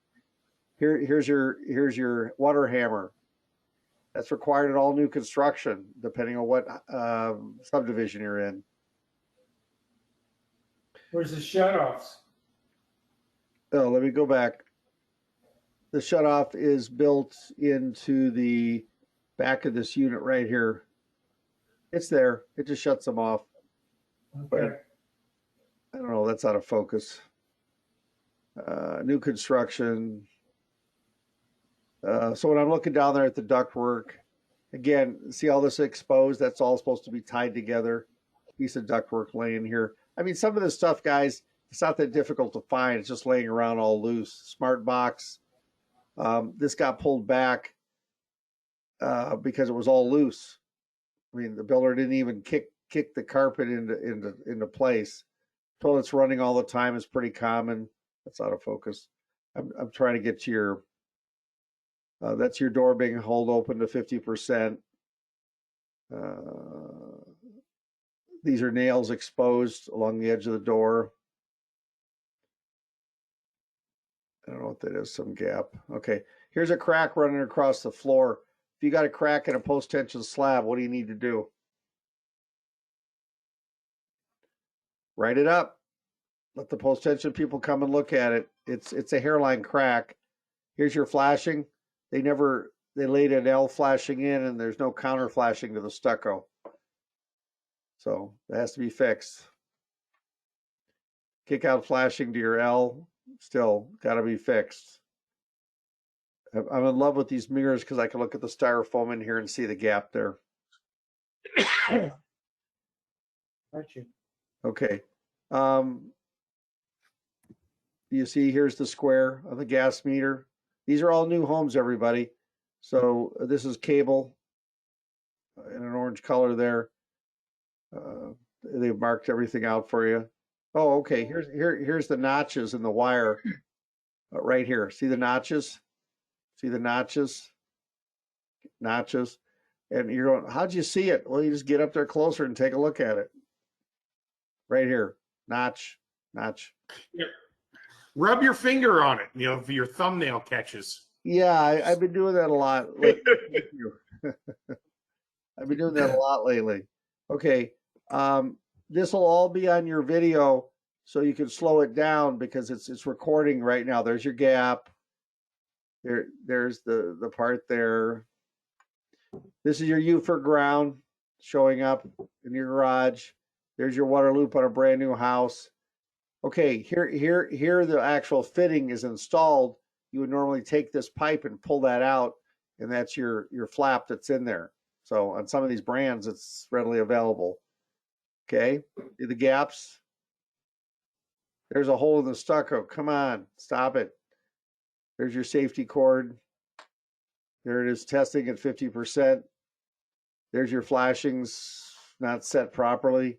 Here's your water hammer. That's required in all new construction, depending on what subdivision you're in. Where's the shutoffs? Oh, let me go back. The shutoff is built into the back of this unit right here. It's there. It just shuts them off. Okay. I don't know. That's out of focus. New construction. So when I'm looking down there at the ductwork, again, see all this exposed? That's all supposed to be tied together. Piece of ductwork laying here. I mean, some of this stuff, guys, it's not that difficult to find. It's just laying around all loose. Smart box. This got pulled back because it was all loose. I mean, the builder didn't even kick the carpet into place. Toilets running all the time is pretty common. That's out of focus. I'm trying to get to your. That's your door being held open to 50%. These are nails exposed along the edge of the door. I don't know what that is, some gap. Okay, here's a crack running across the floor. If you got a crack in a post-tension slab, what do you need to do? Write it up. Let the post-tension people come and look at it. It's a hairline crack. Here's your flashing. They laid an L flashing in and there's no counter flashing to the stucco. So that has to be fixed. Kick out flashing to your L, still got to be fixed. I'm in love with these mirrors because I can look at the styrofoam in here and see the gap there. Okay. You see, here's the square of the gas meter. These are all new homes, everybody. So this is cable in an orange color there. They've marked everything out for you. Oh, okay. Here's the notches in the wire right here. See the notches? See the notches? Notches. And you're going, how'd you see it? Well, you just get up there closer and take a look at it. Right here. Notch, notch. Yep. Rub your finger on it, if your thumbnail catches. Yeah, I've been doing that a lot. Thank you. I've been doing that a lot lately. Okay. This will all be on your video so you can slow it down because it's recording right now. There's your gap. There's the part there. This is your U for ground showing up in your garage. There's your water loop on a brand new house. Okay, here the actual fitting is installed. You would normally take this pipe and pull that out, and that's your flap that's in there. So on some of these brands, it's readily available. Okay, the gaps. There's a hole in the stucco. Come on, stop it. There's your safety cord. There it is, testing at 50%. There's your flashings not set properly.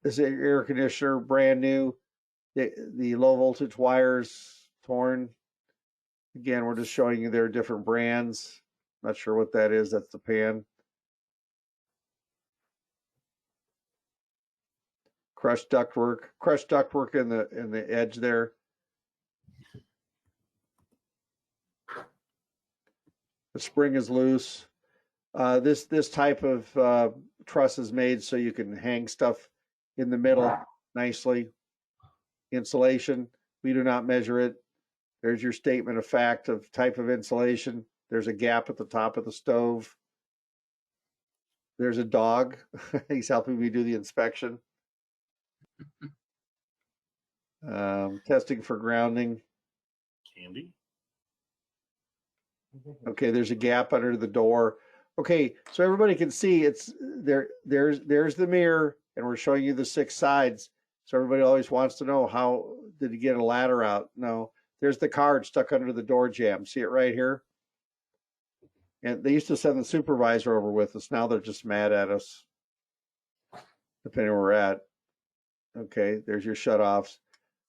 This is your air conditioner, brand new. The low voltage wires torn. Again, we're just showing you their different brands. Not sure what that is. That's the pan. Crushed ductwork in the edge there. The spring is loose. This type of truss is made so you can hang stuff in the middle nicely. Insulation, we do not measure it. There's your statement of fact of type of insulation. There's a gap at the top of the stove. There's a dog. He's helping me do the inspection. Testing for grounding. Candy. Okay, there's a gap under the door. Okay, so everybody can see it's there. There's the mirror, and we're showing you the 6 sides. So everybody always wants to know, how did he get a ladder out? No, there's the card stuck under the door jamb. See it right here? And they used to send the supervisor over with us. Now they're just mad at us, depending where we're at. Okay, there's your shutoffs.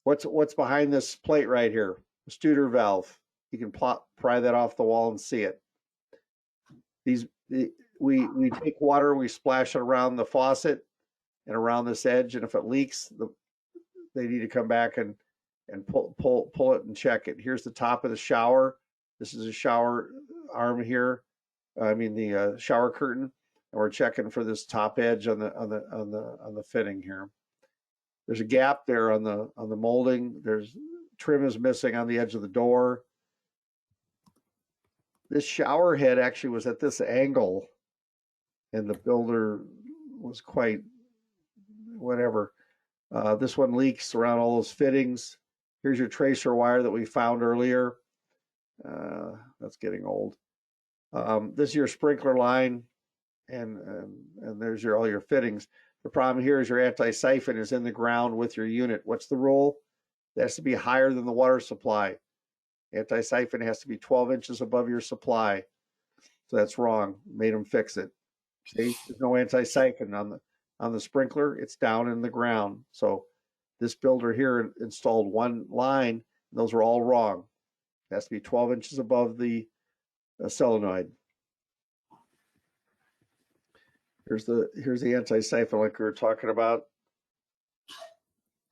What's behind this plate right here? The Studer valve. You can pry that off the wall and see it. We take water, we splash it around the faucet and around this edge, and if it leaks, they need to come back and pull it and check it. Here's the top of the shower. This is a shower arm here. I mean the shower curtain, and we're checking for this top edge on the fitting here. There's a gap there on the molding. There's trim is missing on the edge of the door. This shower head actually was at this angle, and the builder was quite whatever. This one leaks around all those fittings. Here's your tracer wire that we found earlier. That's getting old. This is your sprinkler line, and there's all your fittings. The problem here is your anti-siphon is in the ground with your unit. What's the rule? It has to be higher than the water supply. Anti-siphon has to be 12 inches above your supply. So that's wrong. Made them fix it. See, there's no anti-siphon on the sprinkler. It's down in the ground. So this builder here installed one line. Those are all wrong. It has to be 12 inches above the solenoid. Here's the anti-siphon like we were talking about.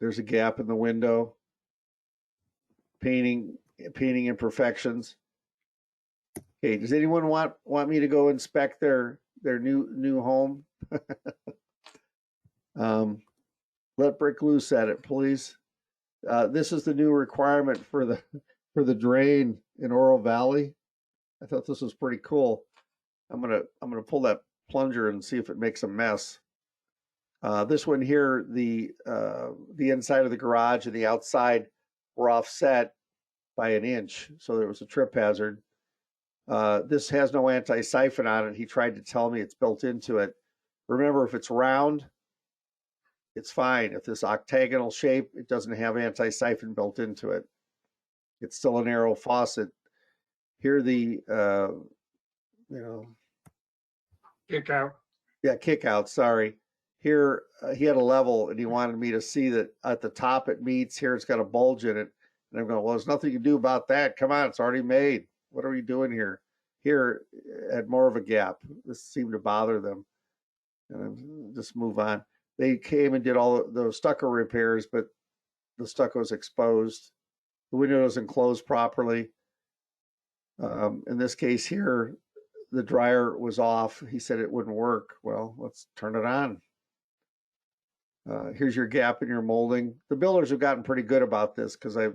There's a gap in the window. Painting imperfections. Okay, does anyone want me to go inspect their new home? Let Brick Loose at it, please. This is the new requirement for the drain in Oro Valley. I thought this was pretty cool. I'm gonna pull that plunger and see if it makes a mess. This one here, the inside of the garage and the outside were offset by an inch, so there was a trip hazard. This has no anti-siphon on it. He tried to tell me it's built into it. Remember, if it's round, it's fine. If this octagonal shape, it doesn't have anti-siphon built into it. It's still a narrow faucet. Here the Kick out. Yeah, kick out, sorry. Here, he had a level and he wanted me to see that at the top it meets, here it's got a bulge in it. And I'm going, well, there's nothing you can do about that. Come on, it's already made. What are we doing here? Here, it had more of a gap. This seemed to bother them. And just move on. They came and did all the stucco repairs, but the stucco is exposed. The window doesn't close properly. In this case here, the dryer was off. He said it wouldn't work. Well, let's turn it on. Here's your gap in your molding. The builders have gotten pretty good about this because I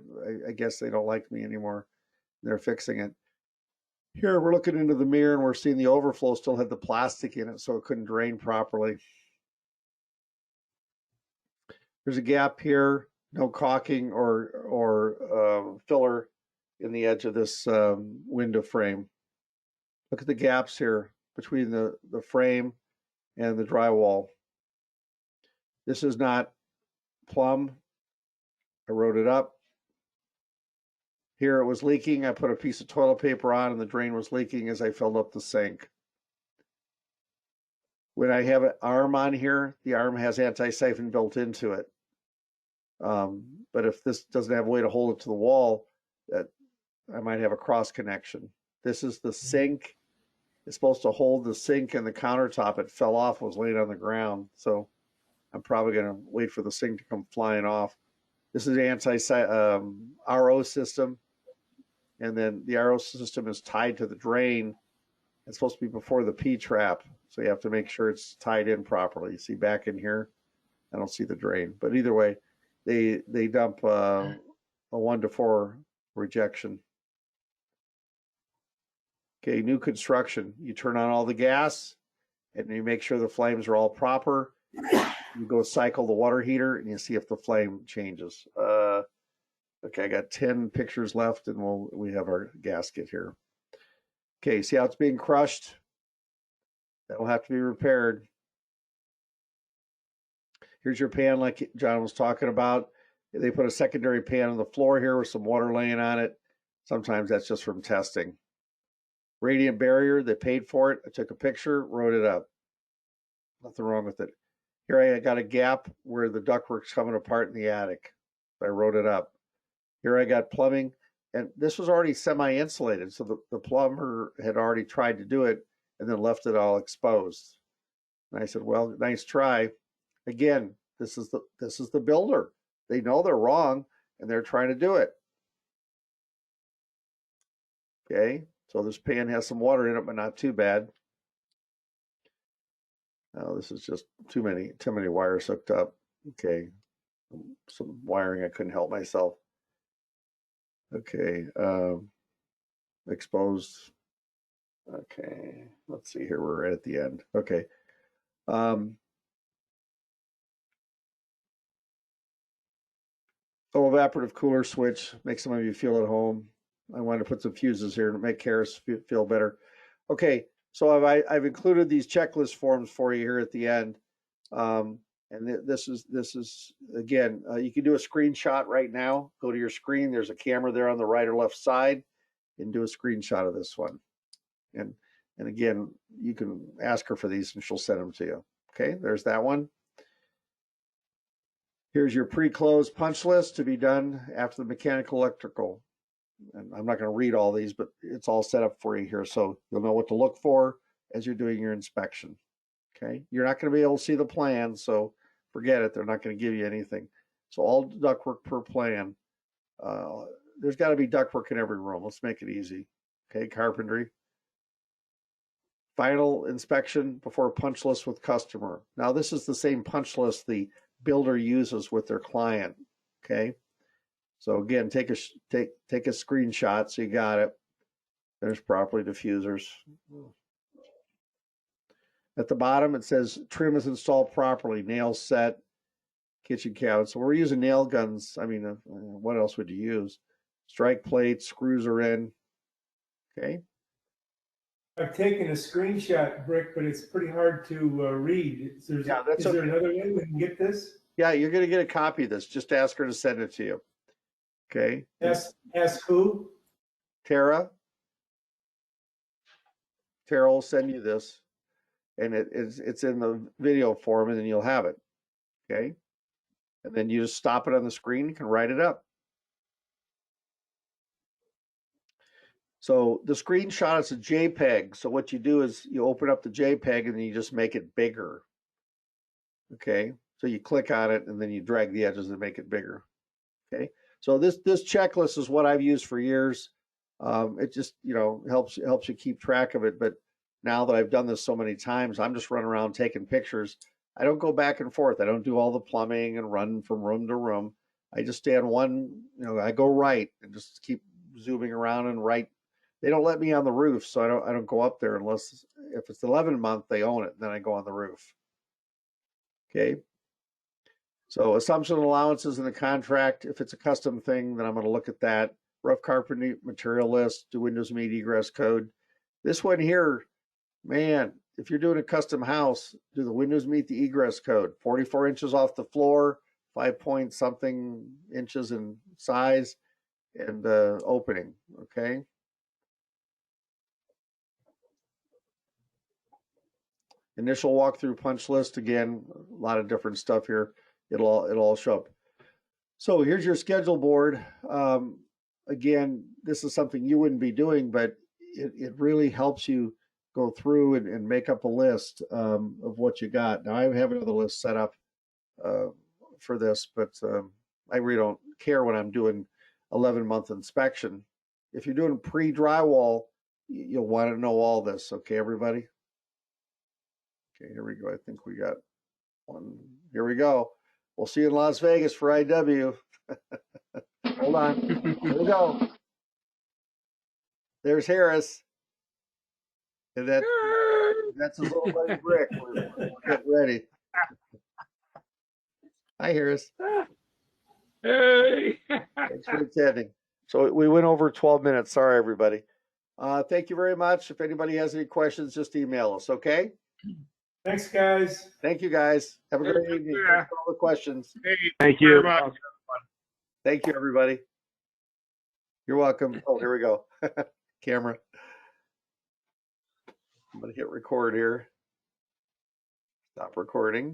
guess they don't like me anymore. They're fixing it. Here we're looking into the mirror and we're seeing the overflow still had the plastic in it, so it couldn't drain properly. There's a gap here, no caulking or filler in the edge of this window frame. Look at the gaps here between the frame and the drywall. This is not plumb. I wrote it up. Here it was leaking. I put a piece of toilet paper on and the drain was leaking as I filled up the sink. When I have an arm on here, the arm has anti-siphon built into it. But if this doesn't have a way to hold it to the wall, that I might have a cross connection. This is the sink. It's supposed to hold the sink and the countertop. It fell off, was laying on the ground. So I'm probably going to wait for the sink to come flying off. This is the RO system. And then the RO system is tied to the drain. It's supposed to be before the P-trap, so you have to make sure it's tied in properly. You see back in here, I don't see the drain, but either way, they dump a 1 to 4 rejection. Okay, new construction. You turn on all the gas, and you make sure the flames are all proper. You go cycle the water heater, and you see if the flame changes. Okay, I got 10 pictures left, and we have our gasket here. Okay, see how it's being crushed? That will have to be repaired. Here's your pan like John was talking about. They put a secondary pan on the floor here with some water laying on it. Sometimes that's just from testing. Radiant barrier, they paid for it. I took a picture, wrote it up. Nothing wrong with it. Here I got a gap where the ductwork's coming apart in the attic. I wrote it up. Here I got plumbing, and this was already semi-insulated, so the plumber had already tried to do it and then left it all exposed. And I said, well, nice try. Again, this is the builder. They know they're wrong, and they're trying to do it. Okay, so this pan has some water in it, but not too bad. Oh, this is just too many wires hooked up. Okay, some wiring I couldn't help myself. Okay, exposed. Okay, let's see here. We're right at the end. Okay. Evaporative cooler switch. Make some of you feel at home. I wanted to put some fuses here to make Harris feel better. Okay, so I've included these checklist forms for you here at the end. And this is again, you can do a screenshot right now. Go to your screen. There's a camera there on the right or left side, and do a screenshot of this one. And again, you can ask her for these, and she'll send them to you. Okay, there's that one. Here's your pre-closed punch list to be done after the mechanical electrical. And I'm not going to read all these, but it's all set up for you here, so you'll know what to look for as you're doing your inspection. Okay, you're not going to be able to see the plan, so forget it. They're not going to give you anything. So all ductwork per plan. There's got to be ductwork in every room. Let's make it easy. Okay, carpentry. Final inspection before punch list with customer. Now this is the same punch list the builder uses with their client. Okay, so again, take a screenshot so you got it. There's properly diffusers. At the bottom, it says trim is installed properly, nails set, kitchen cabinet. So we're using nail guns. I mean, what else would you use? Strike plates, screws are in. Okay. I've taken a screenshot, Brick, but it's pretty hard to read. Is there another way we can get this? Yeah, you're going to get a copy of this. Just ask her to send it to you. Okay. Ask who? Tara. Tara will send you this. And it's in the video form, and then you'll have it. Okay. And then you just stop it on the screen. You can write it up. So the screenshot is a JPEG. So what you do is you open up the JPEG and then you just make it bigger. Okay. So you click on it and then you drag the edges and make it bigger. Okay. So this checklist is what I've used for years. It just, helps you keep track of it. But now that I've done this so many times, I'm just running around taking pictures. I don't go back and forth. I don't do all the plumbing and run from room to room. I just stay on one, I go right and just keep zooming around and right. They don't let me on the roof, so I don't go up there unless if it's 11 month, they own it. Then I go on the roof. Okay. So assumption allowances in the contract. If it's a custom thing, then I'm going to look at that. Rough carpentry material list, do windows meet egress code. This one here, man, if you're doing a custom house, do the windows meet the egress code? 44 inches off the floor, 5 point something inches in size, and opening. Okay. Initial walkthrough punch list. Again, a lot of different stuff here. It'll all show up. So here's your schedule board. Again, this is something you wouldn't be doing, but it really helps you go through and make up a list of what you got. Now I have another list set up for this, but I really don't care when I'm doing 11-month inspection. If you're doing pre-drywall, You'll want to know all this. Okay, everybody? Okay, here we go. I think we got one. Here we go. We'll see you in Las Vegas for IW. Hold on. Here we go. There's Harris. And that's his little buddy Rick. We're getting ready. Hi, Harris. Hey. Thanks for attending. So we went over 12 minutes. Sorry, everybody. Thank you very much. If anybody has any questions, just email us, okay? Thanks, guys. Thank you, guys. Have a great evening. Yeah. Thanks for all the questions. Hey, Thank very you. much. Thank you, everybody. You're welcome. Oh, here we go. Camera. I'm going to hit record here. Stop recording.